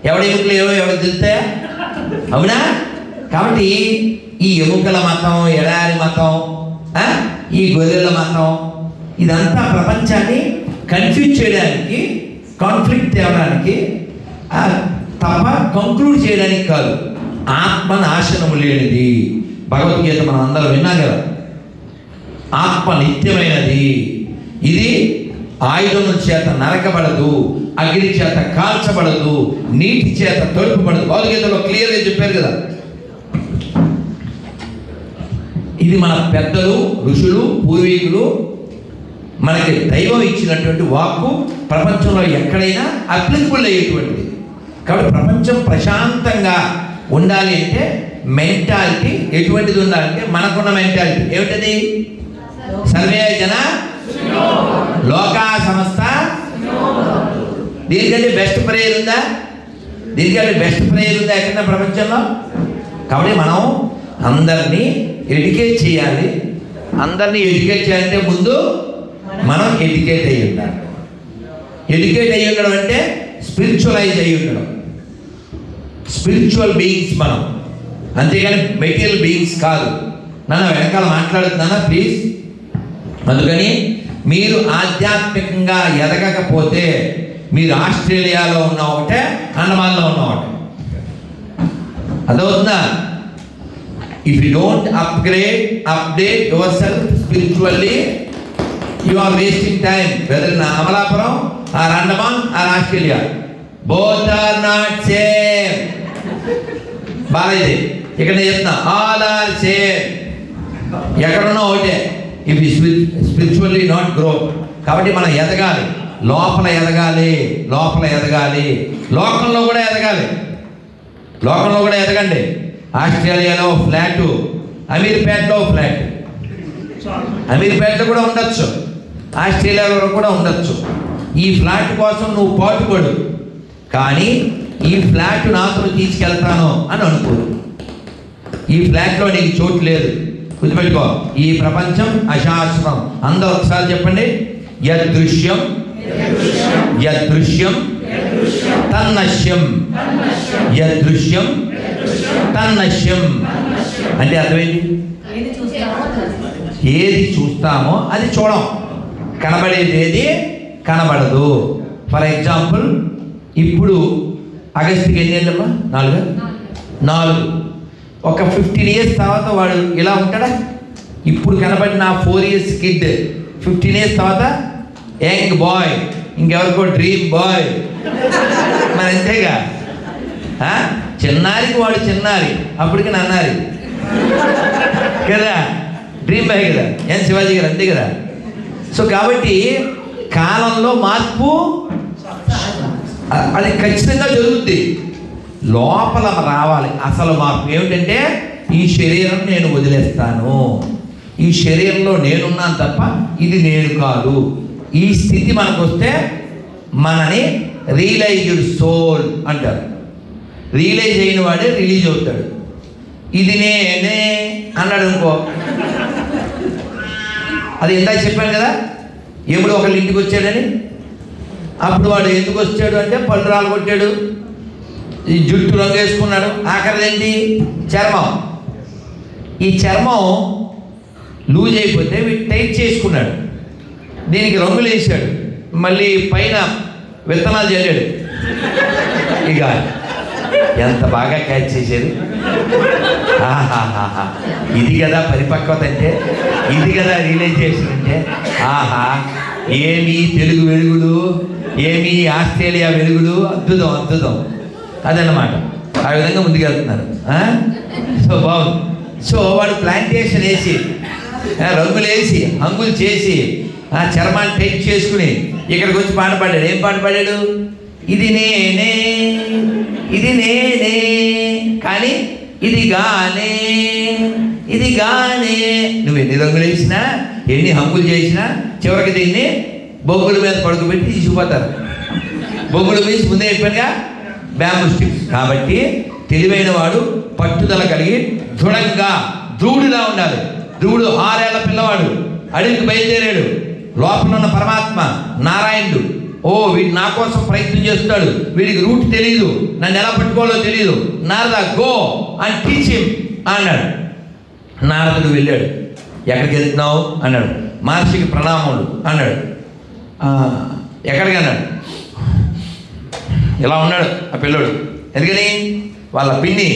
ఎవడి ఎముకలు ఏవో ఎవరికి తెలుస్తాయా? అవునా? కాబట్టి ఈ ఎముకల మతం, ఎడారి మతం, ఈ గొర్రెల మతం ఇదంతా ప్రపంచాన్ని కన్ఫ్యూజ్ చేయడానికి, కాన్ఫ్లిక్ట్ తేవడానికి తప్ప కంక్లూడ్ చేయడానికి కాదు. ఆత్మ నాశనము లేనిది. భగవద్గీత మనం అందరం విన్నాం కదా. ఆత్మ నిత్యమైనది. ఇది ఆయుధముల చేత నరకబడదు, అగ్ని చేత కాల్చబడదు, నీటి చేత తొడుపబడదు. భగవద్గీతలో క్లియర్గా చెప్పారు కదా. ఇది మన పెద్దలు, ఋషులు, పూర్వీకులు మనకి దైవం ఇచ్చినటువంటి వాక్కు. ప్రపంచంలో ఎక్కడైనా అప్లికబుల్ అయ్యేటువంటిది. కాబట్టి ప్రపంచం ప్రశాంతంగా ఉండాలి అంటే మెంటాలిటీ ఎటువంటిది ఉండాలంటే మనకున్న మెంటాలిటీ ఏమిటది? సర్వే జన లోకా సమస్త. దీనికంటే బెస్ట్ ప్రేయర్ ఉందా? దీనికంటే బెస్ట్ ప్రేయర్ ఉందా ఎక్కడన్నా ప్రపంచంలో? కాబట్టి మనం అందరినీ ఎడ్యుకేట్ చేయాలి. అందరినీ ఎడ్యుకేట్ చేయాలంటే ముందు మనం ఎడ్యుకేట్ అయ్యి ఉండాలి. ఎడ్యుకేట్ అయ్యి ఉండడం అంటే స్పిరిచువలైజ్ అయ్యి ఉండడం. స్పిరిచువల్ బీయింగ్స్ మనం, అంతేగాని మెటీరియల్ బీయింగ్స్ కాదు. నన్ను వెనకాల మాట్లాడుతున్నానా ప్లీజ్? అందుకని మీరు ఆధ్యాత్మికంగా ఎదగకపోతే మీరు ఆస్ట్రేలియాలో ఉన్న ఒకటే, అండమాన్లో ఉన్న ఒకటే. అదవుతుందా? If you don't update yourself spiritually, you are wasting time. Whether in Amalapuram or Andaman or Australia, both are not same. బాగా ఇక్కడ నేను చెప్తున్నా, ఆల్ ఆర్ సేమ్. ఎక్కడున్నా ఒకటే. If spiritually not grow. కాబట్టి మనం ఎదగాలి, లోపల ఎదగాలి, లోపల ఎదగాలి. లోకంలో కూడా ఎదగాలి. లోకంలో కూడా ఎదగండి. ఆస్ట్రేలియాలో ఫ్లాటు, అమీర్పేటలో ఫ్లాట్. అమీర్పేటలో కూడా ఉండొచ్చు, ఆస్ట్రేలియాలో కూడా ఉండొచ్చు. ఈ ఫ్లాట్ కోసం నువ్వు పాటుపడు, కానీ ఈ ఫ్లాట్ నాతో తీసుకెళ్తాను అని అనుకో. ఈ ఫ్లాట్లో నీకు చోటు లేదు. గుర్తుపెట్టుకో, ఈ ప్రపంచం అశాశ్వతం. అందరూ ఒకసారి చెప్పండి, యదృశ్యం యదృశ్యం తన్నశ్యం, యదృశ్యం తన్నశ్యం. అంటే అర్థమేంటి? ఏది చూస్తామో అది చూడం. కనబడేది ఏది కనబడదు. ఫర్ ఎగ్జాంపుల్, ఇప్పుడు ఆగస్టుకి ఎన్ని ఏళ్ళమ్మా? 4. ఒక 15 years తర్వాత వాడు ఇలా ఉంటాడా? ఇప్పుడు కనబడిన 4 years కిడ్ 15 years తర్వాత యంగ్ బాయ్, ఇంకెవరికో డ్రీమ్ బాయ్. మరి అంతేగా. చిన్నారికి వాడు చిన్నారి, అప్పటికి నన్నారి కదా, డ్రీమ్ బాయ్ కదా. ఏం శివాజీ గారు అంతే కదా. సో కాబట్టి కాలంలో మార్పు అది ఖచ్చితంగా జరుగుద్ది. లోపల రావాలి అసలు మార్పు. ఏమిటంటే ఈ శరీరం నేను వదిలేస్తాను, ఈ శరీరంలో నేనున్నాను తప్ప ఇది నేను కాదు. ఈ స్థితి మనకు వస్తే మనని రియలైజ్డ్ సోల్ అంటారు. రియలైజ్ అయిన వాడే రిలీజ్ అవుతాడు. ఇది నేనే అన్నాడు అనుకో, అది ఇందాక చెప్పాను కదా, ఎప్పుడు ఒకళ్ళ ఇంటికి వచ్చాడని. అప్పుడు వాడు ఎందుకు వచ్చాడు అంటే పళ్ళు రాలు కొట్టాడు, ఈ జుట్టు రంగు వేసుకున్నాడు. ఆఖరిదేంటి? చర్మం. ఈ చర్మం లూజ్ అయిపోతే వీడు టైట్ చేసుకున్నాడు, దీనికి రంగులు వేసాడు, మళ్ళీ పైన విత్తనాలు చల్లాడు. ఇక ఎంత బాగా క్యాచ్ చేసేది. ఆహాహా, ఇది కదా పరిపక్వత అంటే, ఇది కదా రియలైజేషన్ అంటే. ఆహా, ఏమి తెలుగు వెలుగులు, ఏమి ఆస్ట్రేలియా వెలుగులు, అద్భుతం అద్భుతం. అదన్నమాట. ఆ విధంగా ముందుకెళ్తున్నారు. సో బాగుంది. సో వాడు ప్లాంటేషన్ వేసి, రంగులు వేసి, హంగులు చేసి, చర్మాన్ని టైట్ చేసుకుని ఇక్కడికి వచ్చి పాట పాడాడు. ఏం పాట పాడాడు? ఇది నేనే, ఇది నేనే, కానీ ఇది గానే, ఇది గానే. నువ్వు ఎన్ని రంగులు వేసినా, ఎన్ని హంగులు చేసినా, చివరికి దీన్ని బొగ్గుల మీద పడుకోబెట్టి తీసుకుపోతారు. బొగ్గులు వేసి ముందే చెప్పానుగా, బ్యాంబూ స్టిక్స్. కాబట్టి తెలివైన వాడు పట్టుదల కలిగి దృఢంగా ధ్రువుడిలా ఉండాలి. ధ్రువుడు 6 ఏళ్ల పిల్లవాడు అడవికి బయలుదేరాడు. లోపల ఉన్న పరమాత్మ నారాయణుడు ఓ వీడు నా కోసం ప్రయత్నం చేస్తాడు, వీడికి రూట్ తెలియదు, నన్ను ఎలా పట్టుకోవాలో తెలియదు, Narada go and teach him అన్నాడు. నారదుడు వెళ్ళాడు. ఎక్కడికి వెళ్తున్నావు అన్నాడు. మహర్షికి ప్రణామములు అన్నాడు. ఎక్కడికి అన్నాడు. ఇలా ఉన్నాడు ఆ పిల్లోడు. ఎందుకని వాళ్ళ పిన్ని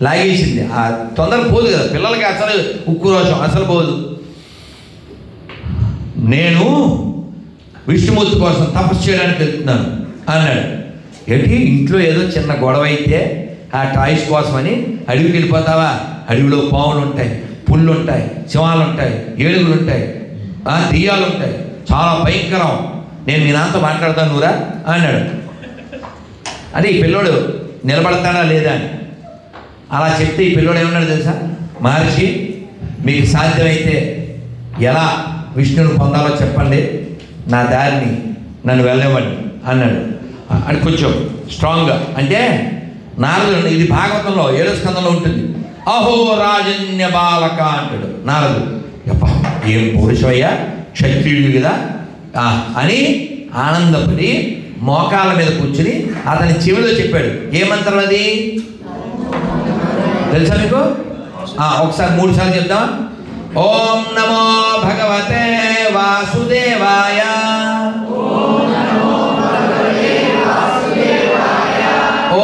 లాగేసింది. ఆ తొందర పోదు కదా పిల్లలకి, అసలు ఉక్కు రోషం అసలు పోదు. నేను విష్ణుమూర్తి కోసం తపస్సు చేయడానికి వెళ్తున్నాను అన్నాడు. ఏంటి ఇంట్లో ఏదో చిన్న గొడవ అయితే ఆ టాయ్స్ కోసమని అడవికి వెళ్ళిపోతావా? అడవిలో పాములు ఉంటాయి, పుళ్ళు ఉంటాయి, సింహాలు ఉంటాయి, ఏడుగులు ఉంటాయి, దెయ్యాలు ఉంటాయి, చాలా భయంకరం. నేను మీ నాన్నతో మాట్లాడతాను నువ్వురా అన్నాడు. అంటే ఈ పిల్లోడు నిలబడతాడా లేదా అని అలా చెప్తే ఈ పిల్లోడు ఏమన్నాడు తెలుసా? మహర్షి మీకు సాధ్యమైతే ఎలా విష్ణువుని పొందాలో చెప్పండి, నా దారిని నన్ను వెళ్ళనివ్వండి అన్నాడు. అని కొంచెం స్ట్రాంగ్గా. అంటే నారదుడు, ఇది భాగవతంలో 7వ స్కందంలో ఉంటుంది. అహో రాజన్య బాలక అంటాడు నారదుడు. యప్ప ఏం పౌరుషమయ్యా, క్షత్రియుడు కదా అని ఆనందపడి మోకాళ్ళ మీద కూర్చుని అతని చెవిలో చెప్పాడు. ఏ మంత్రం అది తెలుసా మీకు? ఒకసారి 3 సార్లు చెప్దాం. ఓం నమో భగవతే వాసుదేవాయ, ఓం నమో భగవతే వాసుదేవాయ,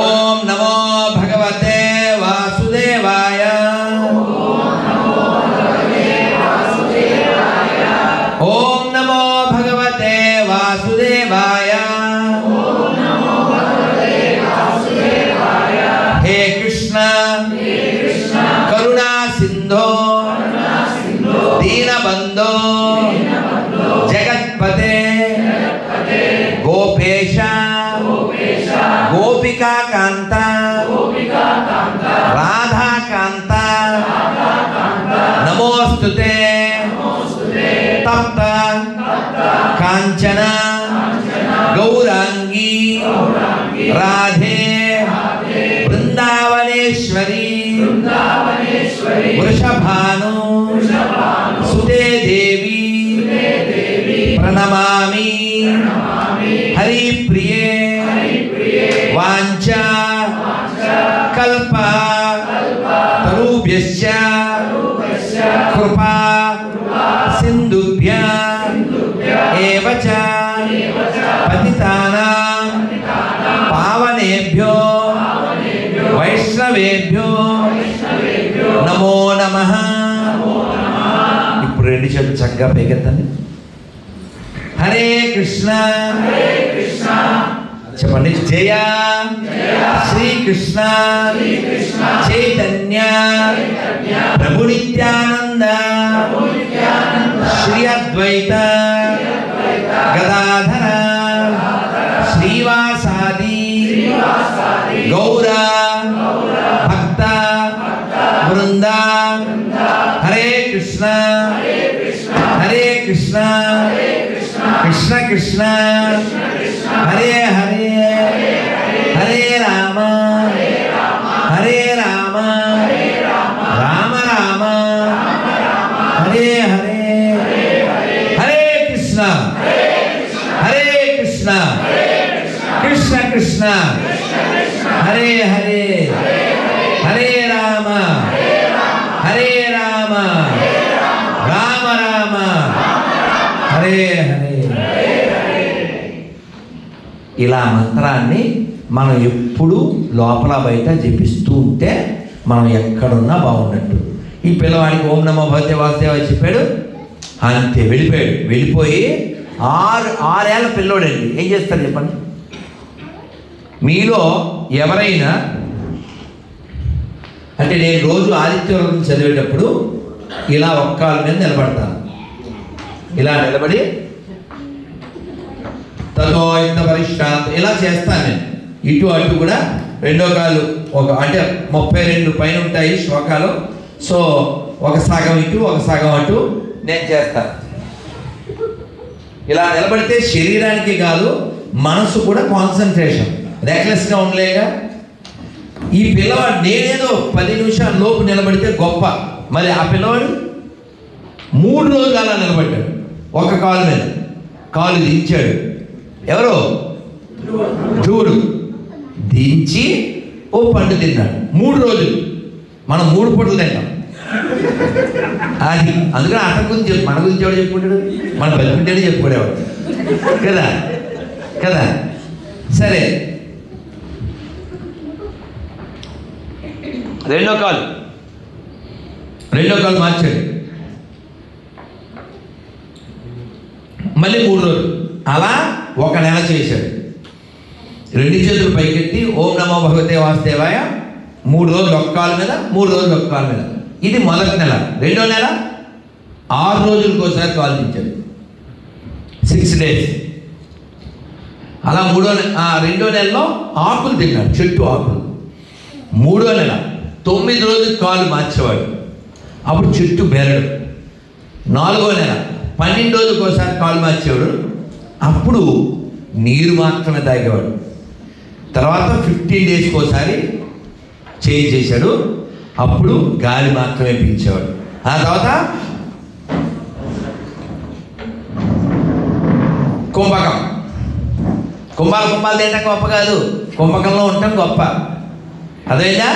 ఓం నమో భగవతే వాసుదేవాయ, ఓం నమో భగవతే వాసుదేవాయ. హే కృష్ణ కరుణా సింధో దీనబంధో జగత్పతే గోపేశ గోపికాకాంత రాధాకాంత నమోస్తుతే తప్త కాంచన గౌరాంగీ రాధే బృందావనేశ్వరి వృషభాను సుతే దేవి ప్రణమామి హరిప్రియే వాంఛా కల్ప తరుభ్యశ్చ కృపా సింధుభ్య ఏవ చ పతితానాం పావనేభ్యో వైష్ణవేభ్యో నమో నమః. ఇప్పుడు 2 చేతులు చక్కగా పైకెత్తండి. హరే కృష్ణ చెప్పండి. జయ శ్రీకృష్ణ చైతన్య ప్రభు నిత్యానంద శ్రీ అద్వైత గదాధర శ్రీవాసాది గౌర భక్త వృంద. హరే కృష్ణ హరే కృష్ణ కృష్ణ కృష్ణ హరే హరే హరే రామ హరే రామ రామ రామ హరే హరే హరే కృష్ణ హరే కృష్ణ కృష్ణ కృష్ణ హరే హరే హరే రామ హరే రామ రామ రామ హరే హరే. ఇలా మంత్రాన్ని మనం ఎప్పుడు లోపల బయట జపిస్తూ ఉంటే మనం ఎక్కడున్నా బాగున్నట్టు. ఈ పిల్లవాడికి ఓం నమో భగవతే వాసుదేవాయ చెప్పాడు, అంతే వెళ్ళిపోయాడు. వెళ్ళిపోయి 6 ఏళ్ళ పిల్లోడండి. ఏం చేస్తాడు చెప్పండి? మీలో ఎవరైనా అంటే నేను రోజు ఆదిత్యవరం చదివేటప్పుడు ఇలా ఒక్కాల మీద నిలబడతాను. ఇలా నిలబడి తతో ఇంత పరిశ్రాంతి ఇలా చేస్తాను నేను. ఇటు అటు కూడా 2వ కాలు అంటే 32 పైన ఉంటాయి శ్లోకాలు. సో ఒక సగం ఇటు ఒక సగం అటు నేను చేస్తాను. ఇలా నిలబడితే శరీరానికి కాదు మనసు కూడా కాన్సన్ట్రేషన్, రెక్లెస్గా ఉండలేగా. ఈ పిల్లవాడు నేనేదో 10 నిమిషాల లోపు నిలబడితే గొప్ప, మరి ఆ పిల్లవాడు 3 రోజులు అలా నిలబడ్డాడు. ఒక కాలు మీద కాలు దించాడు, ఎవరు? ధ్రువుడు దించి ఓ పండు తిన్నాడు 3 రోజులు. మనం 3 పూటలు తింటాం. అది అందుకని అతని గురించి మన గురించి ఎవడు చెప్పుకుంటాడు? మన బతుకుంటేనే చెప్పుకోడేవాడు కదా కదా. సరే, రెండో కాలు మార్చాడు. మళ్ళీ 3 రోజులు అలా 1 నెల చేశాడు. 2 చేతులు పైకెత్తి ఓం నమో భగవతే వాసుదేవాయ 3 రోజులు ఒక్క కాలు మీద, 3 రోజులు ఒక్క కాలు మీద. ఇది మొదటి నెల. రెండో నెల 6 రోజులకు ఒకసారి కాలు దించాడు, 6 days. అలా రెండో నెలలో ఆకులు తిన్నాడు, చెట్టు ఆకులు. 3వ నెల 9 రోజులు కాలు మార్చేవాడు, అప్పుడు చెట్టు బెరడు. 4వ నెల 12 రోజులకు ఒకసారి కాలు మార్చేవాడు, అప్పుడు నీరు మాత్రమే తాగేవాడు. తర్వాత 15 daysకి ఒకసారి చేంజ్ చేశాడు, అప్పుడు గాలి మాత్రమే పీల్చేవాడు. ఆ తర్వాత కుంభాలు తింటాం గొప్ప కాదు, కుంభకంలో ఉంటాం గొప్ప. అదేనా?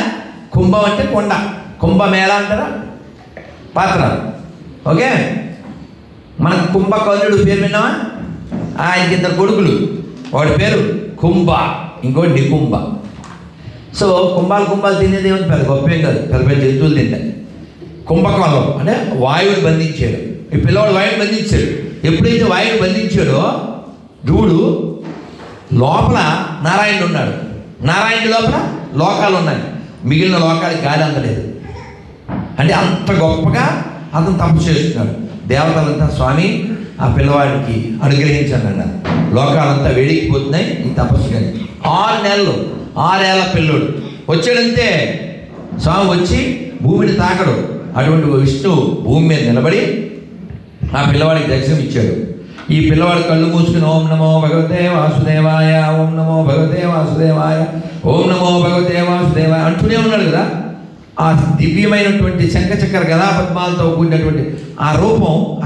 కుంభం అంటే కొండ, కుంభమేళ అంటారా పాత్ర. ఓకే, మన కుంభకర్ణుడు పేరు విన్నావా? ఆయనకి 2 కొడుకులు, వాడి పేరు కుంభ, ఇంకోటి నికుంభ. సో కుంభాలు తినేది ఏమని పెద్ద గొప్పేం కాదు, పెద్ద జంతువులు తింటాయి. కుంభకంలో అంటే వాయువుని బంధించాడు. ఈ పిల్లవాడు వాయువుని బంధించాడు. ఎప్పుడైతే వాయువుని బంధించాడో ధ్రువుడు లోపల నారాయణుడు ఉన్నాడు, నారాయణుడి లోపల లోకాలు ఉన్నాయి, మిగిలిన లోకాలకు గాలి అందలేదు. అంటే అంత గొప్పగా అతను తపస్సు చేస్తున్నాడు. దేవతలంతా స్వామి ఆ పిల్లవాడికి అనుగ్రహించండి అన్నారు. లోకాలంతా వేడికిపోతున్నాయి ఈ తపస్సు. కానీ 6 ఏళ్ళ పిల్లోడు వచ్చాడంతే. స్వామి వచ్చి భూమిని తాకడు. అటువంటి విష్ణువు భూమి మీద నిలబడి ఆ పిల్లవాడికి దర్శనం ఇచ్చాడు. ఈ పిల్లవాడు కళ్ళు మూసుకుని ఓం నమో భగవతే వాసుదేవాయ, ఓం నమో భగవతే వాసుదేవాయ, ఓం నమో భగవతే వాసుదేవాయ అంటూనే ఉన్నాడు కదా. ఆ దివ్యమైనటువంటి శంఖచక్ర గదా పద్మాలతో కూడినటువంటి ఆ రూపం ఆ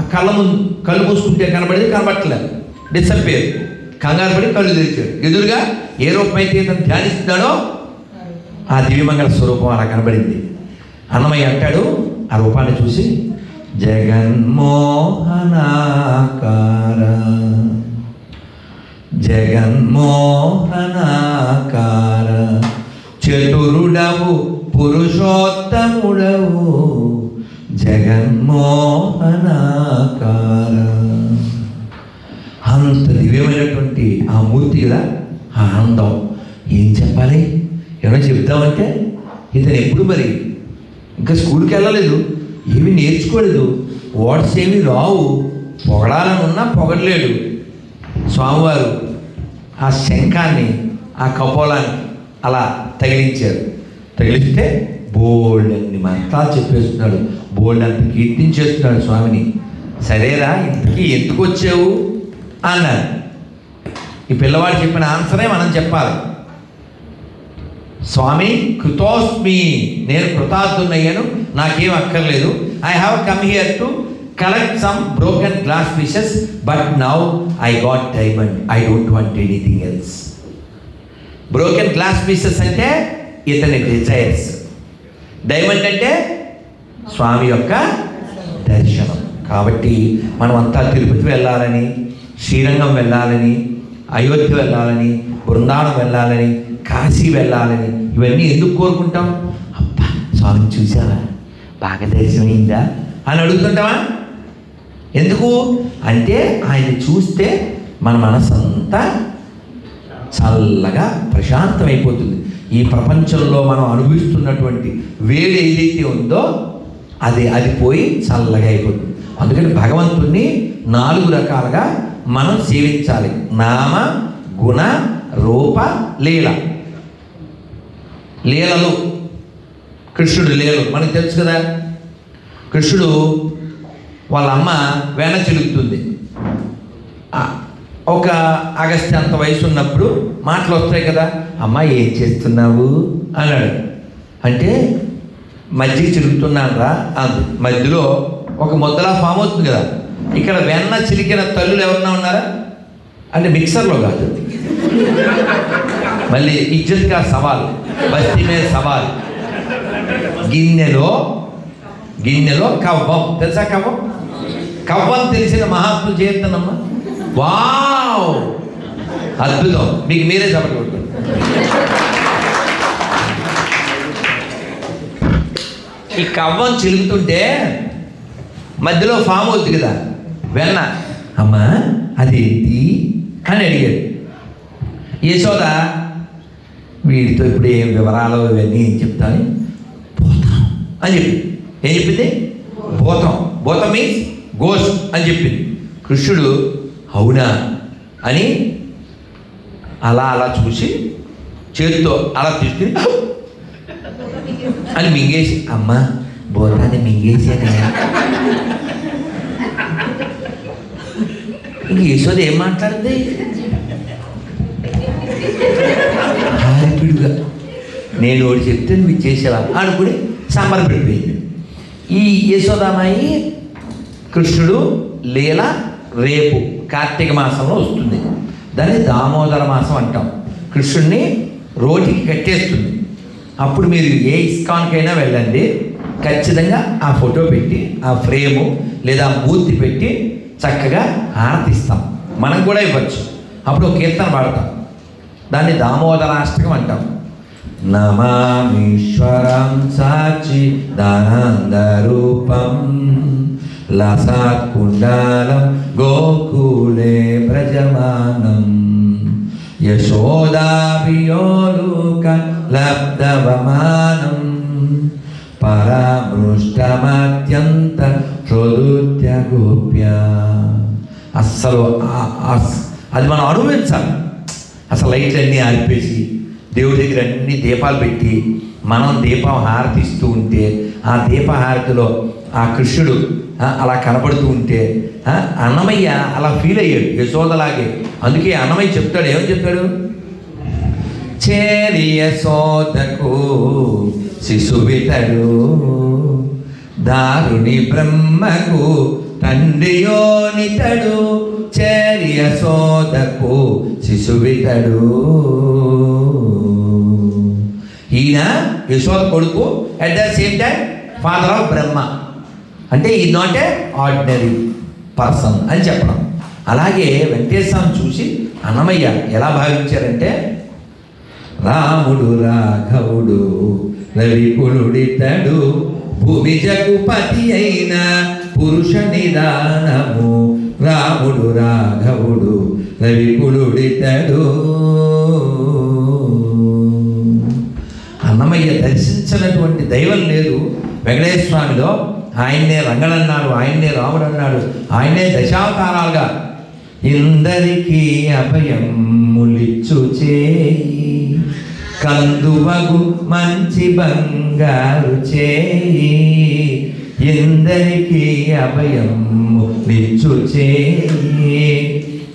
కళ్ళు మూసుకుంటే కనబడేది, కనబట్టలేదు, డిసప్పేర్. కంగారు పడి కళ్ళు తెరిచాడు. ఎదురుగా ఏ రూపమైతే ఇతను ధ్యానిస్తున్నాడో ఆ దివ్యమంగళ స్వరూపం అలా కనబడింది. అన్నమయ్య అంటాడు ఆ రూపాన్ని చూసి, జగన్మోహనాకార జగన్మోహనాకార చతురుడవు పురుషోత్తముడవు జగన్మోహనాకార. అంత దివ్యమైనటువంటి ఆ మూర్తి కదా, ఆ ఆనందం ఏం చెప్పాలి? ఏమైనా చెప్తామంటే ఇతను ఎప్పుడు మరి ఇంకా స్కూల్కి వెళ్ళలేదు, ఏమీ నేర్చుకోలేదు, వర్డ్స్ ఏమీ రావు, పొగడాలని ఉన్నా పొగడలేడు. స్వామివారు ఆ శంఖాన్ని ఆ కపోలాన్ని అలా తగిలించారు. తగిలిస్తే బోల్డ్ అన్ని మంత్రాలు చెప్పేస్తున్నాడు, బోల్డ్ అంత కీర్తించేస్తున్నాడు స్వామిని. సరేరా ఇంతకీ ఎందుకు వచ్చావు అన్నారు. ఈ పిల్లవాడు చెప్పిన ఆన్సరే మనం చెప్పాలి. స్వామి కృతోస్మి, నేను కృతార్థున్నయ్యాను, నాకేం అక్కర్లేదు. I have come here to collect some broken glass pieces, but now I got diamond, I don't want anything else. Broken glass pieces అంటే ఇతని డిజైర్స్, డైమండ్ అంటే స్వామి యొక్క దర్శనం. కాబట్టి మనం అంతా తిరుపతి వెళ్ళాలని, శ్రీరంగం వెళ్ళాలని, అయోధ్య వెళ్ళాలని, బృందావనం వెళ్ళాలని, కాశీ వెళ్ళాలని, ఇవన్నీ ఎందుకు కోరుకుంటాం? అబ్బా స్వామిని చూసావా, బాగా దర్శనమైందా అని అడుగుతుంటావా? ఎందుకు అంటే ఆయన చూస్తే మన మనసంతా చల్లగా ప్రశాంతమైపోతుంది. ఈ ప్రపంచంలో మనం అనుభవిస్తున్నటువంటి వేడి ఏదైతే ఉందో అది పోయి చల్లగా అయిపోతుంది. అందుకని భగవంతుణ్ణి 4 రకాలుగా మనం సేవించాలి. నామ, గుణ, రూప, లీల. లీలలు, కృష్ణుడు లీలలు మనకు తెలుసు కదా. కృష్ణుడు వాళ్ళ అమ్మ వెన చిలుగుతుంది. ఒక అగస్త్య అంత వయసు ఉన్నప్పుడు మాటలు వస్తాయి కదా, అమ్మ ఏం చేస్తున్నావు అన్నాడు. అంటే మజ్జిగ చిలుగుతున్నాను రా అంది. మధ్యలో ఒక ముద్దలా ఫామ్ అవుతుంది కదా. ఇక్కడ వెన్న చిలికిన తల్లులు ఎవరన్నా ఉన్నారా? అంటే మిక్సర్లో కాదు, మళ్ళీ ఇజ్జత్గా సవాల్, బస్తీ మీద సవాల్. గిన్నెలో కవ్వం. తెలుసా కవ్వం? కవ్వం తెలిసిన మహాత్ములు చేరుతానమ్మా. వావ్, అద్భుతం. మీకు మీరే చప్పట్లు కొట్టారు. ఈ కవ్వం చిలుగుతుంటే మధ్యలో ఫామ్ అవుతుంది కదా, వెన్న. అమ్మా అదేంటి అని అడిగాడు. యశోద వీడితో ఇప్పుడు ఏం వివరాలు ఇవన్నీ ఏం చెప్తాను, భూతం అని చెప్పింది. ఏం చెప్పింది? భూతం మీన్స్ గోస్ట్ అని చెప్పింది. కృష్ణుడు అవునా అని అలా చూసి చేతితో అలా తీసుకుని అని మింగేసి, అమ్మ భూతాన్ని మింగేసానే. ఇంక యశోద ఏం మాట్లాడుతుంది? హారిపిడుగా నేను ఒకటి చెప్తే నువ్వు చేసేవా అనుకుని సంబరం పెట్టిపోయింది. ఈ యశోదామాయి కృష్ణుడు లీల రేపు కార్తీక మాసంలో వస్తుంది. దాన్ని దామోదర మాసం అంటాం. కృష్ణుడిని రోటికి కట్టేస్తుంది. అప్పుడు మీరు ఏ ఇస్కాన్కైనా వెళ్ళండి, ఖచ్చితంగా ఆ ఫోటో పెట్టి, ఆ ఫ్రేము లేదా మూర్తి పెట్టి చక్కగా ఆరతిస్తాం. మనం కూడా ఇవ్వచ్చు. అప్పుడు ఒక కీర్తన పాడతాం, దాన్ని దామోదరాష్టకం అంటాం. నమామీశ్వరం సాచి దానందరూపం లసాత్ కుండాలం గోకులే వ్రజమానం యశోదాభియోలుక లబ్ధవమానం పరామృష్టమత్యంత హృదయ గోప్య. అస్సలు అది మనం అనుభవించాలి. అసలు లైట్లన్నీ ఆర్పేసి దేవుడి దగ్గర అన్ని దీపాలు పెట్టి మనం దీపం హారతిస్తూ ఉంటే, ఆ దీపహారతిలో ఆ కృష్ణుడు అలా కనపడుతూ ఉంటే అన్నమయ్య అలా ఫీల్ అయ్యాడు యశోదలాగే. అందుకే అన్నమయ్య చెప్తాడు, ఏమని చెప్తాడు? చేరి యశోదకు శిశువితడు దారుని బ్రహ్మకు తండ్రియోనితడు చేరి యశోదకు శిశువితడు. ఈయన యశోద కొడుకు, at the same time father of Brahma. అంటే ఈ నాట్ ఏ ఆర్డినరీ పర్సన్ అని చెప్పడం. అలాగే వెంకటేశ్వరం చూసి అన్నమయ్య ఎలా భావించారంటే, రాముడు రాఘవుడు రవికులుడితడు భూమి జగుపతి అయిన పురుష నిదానము రాముడు రాఘవుడు రవికులుడితడు. అన్నమయ్య దర్శించినటువంటి దైవం లేదు వెంకటేశ్వర స్వామిలో. ఆయన్నే రంగడు అన్నాడు, ఆయన్నే రాముడు అన్నాడు, ఆయనే దశావతారాలుగా ఇందరికీ అభయములిచ్చు చేయి కందువగు మంచి బంగారు చేయి ఇందరికీ అభయములిచ్చు చేయి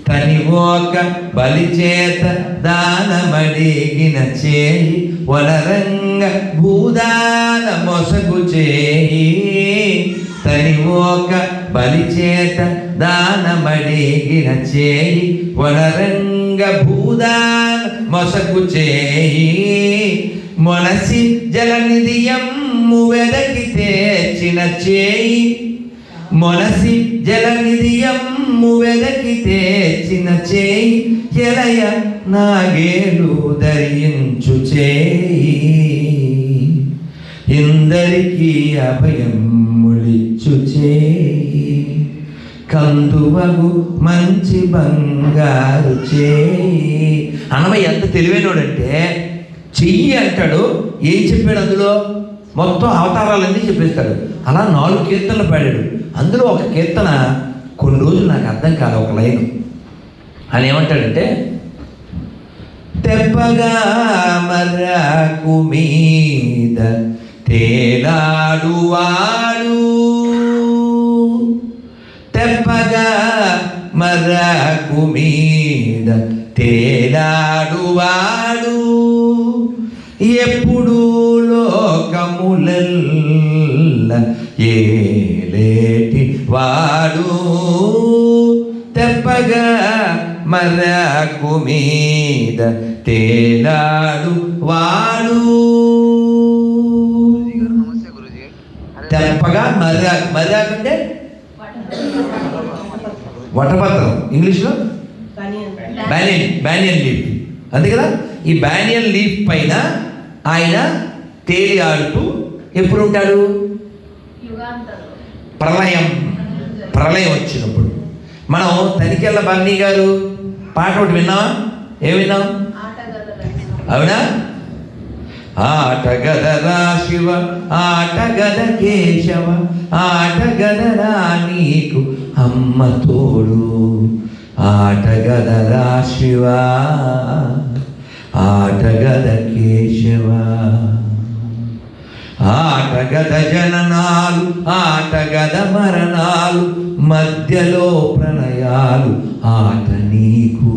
తనివోక బలిచేత దానమడిగిన చేయి వనరంగ భూదాన మొసగు చేయి తనివోక బలిచేత దానమడిగిన చేయి వనరంగ భూదాన మొసగు చేయి మొనసి జలనిధియమ్ము వెదకి తెచ్చిన చేయి మొనసి జలనిధియమ్ము వెదకి తెచ్చిన చేయి ఎలయ నాగేలు ధరించు చేయి ఇందరికీ అభయములిచ్చు చేయి కందువగు మంచి బంగారు చేయి. అన్నమయ్య ఎంత తెలివైనోడంటే చెయ్యి అంటాడు, ఏం చెప్పాడు అందులో? మొత్తం అవతారాలన్నీ చెప్పేస్తాడు. అలా 4 కీర్తనలు పాడాడు. అందులో ఒక కీర్తన కొన్ని రోజులు నాకు అర్థం కాదు, ఒక లైను. ఆయన ఏమంటాడంటే, తెప్పగా మర్రకు మీద తేలాడువాడు తెప్పగా మర్రకు మీద తేలాడువాడు ఎప్పుడు లోకములల్ల ఏలేటి వాడు తెప్పగా మర్రాకు మీద తేలాడు వాడు. తెప్పగా మర్రాకు. మర్రాకు అంటే వటపత్రం, ఇంగ్లీష్లో బ్యానియన్ లీఫ్. అంతే కదా. ఈ బ్యానియన్ లీఫ్ పైన ఆయన తేలి ఆడుతూ ఎప్పుడు ఉంటాడు? ప్రళయం వచ్చినప్పుడు. మనం తనికెళ్ళ బన్నీ గారు పాట ఒకటి విన్నావా? ఏం విన్నాం? అవునా? ఆటగదరా శివ ఆటగద కేశవ ఆటగదరా నీకు అమ్మ తోడు. ఆటగదరా శివ ఆటగద కేశవ. ఆటగద జననాలు ఆటగద మరణాలు మధ్యలో ప్రణయాలు ఆట నీకు.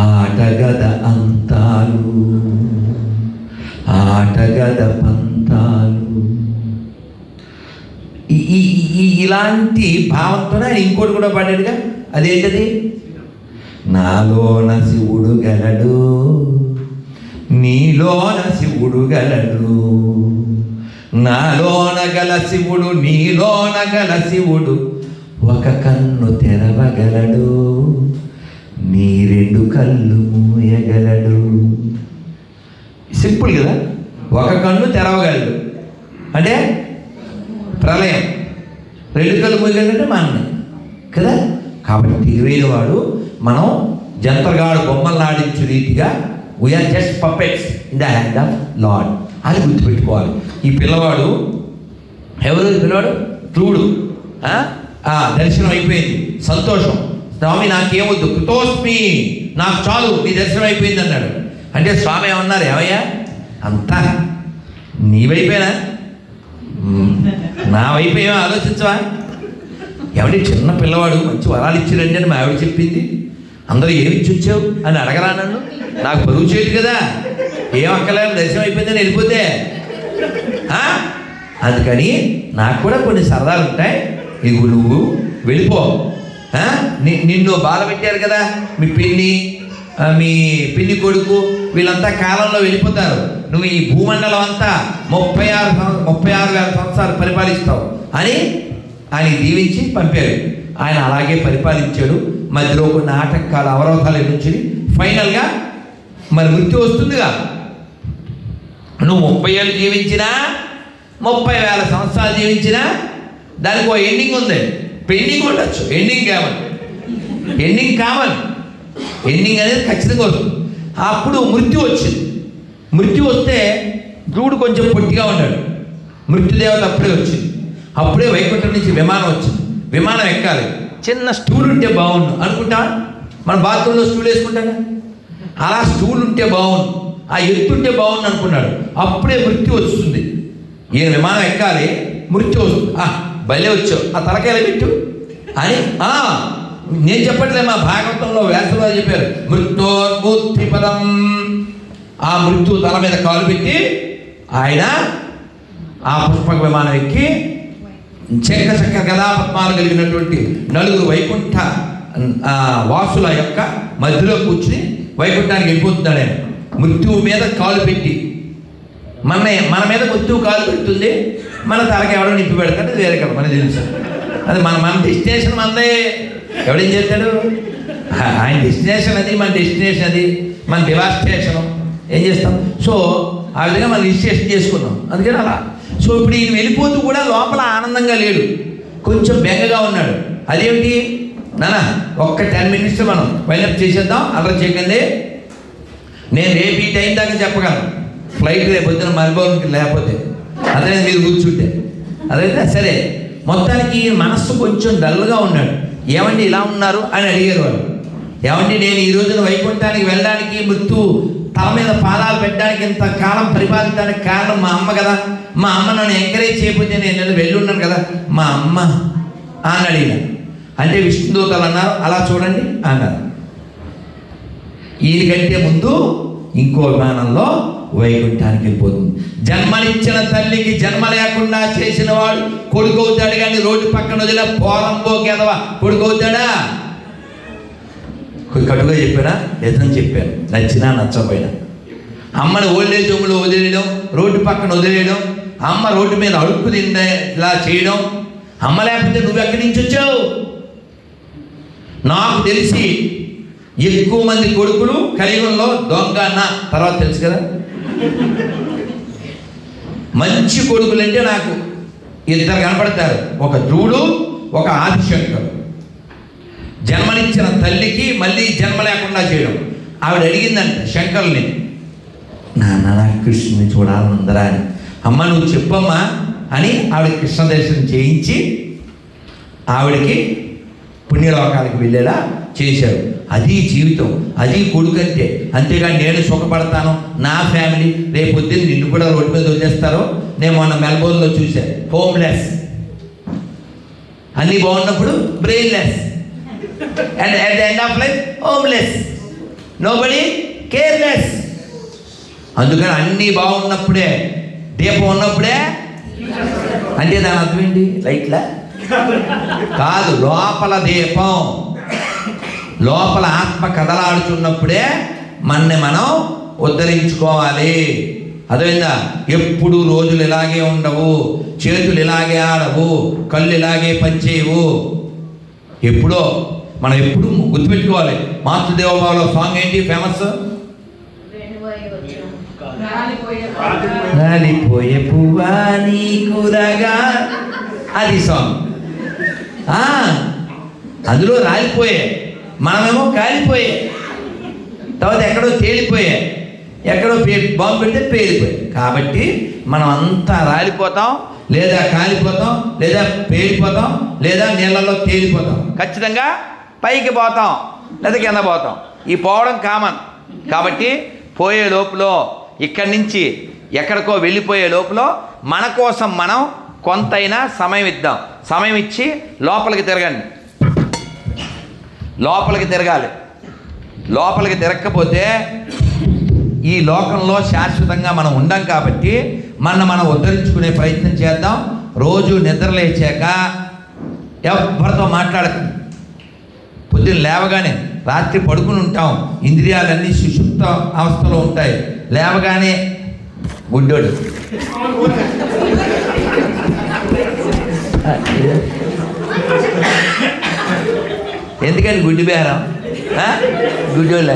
ఆటగద అంతాలు ఆటగద పంతాలు. ఇలాంటి భావంతోనే ఇంకోటి కూడా పాడాడుగా. అదేంటది? నాలోన శివుడు గలడు నీలోన శివుడు గలడు. నాలోన గల శివుడు నీలోన గల శివుడు ఒక కన్ను తెరవగలడు నీ రెండు కళ్ళు మూయగలడు. సింపుల్ కదా. ఒక కన్ను తెరవగలడు అంటే ప్రళయం, రెండు కళ్ళు మూయగలంటే మా అన్న కదా. కాబట్టి తెలివైన వాడు. మనం జంత్రగాడు బొమ్మలు ఆడించు రీతిగా we're just puppets in the hand of lord అని గుర్తుపెట్టుకోవాలి. ఈ పిల్లవాడు ఎవరు? ఈ పిల్లవాడు ధ్రువుడు. దర్శనం అయిపోయింది, సంతోషం. స్వామి నాకేమొద్దు, కృతోస్మి, నాకు చాలు, నీ దర్శనం అయిపోయింది అన్నాడు. అంటే స్వామి ఏమన్నారు? ఏమయ్యా అంతా నీ వైపేనా, నా వైపు ఏమో ఆలోచించవా? ఎవడి చిన్న పిల్లవాడు మంచి వరాలు ఇచ్చిరండి అని మా ఆవిడ చెప్పింది, అందరూ ఏమి ఇచ్చి వచ్చావు అని అడగరా నన్ను? నాకు బరువు చేయదు కదా, ఏం అక్కలేదు, దర్శనం అయిపోయిందని వెళ్ళిపోతే. అందుకని నాకు కూడా కొన్ని సరదాలు ఉంటాయి. ఇవి నువ్వు వెళ్ళిపో. నిన్ను బాధ పెట్టారు కదా మీ పిన్ని కొడుకు, వీళ్ళంతా కాలంలో వెళ్ళిపోతారు. నువ్వు ఈ భూమండలం అంతా 36,000 సంవత్సరాలు పరిపాలిస్తావు అని ఆయన దీవించి పంపారు. ఆయన అలాగే పరిపాలించాడు. మధ్యలో కొన్ని ఆటంకాలు, అవరోధాలు నుంచి ఫైనల్గా మరి మృత్యు వస్తుందిగా. నువ్వు 30 ఏళ్ళు జీవించినా, 30,000 సంవత్సరాలు జీవించినా దానికి ఒక ఎండింగ్ ఉంది. పెండింగ్ ఉండొచ్చు, ఎండింగ్ కావాలి. ఎండింగ్ అనేది ఖచ్చితంగా వస్తుంది. అప్పుడు మృత్యు వచ్చింది. మృత్యు వస్తే ధ్రువుడు కొంచెం పొట్టిగా ఉన్నాడు. మృత్యుదేవత అప్పుడే వచ్చింది. అప్పుడే వైకుంఠం నుంచి విమానం వచ్చింది. విమానం ఎక్కాలి. చిన్న స్టూల్ ఉంటే బాగుండు అనుకుంటా. మన బాత్రూంలో స్టూల్ వేసుకుంటాం, అలా స్టూల్ ఉంటే బాగుండు, ఆ ఎత్తుంటే బాగుండు అనుకున్నాడు. అప్పుడే మృత్యు వస్తుంది. ఈయన విమానం ఎక్కాలి, మృత్యు వస్తుంది. భలే వచ్చావు, ఆ తలకాయలు పెట్టు అని నేను చెప్పట్లేదు, మా భాగవతంలో వ్యాసులు చెప్పారు. మృత్యోర్మూర్తి పదం. ఆ మృత్యు తల మీద కాలు పెట్టి ఆయన ఆ పుష్పక విమానం ఎక్కి చక్క గదాపద్మాలు కలిగినటువంటి 4 వైకుంఠ వాసుల యొక్క మధ్యలో కూర్చుని వైకుంఠానికి వెళ్ళిపోతున్నాడు ఆయన. మృత్యువు మీద కాలు పెట్టి, మన మీద మృత్యువు కాలు పెడుతుంది, మన తలకి ఎవడో నింపి పెడతాడు, అది వేరే కదా మనకు తెలుసు. అది మన డెస్టినేషన్ మనదే. ఎవడేం చేస్తాడు? ఆయన డెస్టినేషన్ అది, మన డెస్టినేషన్ అది, మన డివాస్టేషను. ఏం చేస్తాం? సో ఆ విధంగా మనం రిజిస్ట్రేషన్ చేసుకున్నాం. అందుకని అలా. సో ఇప్పుడు ఈయన వెళ్ళిపోతూ కూడా లోపల ఆనందంగా లేడు, కొంచెం బెంగగా ఉన్నాడు. అదేమిటి నాన్న, ఒక్క 10 minutes మనం వైండప్ చేసేద్దాం, అలా చేయకండి. నేను రేపు ఈ టైం దాకా చెప్పగలను, ఫ్లైట్ రేపు పొద్దున మరిపోవడానికి లేకపోతే, అదే మీరు కూర్చుంటే. అదైతే సరే. మొత్తానికి మనస్సు కొంచెం డల్గా ఉన్నాడు. ఏమండి ఇలా ఉన్నారు అని అడిగారు వాళ్ళు. ఏమండి నేను ఈ రోజున వైకుంఠానికి వెళ్ళడానికి, మృత్యు తల మీద పాదాలు పెట్టడానికి, ఇంత కాలం పరిపాలించడానికి కారణం మా అమ్మ కదా. మా అమ్మ నన్ను ఎంకరేజ్ చేయకపోతే నేను వెళ్ళి ఉన్నాను కదా మా అమ్మ అని అడిగిన. అంటే విష్ణుదూతలు అన్నారు, అలా చూడండి అన్నారు. ఈయనకంటే ముందు ఇంకో విమానంలో వైకుంఠానికి వెళ్ళిపోతుంది. జన్మనిచ్చిన తల్లికి జన్మ లేకుండా చేసిన వాడు కొడుకు అవుతాడు, కానీ రోడ్డు పక్కన వదిలే పోరంబో గెదవ కొడుకు అవుతాడా? కటుగా చెప్పానా, నిజం చెప్పాను, నచ్చినా నచ్చపోయినా. అమ్మని ఓల్డేజ్ హోమ్లో వదిలేయడం, రోడ్డు పక్కన వదిలేయడం, అమ్మ రోడ్డు మీద అడుక్కు తిండేలా చేయడం. అమ్మ లేకపోతే నువ్వు ఎక్కడి నుంచి వచ్చావు? నాకు తెలిసి ఎక్కువ మంది కొడుకులు కలియుగంలో దొంగ అన్న తర్వాత తెలుసు కదా. మంచి కొడుకులు అంటే నాకు ఇద్దరు కనపడతారు, ఒక ధ్రువుడు, ఒక ఆదిశంకరుడు. జన్మనిచ్చిన తల్లికి మళ్ళీ జన్మ లేకుండా చేయడం. ఆవిడ అడిగిందంట శంకరుని, నాన్న నాకు కృష్ణుని చూడాలనుందరా అని. అమ్మ నువ్వు చెప్పమ్మా అని ఆవిడ కృష్ణ దర్శనం చేయించి ఆవిడకి పుణ్యలోకాలకు వెళ్ళేలా చేశారు. అది జీవితం, అది కొడుకు అంటే. అంతేగాని నేను సుఖపడతాను, నా ఫ్యామిలీ రేపు పొద్దున్న నిన్ను కూడా రోడ్డు మీద వదిలేస్తారో. నేను మొన్న మెల్బోర్న్లో చూశాను, హోమ్లెస్, అన్నీ బాగున్నప్పుడు brainless, and at the end of life homeless, nobody careless. అందుకని అన్నీ బాగున్నప్పుడే, దీపం ఉన్నప్పుడే అంటే దాని అర్థం ఏంటి? లైట్లా కాదు, లోపల దీపం, లోపల ఆత్మ కదలాడుతున్నప్పుడే మనని మనం ఉద్ధరించుకోవాలి. అర్థమైందా? ఎప్పుడు రోజులు ఇలాగే ఉండవు, చేతులు ఇలాగే ఆడవు, కళ్ళు ఇలాగే పనిచేయవు. ఎప్పుడో మనం ఎప్పుడు గుర్తుపెట్టుకోవాలి. మాతృదేవోభవలో సాంగ్ ఏంటి ఫేమస్? రాలిపోయే పువ్వా నీకు రగా, అది సాంగ్. అందులో రాలిపోయే, మనమేమో కాలిపోయే, తర్వాత ఎక్కడో తేలిపోయే, ఎక్కడో బాంబు పెడితే పేలిపోయాయి. కాబట్టి మనం అంతా రాలిపోతాం, లేదా కాలిపోతాం, లేదా పేలిపోతాం, లేదా నీళ్ళలో తేలిపోతాం. ఖచ్చితంగా పైకి పోతాం లేదా కింద పోతాం. ఈ పోవడం కామన్. కాబట్టి పోయే లోపల, ఇక్కడి నుంచి ఎక్కడికో వెళ్ళిపోయే లోపల మన కోసం మనం కొంతైనా సమయం ఇద్దాం. సమయం ఇచ్చి లోపలికి తిరగండి. లోపలికి తిరగాలి. లోపలికి తిరగకపోతే ఈ లోకంలో శాశ్వతంగా మనం ఉండం. కాబట్టి మనం ఉద్ధరించుకునే ప్రయత్నం చేద్దాం. రోజు నిద్ర లేచాక ఎవరితో మాట్లాడకండి. పొద్దున్న లేవగానే, రాత్రి పడుకుని ఉంటాం, ఇంద్రియాలన్నీ సుషుప్త అవస్థలో ఉంటాయి. లేవగానే గుడ్డోడు ఎందుకని గుడ్డి బేరం? గుడ్డోళ్ళ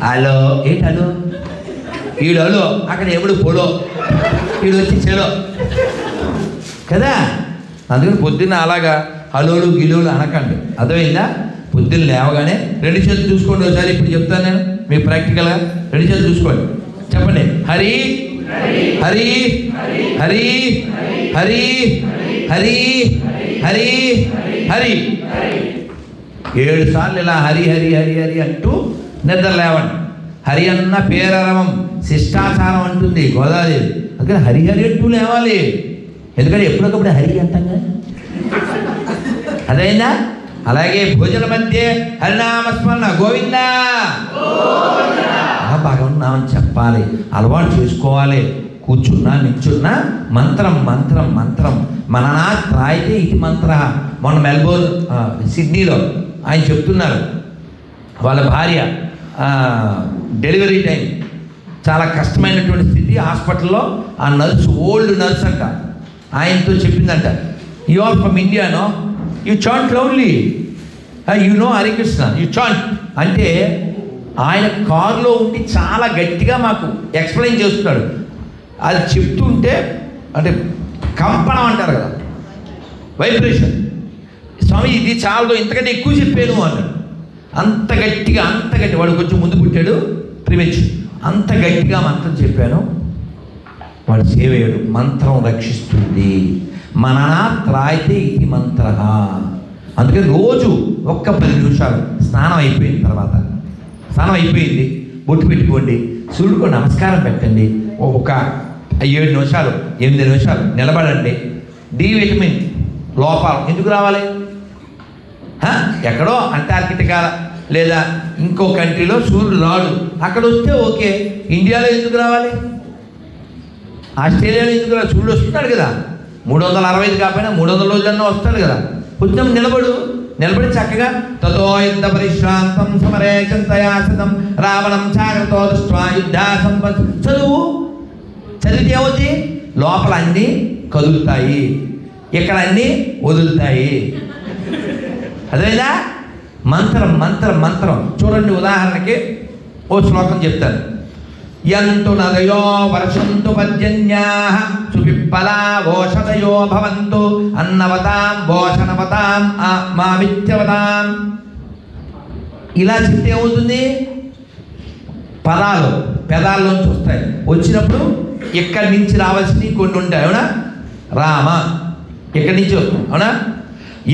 హలో ఏంటి హలో, ఈడు హలో, అక్కడ ఎప్పుడు పొలో, ఈడు వచ్చి చెలో కదా. అందుకని పొద్దున్న అలాగా హలోలు గిలోలు అనకండి. అర్థమైందా? పొద్దున్న లేవగానే రెండు చేతులు చూసుకోండి. ఒకసారి ఇప్పుడు చెప్తాను నేను మీకు ప్రాక్టికల్గా. రెండు చేతులు చూసుకోండి, చెప్పండి హరి హరి హరి హరి హరి హరి హరి 7 సార్లు ఇలా హరి హరి హరి హరి అంటూ నిద్ర లేవండి. హరి అన్న పేరరవం, శిష్టాచారం అంటుంది గోదాదేవి. అందుకని హరి హరి అంటూ లేవాలి. ఎందుకంటే ఎప్పటికప్పుడు హరి అంటాగా. అదైందా? అలాగే భోజన మధ్య హరినామస్మరణ గోవిందా భగవన్నామని చెప్పాలి, అలవాటు చేసుకోవాలి. కూర్చున్నా నిల్చున్నా మంత్రం మంత్రం మంత్రం. మననా త్రాయితే ఇది మంత్ర. మొన్న మెల్బోర్న్ సిడ్నీలో ఆయన చెప్తున్నారు, వాళ్ళ భార్య డెలివరీ టైం చాలా కష్టమైనటువంటి స్థితి, హాస్పిటల్లో ఆ నర్సు, ఓల్డ్ నర్స్ అంట, ఆయనతో చెప్పిందంట, యు ఆర్ ఫ్రమ్ ఇండియానో, you chant loudly, you know Harikrishna, you chant అంటే ఆయన కారులో ఉండి చాలా గట్టిగా మాకు ఎక్స్ప్లెయిన్ చేస్తున్నాడు. అది చెప్తుంటే అంటే కంపనం అంటారు కదా, వైబ్రేషన్. స్వామి ఇది చాలదో, ఇంతకంటే ఎక్కువ చెప్పాను అన్నాడు. అంత గట్టిగా, అంత గట్టి, వాడు కొంచెం ముందు పుట్టాడు ప్రిమిచ్, అంత గట్టిగా మంత్రం చెప్పాను. వాడు సేవేయుడు. మంత్రం రక్షిస్తుంది. మననా త్రాయితే ఇది మంత్ర. అందుకని రోజు ఒక్క 10 నిమిషాలు స్నానం అయిపోయిన తర్వాత, స్నానం అయిపోయింది, బొట్టు పెట్టుకోండి, సూర్యుడికి నమస్కారం పెట్టండి, ఒక 7 నిమిషాలు 8 నిమిషాలు నిలబడండి. డి విటమిన్ లోపాలు ఎందుకు రావాలి? ఎక్కడో అంటార్కిటికా లేదా ఇంకో కంట్రీలో సూర్యుడు రాడు, అక్కడ వస్తే ఓకే. ఇండియాలో ఎందుకు రావాలి? ఆస్ట్రేలియాలో ఎందుకు రావాలి? సూర్యుడు వస్తున్నాడు కదా, 365 కాకపోయినా 300 రోజులన్నా వస్తాడు కదా. కొంచెం నిలబడు, నిలబడి చక్కగా తతో యుద్ధ పరిశ్రాంతం సమరే చింతయాసితం రావణం జాగ్రత్త దృష్ట్వా యుద్ధ సంపత్ చదువు. చదివితే ఏమవుతుంది? లోపల అన్నీ కదులుతాయి, ఇక్కడ అన్నీ వదులుతాయి. అదేనా మంత్రం మంత్రం మంత్రం. చూడండి, ఉదాహరణకి ఓ శ్లోకం చెప్తాను. యంతు నదయో వర్షంతు పర్జన్యాః సుపిప్పలా ఓషధయో భవంతు అన్నవతాం భోషణవతాం మామిత్యవతాం. ఇలా చెప్తే ఏమవుతుంది? పదాలు పెదాల్లోంచి వస్తాయి. వచ్చినప్పుడు ఇక్కడి నుంచి రావాల్సినవి కొన్ని ఉంటాయి. అవునా? రామ ఇక్కడి నుంచి వస్తుంది. అవునా?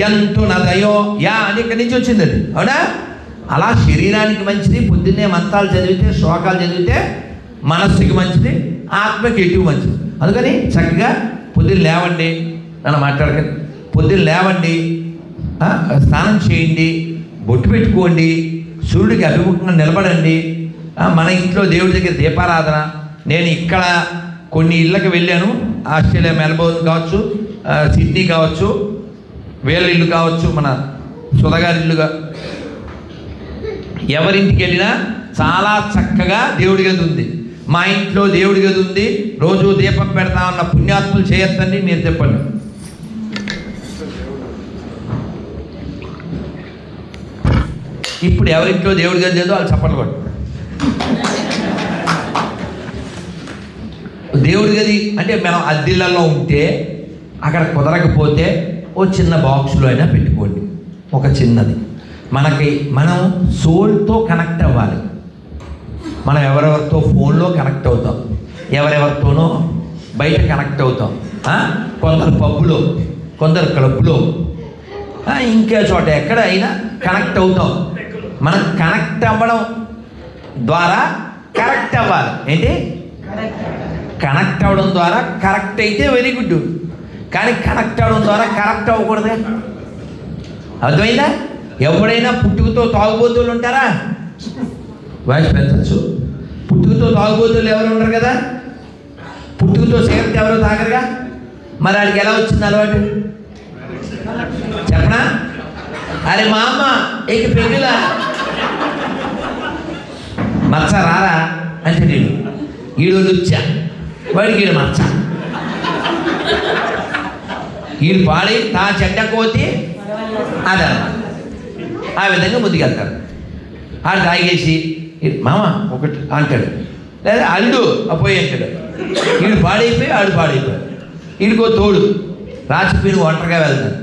యంతు నదయో యా అని ఇక్కడి నుంచి వచ్చింది అది. అవునా? అలా శరీరానికి మంచిది. పొద్దున్నే మంత్రాలు చదివితే, శ్లోకాలు చదివితే మనస్సుకి మంచిది, ఆత్మకి ఎటు మంచిది. అందుకని చక్కగా పొద్దున్న లేవండి, నన్ను మాట్లాడకండి, పొద్దున్న లేవండి, స్నానం చేయండి, బొట్టు పెట్టుకోండి, సూర్యుడికి అభిముఖంగా నిలబడండి. మన ఇంట్లో దేవుడి దగ్గర దీపారాధన. నేను ఇక్కడ కొన్ని ఇళ్ళకి వెళ్ళాను, ఆస్ట్రేలియా మెల్బోర్న్ కావచ్చు, సిడ్నీ కావచ్చు, వేల ఇల్లు కావచ్చు, మన సుధగారి ఇల్లుగా, ఎవరింటికి వెళ్ళినా చాలా చక్కగా దేవుడి గది ఉంది. మా ఇంట్లో దేవుడి గది ఉంది, రోజు దీపం పెడతామన్న పుణ్యాత్ములు చేయొద్దండి మీరు చెప్పండి. ఇప్పుడు ఎవరింట్లో దేవుడి గది లేదో వాళ్ళు చప్పట్లు కొట్టు. దేవుడి గది అంటే మనం అద్దెళ్ళల్లో ఉంటే అక్కడ కుదరకపోతే ఓ చిన్న బాక్స్లో అయినా పెట్టుకోండి, ఒక చిన్నది. మనం సోల్తో కనెక్ట్ అవ్వాలి. మనం ఎవరెవరితో ఫోన్లో కనెక్ట్ అవుతాం, ఎవరెవరితోనో బయట కనెక్ట్ అవుతాం. కొందరు పబ్బులో, కొందరు క్లబ్లో, ఇంకే చోట ఎక్కడ అయినా కనెక్ట్ అవుతాం. మనం కనెక్ట్ అవ్వడం ద్వారా కరెక్ట్ అవ్వాలి. ఏంటి? కనెక్ట్ అవ్వడం ద్వారా కరెక్ట్ అయితే వెరీ గుడ్, కానీ కనెక్ట్ అవ్వడం ద్వారా కరెక్ట్ అవ్వకూడదు. అర్థమైందా? ఎవడైనా పుట్టుకతో తాగుబోతులు ఉంటారా? వాయిస్ పెంచచ్చు. పుట్టుకతో తాగుబోతులు ఎవరు ఉండరు కదా. పుట్టుకతో సిగరెట్ ఎవరో తాగరుగా. మరి వాడికి ఎలా వచ్చింది అలవాటు చెప్పనా? అరే మా అమ్మ ఏక పెళ్ళిలా మచ్చ రారా అంటే నేను ఈడు లుచ్చా, వాడికి ఈడు మచ్చ, ఈడు పాడి తా చెడ్డ కోతి అదన్నమాట. ఆ విధంగా ముందుకెళ్తారు. ఆడు తాగేసి మామ ఒకటి అంటాడు, లేదా అల్లు అపోయి అంటాడు. వీడు పాడైపోయి ఆడు పాడైపోయాడు, వీడికో తోడు రాచిపోయిన ఒంటరిగా వెళ్తాడు.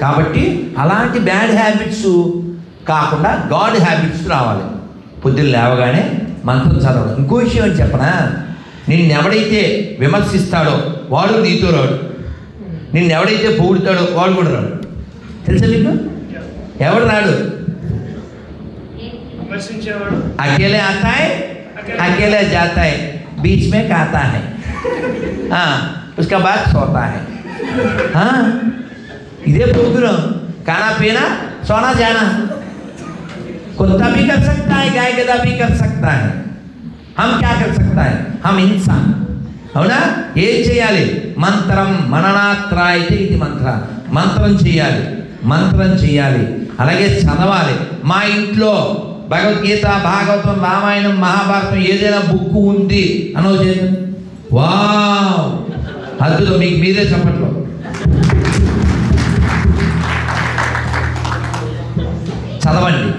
కాబట్టి అలాంటి బ్యాడ్ హ్యాబిట్స్ కాకుండా గాడ్ హ్యాబిట్స్ రావాలి. పొద్దున్న లేవగానే మంత్రం చదవడం. ఇంకో విషయం అని చెప్పనా, నిన్నెవడైతే విమర్శిస్తాడో వాడు నీతో రాడు, నిన్నెవడైతే పొగుడుతాడో వాడు కూడా రాడు. తెలుసా మీకు? ఎవడు రాడు? अकेले आता है, अकेले जाता है, बीच में खाता है, हाँ उसका बाद सोता है. हाँ इधे प्रोग्राम, खाना पीना सोना जाना. कुत्ता भी कर सकता है, गाय गधा भी कर सकता है. हम क्या कर सकता है? हम इंसान. అవునా? ఏం చేయాలి? మంత్రం మననాత్రాయితే ఇది మంత్రం చేయాలి, మంత్రం చేయాలి. అలాగే చదవాలి. మా ఇంట్లో భగవద్గీత, భాగవతం, రామాయణం, మహాభారతం ఏదైనా బుక్ ఉంది అనో చేయండి. వావ్ అద్భుతం. మీకు మీరే చెప్పట్లో. చదవండి.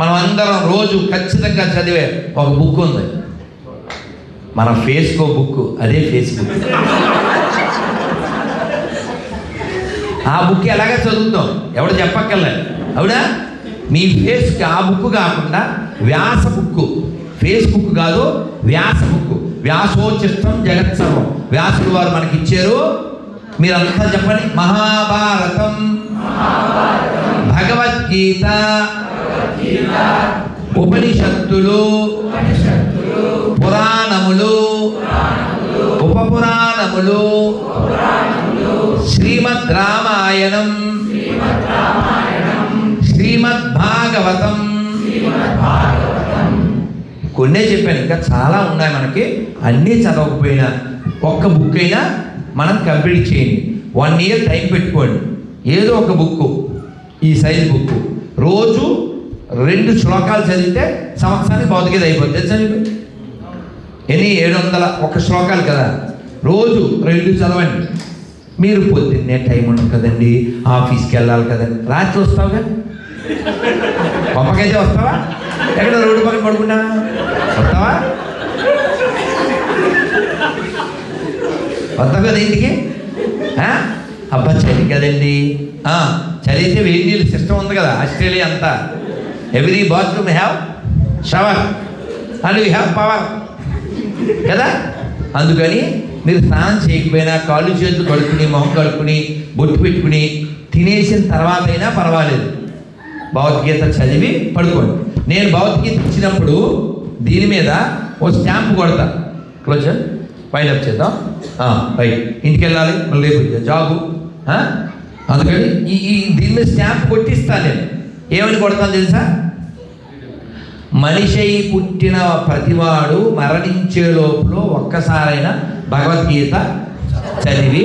మనం అందరం రోజు ఖచ్చితంగా చదివే ఒక బుక్ ఉంది. మన ఫేస్కో బుక్, అదే ఫేస్బుక్. ఆ బుక్ ఎలాగ చదువుతాం ఎవడు చెప్పక్కర్లేదు. అవునా? మీ ఫేస్కి ఆ బుక్ కాకుండా వ్యాస బుక్, ఫేస్బుక్ కాదు వ్యాస బుక్. వ్యాసోచిష్టం జగత్సర్వం. వ్యాసుడు వారు మనకి ఇచ్చారు. మీరంతా చెప్పండి. మహాభారతం, భగవద్గీత, ఉపనిషత్తులు, పురాణములు, ఉపపురాణములు, శ్రీమద్ రామాయణం, శ్రీమద్ భాగవతం. కొన్నే చెప్పాను, ఇంకా చాలా ఉన్నాయి మనకి. అన్నీ చదవకపోయినా ఒక్క బుక్ అయినా మనం కంప్లీట్ చేయండి. 1 year టైం పెట్టుకోండి. ఏదో ఒక బుక్ ఈ సైజ్ బుక్. రోజు 2 శ్లోకాలు చదివితే సంవత్సరానికి భౌతికత అయిపోతుంది. తెలుసా మీకు? ఎన్ని 701 శ్లోకాలు కదా. రోజు 2 చదవండి. మీరు పొద్దున్నే టైం ఉండదు కదండి, ఆఫీస్కి వెళ్ళాలి కదండి, రాత్రి వస్తావుగా, పంపకైతే వస్తావా? ఎక్కడ రోడ్డు పక్కన పడుకున్నా వస్తావా? వస్తావు కదా ఇంటికి. అబ్బా చలి కదండి, చలితే వేడి నీళ్ళు సిస్టమ్ ఉంది కదా ఆస్ట్రేలియా అంతా. Every bathroom have shower and you have power కదా. అందుకని మీరు స్నానం చేయకపోయినా కాళ్ళు చేతులు కడుక్కుని, మొహం కడుక్కుని, బొట్టు పెట్టుకుని తినేసిన తర్వాత అయినా పర్వాలేదు, భగవద్గీత చదివి పడుకోండి. నేను భగవద్గీత ఇచ్చినప్పుడు దీని మీద ఓ స్టాంప్ కొడతా. క్లోజ్ వైండ్ అప్ చేద్దాం. రైట్, ఇంటికి వెళ్ళాలి, మళ్ళీ రేపు జాబు. అందుకని దీని మీద స్టాంప్ కొట్టిస్తాను నేను. ఏమని కొడతాను తెలుసా? మనిషి అయి పుట్టిన ప్రతివాడు మరణించే లోపల ఒక్కసారైనా భగవద్గీత చదివి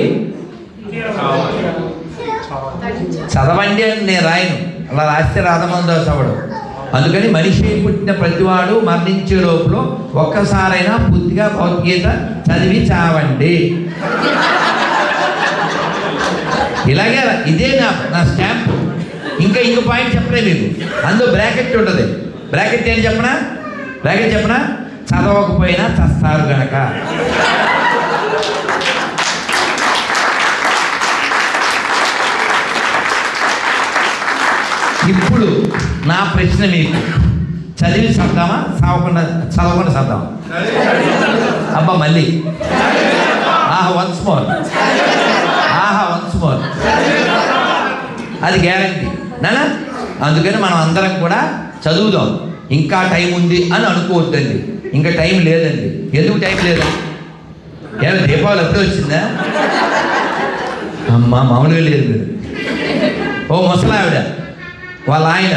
చదవండి అని నేను రాయను, అలా రాస్తే రాధమందాస్ అవడం. అందుకని మనిషి అయి పుట్టిన ప్రతివాడు మరణించే లోపల ఒక్కసారైనా పూర్తిగా భగవద్గీత చదివి చావండి. ఇలాగే ఇదే నా స్టాంప్. ఇంకా పాయింట్ చెప్పలే మీకు. అందులో బ్రాకెట్ ఉంటుంది. బ్రాకెట్ ఏంటి చెప్పనా? బ్రాకెట్ చెప్పనా? చదవకపోయినా చస్తారు గనక. ఇప్పుడు నా ప్రశ్న మీకు, చదివి చద్దామా చదవకుండా చద్దామా? అబ్బా మళ్ళీ వన్స్ మోర్ అది గ్యారంటీ నానా. అందుకని మనం అందరం కూడా చదువుదాం. ఇంకా టైం ఉంది అని అనుకోవద్దండి. ఇంకా టైం లేదండి. ఎందుకు టైం లేదండి? ఏమైనా దీపావళి ఎప్పుడే వచ్చిందా? అమ్మ మామూలుగా లేదు మీరు. ఓ ముసలావిడ వాళ్ళ ఆయన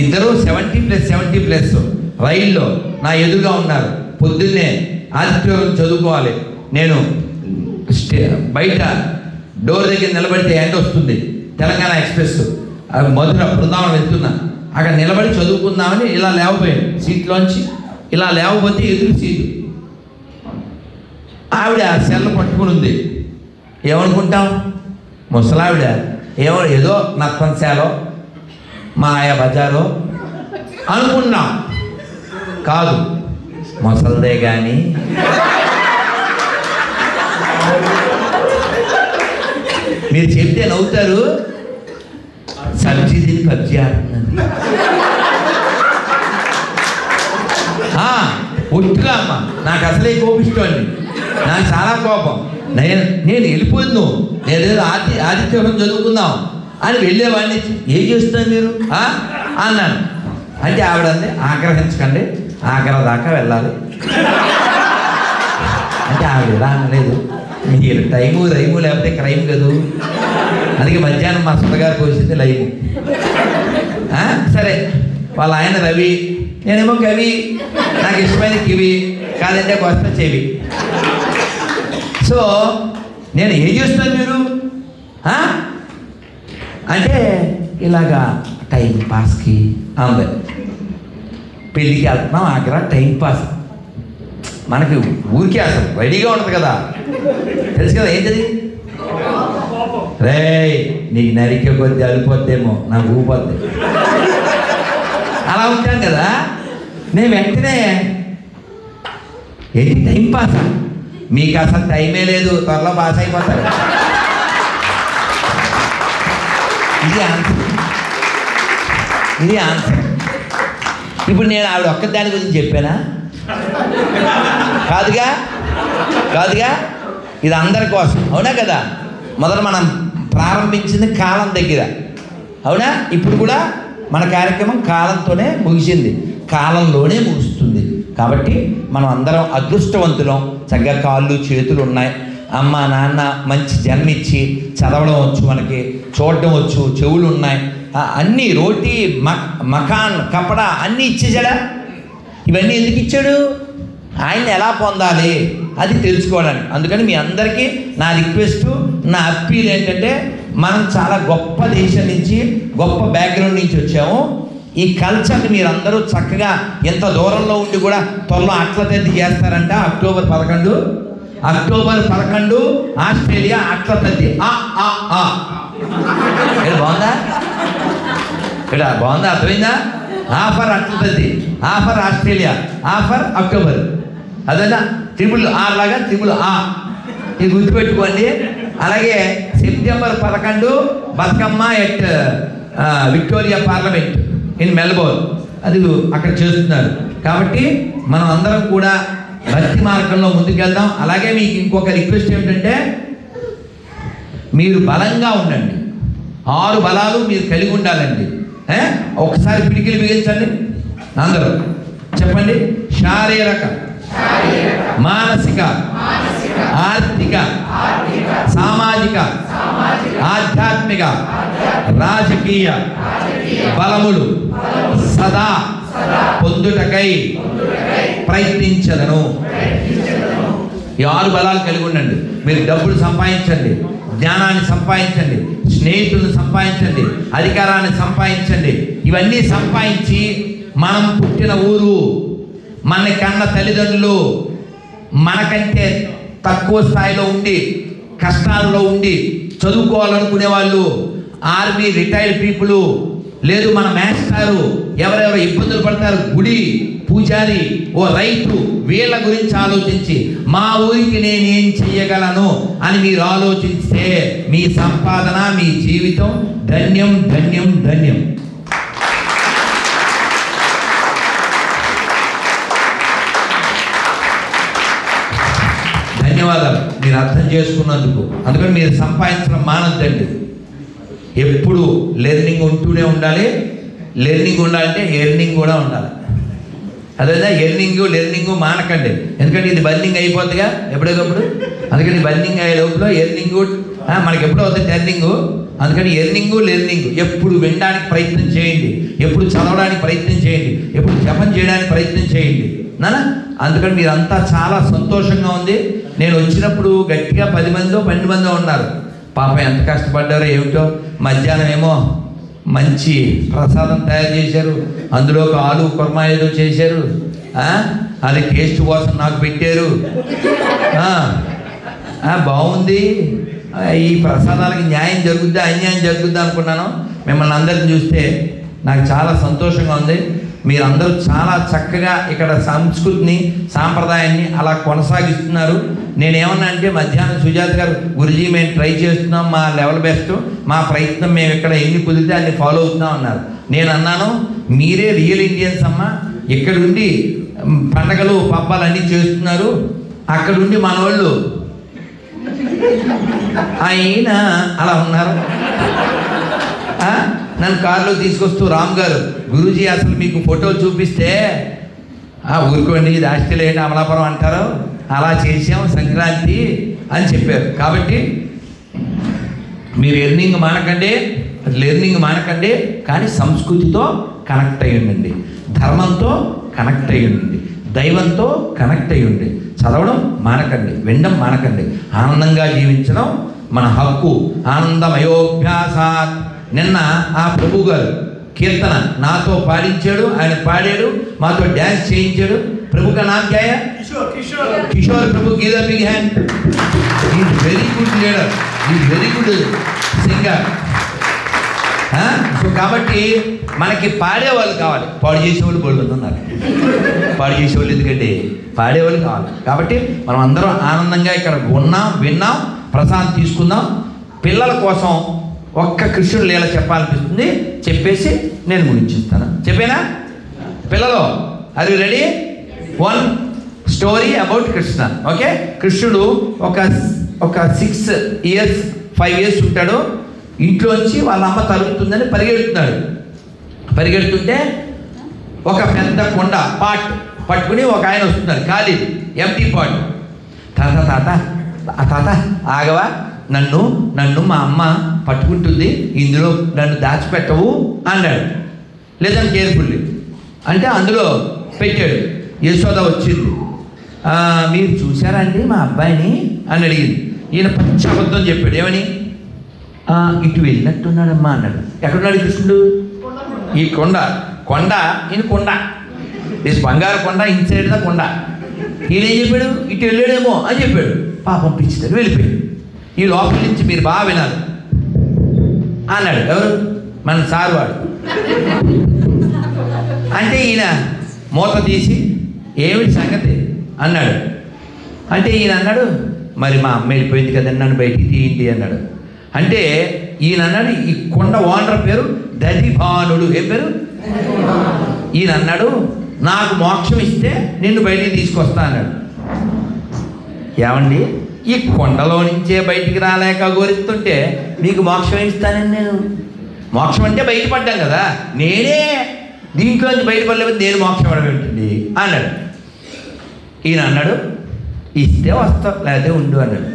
ఇద్దరు 70+70+ రైల్లో నా ఎదురుగా ఉన్నారు. పొద్దున్నే ఆదిత్యం చదువుకోవాలి. నేను బయట డోర్ దగ్గర నిలబడితే ఎండ వస్తుంది. తెలంగాణ ఎక్స్ప్రెస్ మధుర బృందావనం వెళ్తున్నా. అక్కడ నిలబడి చదువుకుందామని ఇలా లేవపోయాను సీట్లోంచి. ఇలా లేవపోతే ఎదురు సీటు ఆవిడ సెల్ల పట్టుకుని ఉంది. ఏమనుకుంటాం? ముసలావిడ ఏదో నత్వంశాలో మాయా బజారో అనుకున్నాం. కాదు, ముసల్దే కానీ మీరు చెప్తే నవ్వుతారు. సబ్జీ తిని పబ్జీ ఆడుతున్నాను. ఒట్టుగా అమ్మ, నాకు అసలే కోపిస్తోంది. నాకు చాలా కోపం. నేను వెళ్ళిపోయింది. నేనేదో ఆదిత్యం చదువుకుందాం అని వెళ్ళేవాడిని. ఏం చేస్తున్నారు మీరు అన్నాను. అంటే ఆవిడంది ఆగ్రహించకండి, ఆగ్రహ దాకా వెళ్ళాలి అంటే ఆవిడ ఇలా అనలేదు. మీరు టైము రైము లేకపోతే క్రైమ్ కదూ. అందుకే మధ్యాహ్నం మా సొంతగారికి వచ్చింది లైము. సరే, వాళ్ళ ఆయన రవి, నేనేమో కవి, నాకు ఇష్టమైన కివి, కాదంటే వస్తా చెవి. సో నేను ఏం చేస్తాను మీరు అంటే ఇలాగా టైం పాస్కి అంది. పెళ్ళికి వెళ్తున్నాం, ఆగ్రా టైం పాస్. మనకి ఊరికే అసలు రెడీగా ఉంటుంది కదా, తెలుసు కదా ఏంటది. రే నీకు నరికే కొద్ది అలిపోద్దేమో, నాకు ఊపోద్ది అలా ఉంటాను కదా. నేను వెంటనే ఏంటి టైం పాస్? మీకు అసలు టైమే లేదు, త్వరలో పాస్ అయిపోతారు. ఇది ఆన్సర్. ఇప్పుడు నేను ఆవిడ ఒక్క దాని గురించి చెప్పానా? కాదుగా ఇది అందరి కోసం, అవునా కదా. మొదట మనం ప్రారంభించింది కాలం దగ్గర, అవునా. ఇప్పుడు కూడా మన కార్యక్రమం కాలంతోనే ముగిసింది, కాలంలోనే ముగుస్తుంది. కాబట్టి మనం అందరం అదృష్టవంతులం. చక్కగా కాళ్ళు చేతులు ఉన్నాయి, అమ్మ నాన్న మంచి జన్మిచ్చి చదవడం వచ్చు, మనకి చూడడం వచ్చు, చెవులు ఉన్నాయి, అన్నీ రోటీ మకాన్ కపడా అన్నీ ఇచ్చేసాడా. ఇవన్నీ ఎందుకు ఇచ్చాడు? ఆయన్ని ఎలా పొందాలి అది తెలుసుకోవడానికి. అందుకని మీ అందరికీ నా రిక్వెస్ట్, నా అప్పీల్ ఏంటంటే, మనం చాలా గొప్ప దేశం నుంచి, గొప్ప బ్యాక్గ్రౌండ్ నుంచి వచ్చాము. ఈ కల్చర్ని మీరందరూ చక్కగా ఎంత దూరంలో ఉండి కూడా త్వరలో అట్ల తద్ది చేస్తారంట. అక్టోబర్ 11 ఆస్ట్రేలియా అట్ల తద్ది. బాగుందా? ఇక్కడ బాగుందా? అర్థమైందా? ఆఫర్ అట్ల తద్ది, ఆఫర్ ఆస్ట్రేలియా, ఆఫర్ అక్టోబర్. అదేనా R లాగా A. ఇది గుర్తుపెట్టుకోండి. అలాగే September 11 Bathukamma at Victoria parliament in Melbourne, అది అక్కడ చేస్తున్నారు. కాబట్టి మనం అందరం కూడా భక్తి మార్గంలో ముందుకెళ్దాం. అలాగే మీకు ఇంకొక రిక్వెస్ట్ ఏమిటంటే, మీరు బలంగా ఉండండి. 6 బలాలు మీరు కలిగి ఉండాలండి. ఒకసారి పిడికిలు బిగించండి అందరూ, చెప్పండి. శారీరక, మానసిక, ఆర్థిక, సామాజిక, ఆధ్యాత్మిక, రాజకీయ బలములు సదా పొందుటకై ప్రయత్నించదను. ఈ 6 బలాలు కలిగి ఉండండి. మీరు డబ్బులు సంపాదించండి, జ్ఞానాన్ని సంపాదించండి, స్నేహితులను సంపాదించండి, అధికారాన్ని సంపాదించండి. ఇవన్నీ సంపాదించి మనం పుట్టిన ఊరు, మన కన్న తల్లిదండ్రులు, మనకంటే తక్కువ స్థాయిలో ఉండి కష్టాల్లో ఉండి చదువుకోవాలనుకునే వాళ్ళు, ఆర్మీ రిటైర్డ్ పీపుల్, లేదు మన మాస్టారు, ఎవరెవరు ఇబ్బందులు పడతారు, గుడి పూజారి, ఓ రైతు, వీళ్ళ గురించి ఆలోచించి మా ఊరికి నేనేం చెయ్యగలను అని మీరు ఆలోచిస్తే మీ సంపాదన, మీ జీవితం ధన్యం ధన్యం ధన్యం. ధన్యవాదాలు మీరు అర్థం చేసుకున్నందుకు. అందుకని మీరు సంపాదించడం మానద్దండి. ఎప్పుడు లెర్నింగ్ ఉంటూనే ఉండాలి. లెర్నింగ్ ఉండాలంటే ఎర్నింగ్ కూడా ఉండాలి. అదే లెర్నింగ్ మానకండి. ఎందుకంటే ఇది బర్నింగ్ అయిపోతుందిగా ఎప్పుడోకప్పుడు. అందుకని బర్నింగ్ అయ్యే లోపల ఎర్నింగ్ మనకి ఎప్పుడో అవుతుంది టర్నింగ్. అందుకని లెర్నింగ్ ఎప్పుడు వినడానికి ప్రయత్నం చేయండి, ఎప్పుడు చదవడానికి ప్రయత్నం చేయండి, ఎప్పుడు జపం చేయడానికి ప్రయత్నం చేయండి నాన్న. అందుకని మీరంతా చాలా సంతోషంగా ఉంది. నేను వచ్చినప్పుడు గట్టిగా 10 మందో 12 మందో ఉన్నారు. పాపం ఎంత కష్టపడ్డారో ఏమిటో. మధ్యాహ్నం ఏమో మంచి ప్రసాదం తయారు చేశారు, అందులో ఒక ఆలు కుర్మా ఏదో చేశారు, అది టేస్ట్ కోసం నాకు పెట్టారు. బాగుంది. ఈ ప్రసాదాలకి న్యాయం జరుగుద్దా అన్యాయం జరుగుద్దా అనుకున్నాను. మిమ్మల్ని అందరిని చూస్తే నాకు చాలా సంతోషంగా ఉంది. మీరందరూ చాలా చక్కగా ఇక్కడ సంస్కృతిని, సాంప్రదాయాన్ని అలా కొనసాగిస్తున్నారు. నేనేమన్నా అంటే మధ్యాహ్నం సుజాత గారు, గురుజీ మేము ట్రై చేస్తున్నాం, మా లెవెల్ బెస్ట్, మా ప్రయత్నం మేము ఇక్కడ ఎన్ని కుదిరితే అన్ని ఫాలో అవుతున్నాం అన్నారు. నేను అన్నాను, మీరే రియల్ ఇండియన్స్ అమ్మా. ఇక్కడుండి పండగలు పబ్బాలు అన్నీ చేస్తున్నారు, అక్కడుండి మన వాళ్ళు ఆయన అలా ఉన్నారు. నన్ను కారులో తీసుకొస్తూ రామ్ గారు, గురూజీ అసలు మీకు ఫోటోలు చూపిస్తే ఊరుకోండి, ఇది ఆస్ట్రేలియా ఏంటి అమలాపురం అంటారు, అలా చేసాం సంక్రాంతి అని చెప్పారు. కాబట్టి మీరు లెర్నింగ్ మానకండి, కానీ సంస్కృతితో కనెక్ట్ అయ్యి ఉండండి, ధర్మంతో కనెక్ట్ అయ్యి ఉండండి, దైవంతో కనెక్ట్ అయ్యి ఉండండి. చదవడం మానకండి, వినడం మానకండి. ఆనందంగా జీవించడం మన హక్కు. ఆనందమయోభ్యాసాత్. నిన్న ఆ ప్రభు గారు కీర్తన నాతో పాడించాడు, ఆయన పాడాడు, మాతో డ్యాన్స్ చేయించాడు. ప్రభు కా నామ్ క్యా హై? Kishore Prabhu. Give a big hand. Is very good leader, is very good singer. So కాబట్టి మనకి పాడేవాళ్ళు కావాలి, పాడు చేసేవాళ్ళు బోల్మంది ఉన్నారు. పాడు చేసేవాళ్ళు ఎందుకంటే పాడేవాళ్ళు కావాలి. కాబట్టి మనం అందరం ఆనందంగా ఇక్కడ ఉన్నాం, విన్నాం, ప్రసాదం తీసుకుందాం. పిల్లల కోసం ఒక్క కృష్ణుడు లీల చెప్పాలనిపిస్తుంది, చెప్పేసి నేను ముగించిస్తాను. చెప్పేనా పిల్లలు? Are you ready? 1 story about Krishna. Okay. కృష్ణుడు ఒక 6 ఇయర్స్ 5 ఇయర్స్ ఉంటాడు. ఇంట్లోంచి వాళ్ళ అమ్మ తరుగుతుందని పరిగెడుతుంటే ఒక పెద్ద కొండ పాట్ పట్టుకుని ఒక ఆయన వస్తున్నారు, ఖాళీ ఎంటీ పాట్. తాత ఆగవా, నన్ను మా అమ్మ పట్టుకుంటుంది, ఇందులో నన్ను దాచిపెట్టవు అన్నాడు. లేదని కేర్ఫుల్లీ అంటే అందులో పెట్టాడు. యశోద వచ్చింది, మీరు చూశారండి మా అబ్బాయిని అని అడిగింది. ఈయన పచ్చి అబద్ధం చెప్పాడు. ఏమని? ఇటు వెళ్ళినట్టున్నాడమ్మా అన్నాడు. ఎక్కడున్నాడు కృష్ణుడు? ఈ కొండ ఈయన కొండ, ఇది బంగారు కొండ, ఇన్సైడ్ ద కొండ. ఈయన ఏం చెప్పాడు? ఇటు వెళ్ళాడేమో అని చెప్పాడు. పాపం పిచ్చితాడు, వెళ్ళిపోయాడు. ఈ లోపల నుంచి మీరు బాగా వినాలి అన్నాడు. ఎవరు? మన సార్ వాడు. అంటే ఈయన మూత తీసి ఏమిటి సంగతి అన్నాడు. అంటే ఈయన అన్నాడు, మరి మా అమ్మ వెళ్ళిపోయింది కదండి, నన్ను బయటికి తీయండి అన్నాడు. అంటే ఈయన అన్నాడు, ఈ కొండ ఓనర్ పేరు దధిభానుడు. ఏం పేరు? ఈయన అన్నాడు, నాకు మోక్షం ఇస్తే నిన్ను బయటికి తీసుకొస్తా అన్నాడు. ఏమండి, ఈ కొండలో నుంచే బయటికి రాలేక గోరెత్తుంటే మీకు మోక్షం ఇస్తానండి నేను. మోక్షం అంటే బయటపడ్డాం కదా, నేనే దీంట్లోంచి బయటపడలేకపోతే నేను మోక్షం అడగండి అన్నాడు. ఈయన అన్నాడు, ఇస్తే వస్తావు లేకపోతే ఉండు అన్నాడు.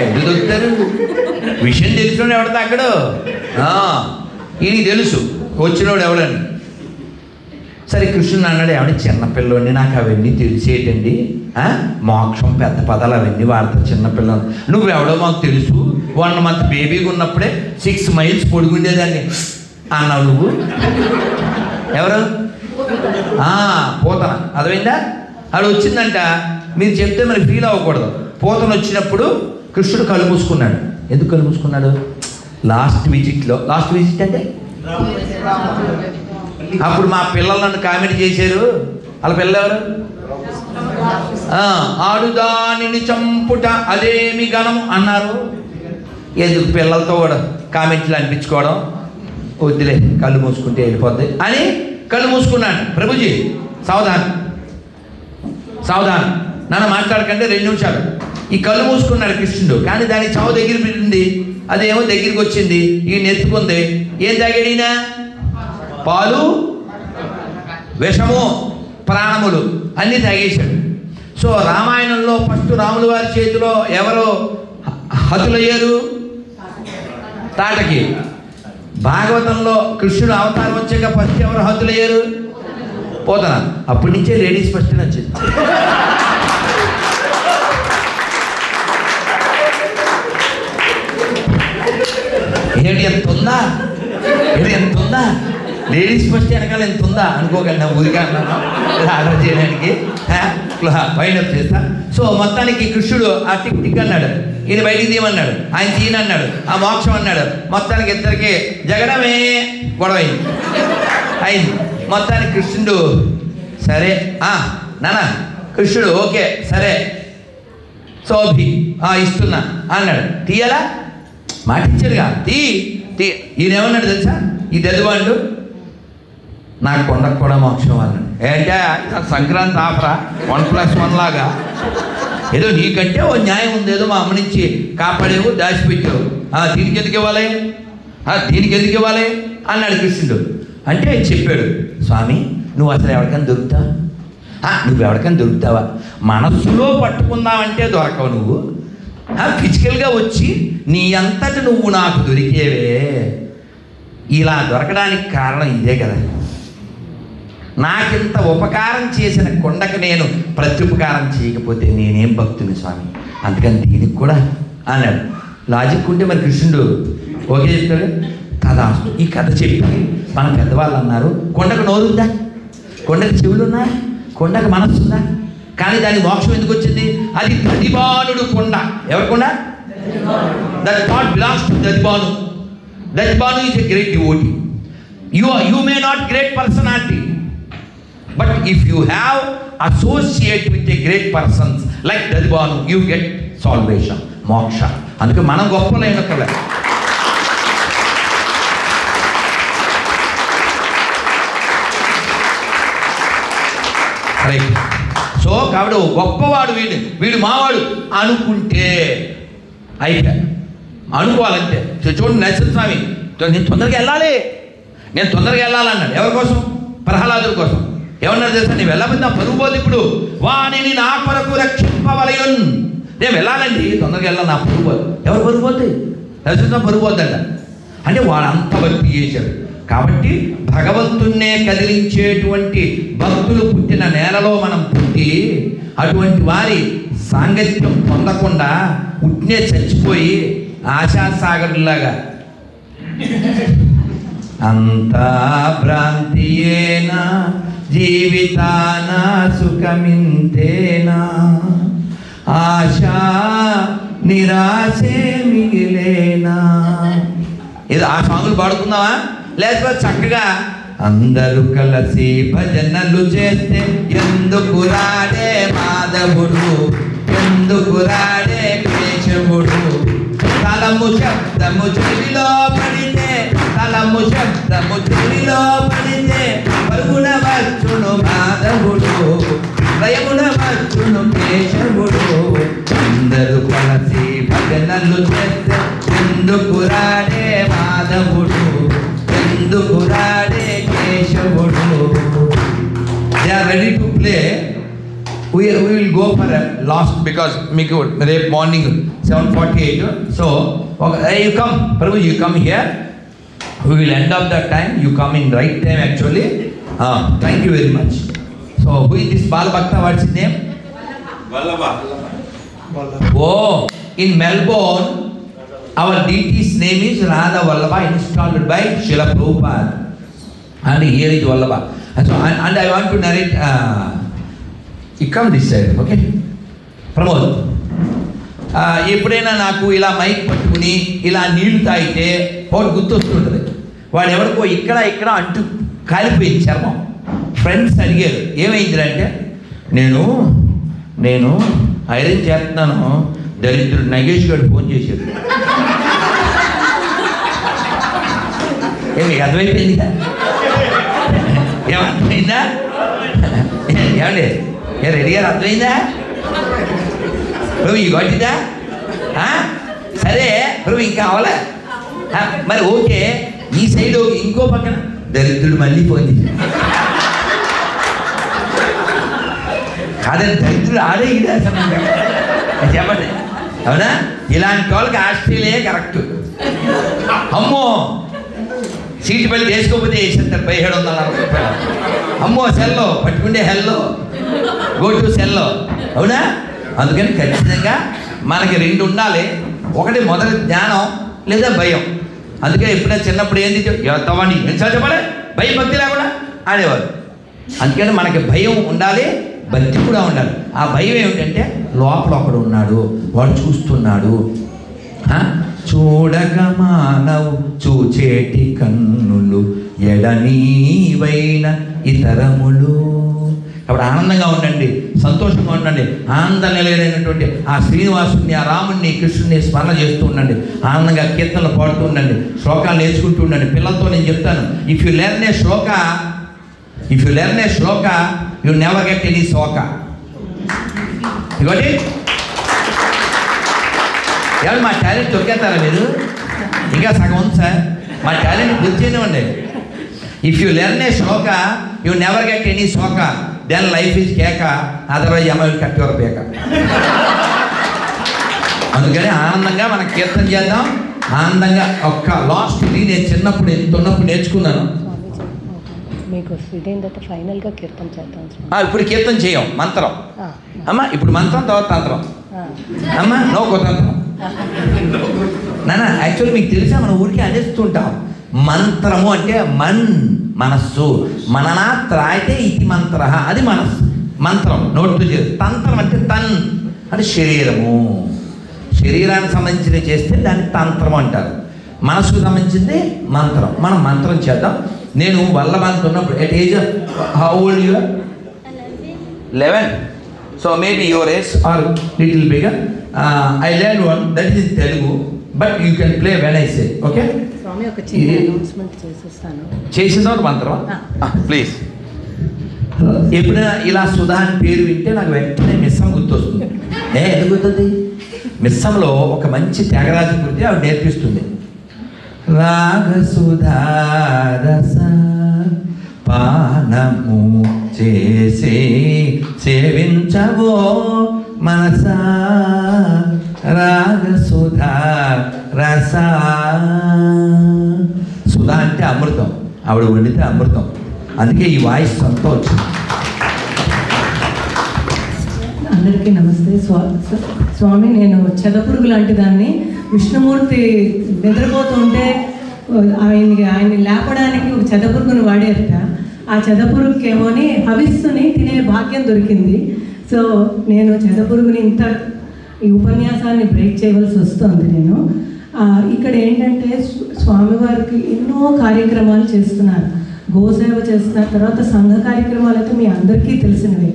ఎందుకు దొరుకుతారు? విషయం తెలిసినోడు ఎవడ తగ్గడు. ఈయనకి తెలుసు వచ్చినోడు ఎవడని. సరే కృష్ణుడు అన్నాడు, ఏమంటే చిన్నపిల్లోని నాకు అవన్నీ తెలిసేటండి, మోక్షం పెద్ద పదాలు అవన్నీ వాడతారు చిన్నపిల్లలు. నువ్వెవడో మాకు తెలుసు, 1 month బేబీగా ఉన్నప్పుడే 6 miles పొడుగుండేదాన్ని అన్నావు నువ్వు. ఎవరు? పోతన. అదైందా? అది వచ్చిందంట. మీరు చెప్తే మరి ఫీల్ అవ్వకూడదు. పోతన వచ్చినప్పుడు కృష్ణుడు కళ్ళు మూసుకున్నాడు. ఎందుకు కళ్ళు మూసుకున్నాడు? లాస్ట్ విజిట్ అంటే అప్పుడు మా పిల్లలు నన్ను కామెంట్ చేశారు. వాళ్ళ పిల్లలు ఎవరు? ఆడుదానిని చంపుట అదేమి గణం అన్నారు. ఎందుకు పిల్లలతో కూడా కామెంట్లు అనిపించుకోవడం, వద్దులే కళ్ళు మూసుకుంటే వెళ్ళిపోద్ది అని కళ్ళు మూసుకున్నాడు. ప్రభుజీ సావధాన్ నన్ను మాట్లాడకంటే 2 నిమిషాలు. ఈ కళ్ళు మూసుకున్నాడు కృష్ణుడు. కానీ దాని చావు దగ్గర పెట్టింది. అదేమో దగ్గరికి వచ్చింది. ఈయన ఎత్తుకుంది. ఏం తాగాడు ఈయన? పాలు, విషము, ప్రాణములు అన్నీ తాగేశాడు. సో రామాయణంలో ఫస్ట్ రాముల వారి చేతిలో ఎవరు హతులయ్యారు? తాటకి. భాగవతంలో కృష్ణుడు అవతారం వచ్చాక ఫస్ట్ ఎవరు హతులయ్యారు? పోతన. అప్పటి నుంచే లేడీస్ ఫస్ట్ నచ్చింది. ఏంటి ఎంత ఉందా? లేడీస్ ఫస్ట్ వెనకాల ఎంత ఉందా అనుకోగలను. ఊరిగా అన్నాను ఆర్డర్ చేయడానికి, ఫైండప్ చేస్తా. సో మొత్తానికి కృష్ణుడు ఆ టిక్ అన్నాడు. ఈయన బయటికి తీయమన్నాడు. ఆయన తీయనన్నాడు. ఆ మోక్షం అన్నాడు. మొత్తానికి ఇద్దరికి జగడమే గొడవ అయింది. మొత్తానికి కృష్ణుడు సరే నానా కృష్ణుడు ఓకే సరే సోభి ఇస్తున్నా అన్నాడు. తీయాలా? మాట ఇచ్చారుగా, ఈయన ఏమన్నాడు తెలుసా? ఈ దెద్దువాళ్ళు నాకు కొండకు కూడా మోక్షం అన్నాడు. ఏంటంటే సంక్రాంతి ఆఫరా 1+1 లాగా ఏదో నీకంటే ఓ న్యాయం ఉంది, ఏదో మా అమ్మ నుంచి కాపాడేవు, దాచిపెట్టావు, దీనికి ఎందుకు ఇవ్వాలి అన్నాడు కృష్ణుడు. అంటే చెప్పాడు, స్వామి నువ్వు అసలు ఎవరికైనా దొరుకుతావా? మనస్సులో పట్టుకుందామంటే దొరకవు నువ్వు. ఫిజికల్గా వచ్చి నీ అంతటి నువ్వు నాకు దొరికేవే. ఇలా దొరకడానికి కారణం ఇదే కదా. నాకింత ఉపకారం చేసిన కొండకు నేను ప్రత్యుపకారం చేయకపోతే నేనేం భక్తుని స్వామి, అందుకని దీనికి కూడా అన్నాడు. లాజిక్ ఉంటే మరి కృష్ణుడు ఓకే చెప్తాడు కదా. ఈ కథ చెప్పి మన పెద్దవాళ్ళు అన్నారు, కొండకు నోరుందా, కొండకు చెవులు ఉన్నాయా, కొండకు మనస్సు ఉందా, కానీ దాని మోక్షం ఎందుకు వచ్చింది? అది దధిభానుడు కొండ. ఎవరి కొండ? That thought belongs to Dadhibhanu. Dadhibhanu is a great devotee. You may not great personality, but if you have associate with a great persons like Dadibanu, you get salvation, moksha. అందుకే మనం గొప్పలైన కదా. రైట్. సో కాబట్టి గొప్పవాడు వీడు మావాడు అనుకుంటే అయిపోయాడు. అనుకోవాలంటే చూడండి, నరసింహస్వామి నేను తొందరగా వెళ్ళాలన్నాడు. ఎవరి కోసం? ప్రహ్లాదుడి కోసం. ఏమన్నారు తెలుసా? నేను వెళ్ళబోద్దా పరుగు పోదు, ఇప్పుడు వాణిని నా కొరకు రక్షింపవలయున్. నేను వెళ్ళాలండి, తొందరగా వెళ్ళాలి, నా పరుగు పోదు. ఎవరు పరుగు పోద్ది? నరసింహస్వామి పరుగు పోద్దంట. అంటే వాడు అంత భక్తి చేశాడు. కాబట్టి భగవంతున్నే కదిలించేటువంటి భక్తులు పుట్టిన నేలలో మనం పుట్టి అటువంటి వారి సాంగత్యం పొందకుండా ఉట్నే చచ్చిపోయి ఆశాసాగరులాగా అంతా భ్రాంతియేనా జీవితాన సుఖమింతేనా ఆశా నిరాశే మిగిలేనా. ఏదో ఆ సాంగులు పాడుకుందామా? లేకపోతే చక్కగా అందరూ కలిసి భజనలు చేస్తే ఎందుకు రాడే మాధవుడు, ఎందుకు రాడే కేశవుడు, తలము శబ్దము చెవిలో పడితే, తలము శబ్దము చెవిలో పడితే పరుగున వచ్చును మాధవుడు, ప్రయమున వచ్చును కేశవుడు. అందరూ కలిసి భజనలు చేస్తే ఎందుకు రాడే మాధవుడు, ఎందుకు రాడే కేశవుడు. They are ready to play. We will go for a last because మీకు రేపు morning 7:48. So you come, Prabhu, you come here. We will end up that time. You come in right time actually. Thank you very much. So who is this Bal Bhakta? What's his name? Vallabha. Oh, in Melbourne, our deity's name is Radha Vallabha, installed by Srila Prabhupada. And here is Vallabha. And so, and I want to narrate. You come this side, okay? Pramod. ఎప్పుడైనా నాకు ఇలా మైక్ పట్టుకుని ఇలా నీళ్లు తాగితే వాడు గుర్తొస్తుంటుంది. వాడు ఎవరికో ఇక్కడ ఇక్కడ అంటూ కాలిపోయింది చర్మం. ఫ్రెండ్స్ అడిగారు ఏమైందిరా నేను ఐరన్ చేస్తున్నాను, దరిద్రుడు నగేష్ గారు ఫోన్ చేశాడు. మీకు అర్థమైపోయిందా? ఏమర్థమైందా? ఏమండి రెడీ గారు అర్థమైందా? ప్రభు ఈ గట్టిదా? సరే ప్రభు ఇంకా అవలే మరి ఓకే. ఈ సైడ్ ఇంకో పక్కన దరిద్రుడు మళ్ళీ ఫోన్ చేశాడు. కాదని దరిద్రుడు ఆడే ఇదే చెప్పండి, అవునా? ఇలాంటి వాళ్ళకి ఆస్ట్రేలియా కరెక్ట్. అమ్మో సీటు బెల్ట్ వేసుకోకపోతే వేసేస్తారు 1760 రూపాయలు. అమ్మో సెల్లో పట్టుకుంటే హెల్లో గో టు సెల్లో, అవునా? అందుకని ఖచ్చితంగా మనకి రెండు ఉండాలి. ఒకటి మొదటి జ్ఞానం లేదా భయం. అందుకని ఎప్పుడైనా చిన్నప్పుడు ఏంది తవ్వండి ఎన్నిసార్లు చెప్పాలి, భయం భక్తి లేకుండా ఆడేవారు. అందుకని మనకి భయం ఉండాలి, భక్తి కూడా ఉండాలి. ఆ భయం ఏమిటంటే లోపల ఒకడు ఉన్నాడు, వాడు చూస్తున్నాడు. చూడక మానవు చూచేటి కన్నులు ఎడనీవైన ఇతరములు. కాబట్టి ఆనందంగా ఉండండి, సంతోషంగా ఉండండి. ఆనంద నిలయమైనటువంటి ఆ శ్రీనివాసుని, ఆ రాముడిని, కృష్ణుని స్మరణ చేస్తూ ఉండండి. ఆనందంగా కీర్తనలు పాడుతూ ఉండండి, శ్లోకాలు నేర్చుకుంటూ ఉండండి. పిల్లలతో నేను చెప్తాను, if you learn a shloka you never get any శోక. ఇవ్వండి ఎవరు మా టాలెంట్ తొక్కేస్తారా మీరు? ఇంకా సగం ఉంది సార్, మా టాలెంట్ గుర్తివ్వండి. If you learn a shloka you never get any shoka, then life is keka, otherwise అమలు కట్టేవారు పేక. అందుకని ఆనందంగా మనం కీర్తన చేద్దాం. ఆనందంగా ఒక్క లాస్ట్ నేను చిన్నప్పుడు ఎంత ఉన్నప్పుడు నేర్చుకున్నాను. మీకు ఫైనల్గా కీర్తన చేద్దాం. ఇప్పుడు కీర్తన చేయం, మంత్రం అమ్మా. ఇప్పుడు మంత్రం తర్వాత తంత్రం అమ్మా, నో కుతంత్రం నాన్న. యాక్చువల్లీ మీకు తెలుసా, మనం ఊరికి అనేస్తుంటాం. మంత్రము అంటే మనస్సు, మననాత్ర అయితే ఇది మంత్ర, అది మనస్సు మంత్రం నోట్తో చేసి. తంత్రం అంటే అంటే శరీరము, శరీరానికి సంబంధించినవి చేస్తే దాన్ని తంత్రం అంటారు. మనసుకు సంబంధించింది మంత్రం. మనం మంత్రం చేద్దాం. నేను వల్లభాంత ఉన్నప్పుడు at age how old you are? 11. So maybe your age are little bigger. I learn one that is Telugu, but you can play when I say. Okay, స్వామి ఒక చిన్న అనౌన్స్మెంట్ చేసేస్తాను. చేసిన తర్వాత మంత్రం ప్లీజ్. ఎప్పుడైనా ఇలా సుధా అని పేరు వింటే నాకు వెంటనే మిస్సం గుర్తొస్తుంది. ఎందుకు గుర్తుంది? మిస్సంలో ఒక మంచి త్యాగరాజు గురించి ఆవిడ నేర్పిస్తుంది. రాగసుధారస పానము చేసి సేవించవో మనసా, రాగసుధా రస. సుధా అంటే అమృతం, ఆవిడ వండితే అమృతం. అందుకే ఈ వాయిస్ అంతా వచ్చింది. అందరికీ నమస్తే. స్వామి, నేను చెదపురుగు లాంటి దాన్ని. విష్ణుమూర్తి నిద్రపోతుంటే ఆయన్ని లేపడానికి ఒక చెదపురుగును వాడారట. ఆ చెదపురుగుకేమోని హవిస్సుని తినే భాగ్యం దొరికింది. సో నేను చెదపురుగుని ఈ ఉపన్యాసాన్ని బ్రేక్ చేయవలసి వస్తుంది. నేను ఇక్కడ ఏంటంటే స్వామివారికి ఎన్నో కార్యక్రమాలు చేస్తున్నారు, గోసేవ చేస్తున్నారు, తర్వాత సంఘ కార్యక్రమాలు అయితే మీ అందరికీ తెలిసినవే.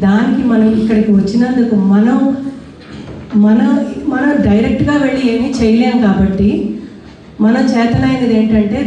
దానికి మనం ఇక్కడికి వచ్చినందుకు మనం డైరెక్ట్గా వెళ్ళి ఏమీ చేయలేం కాబట్టి మన చేతనైనది ఏంటంటే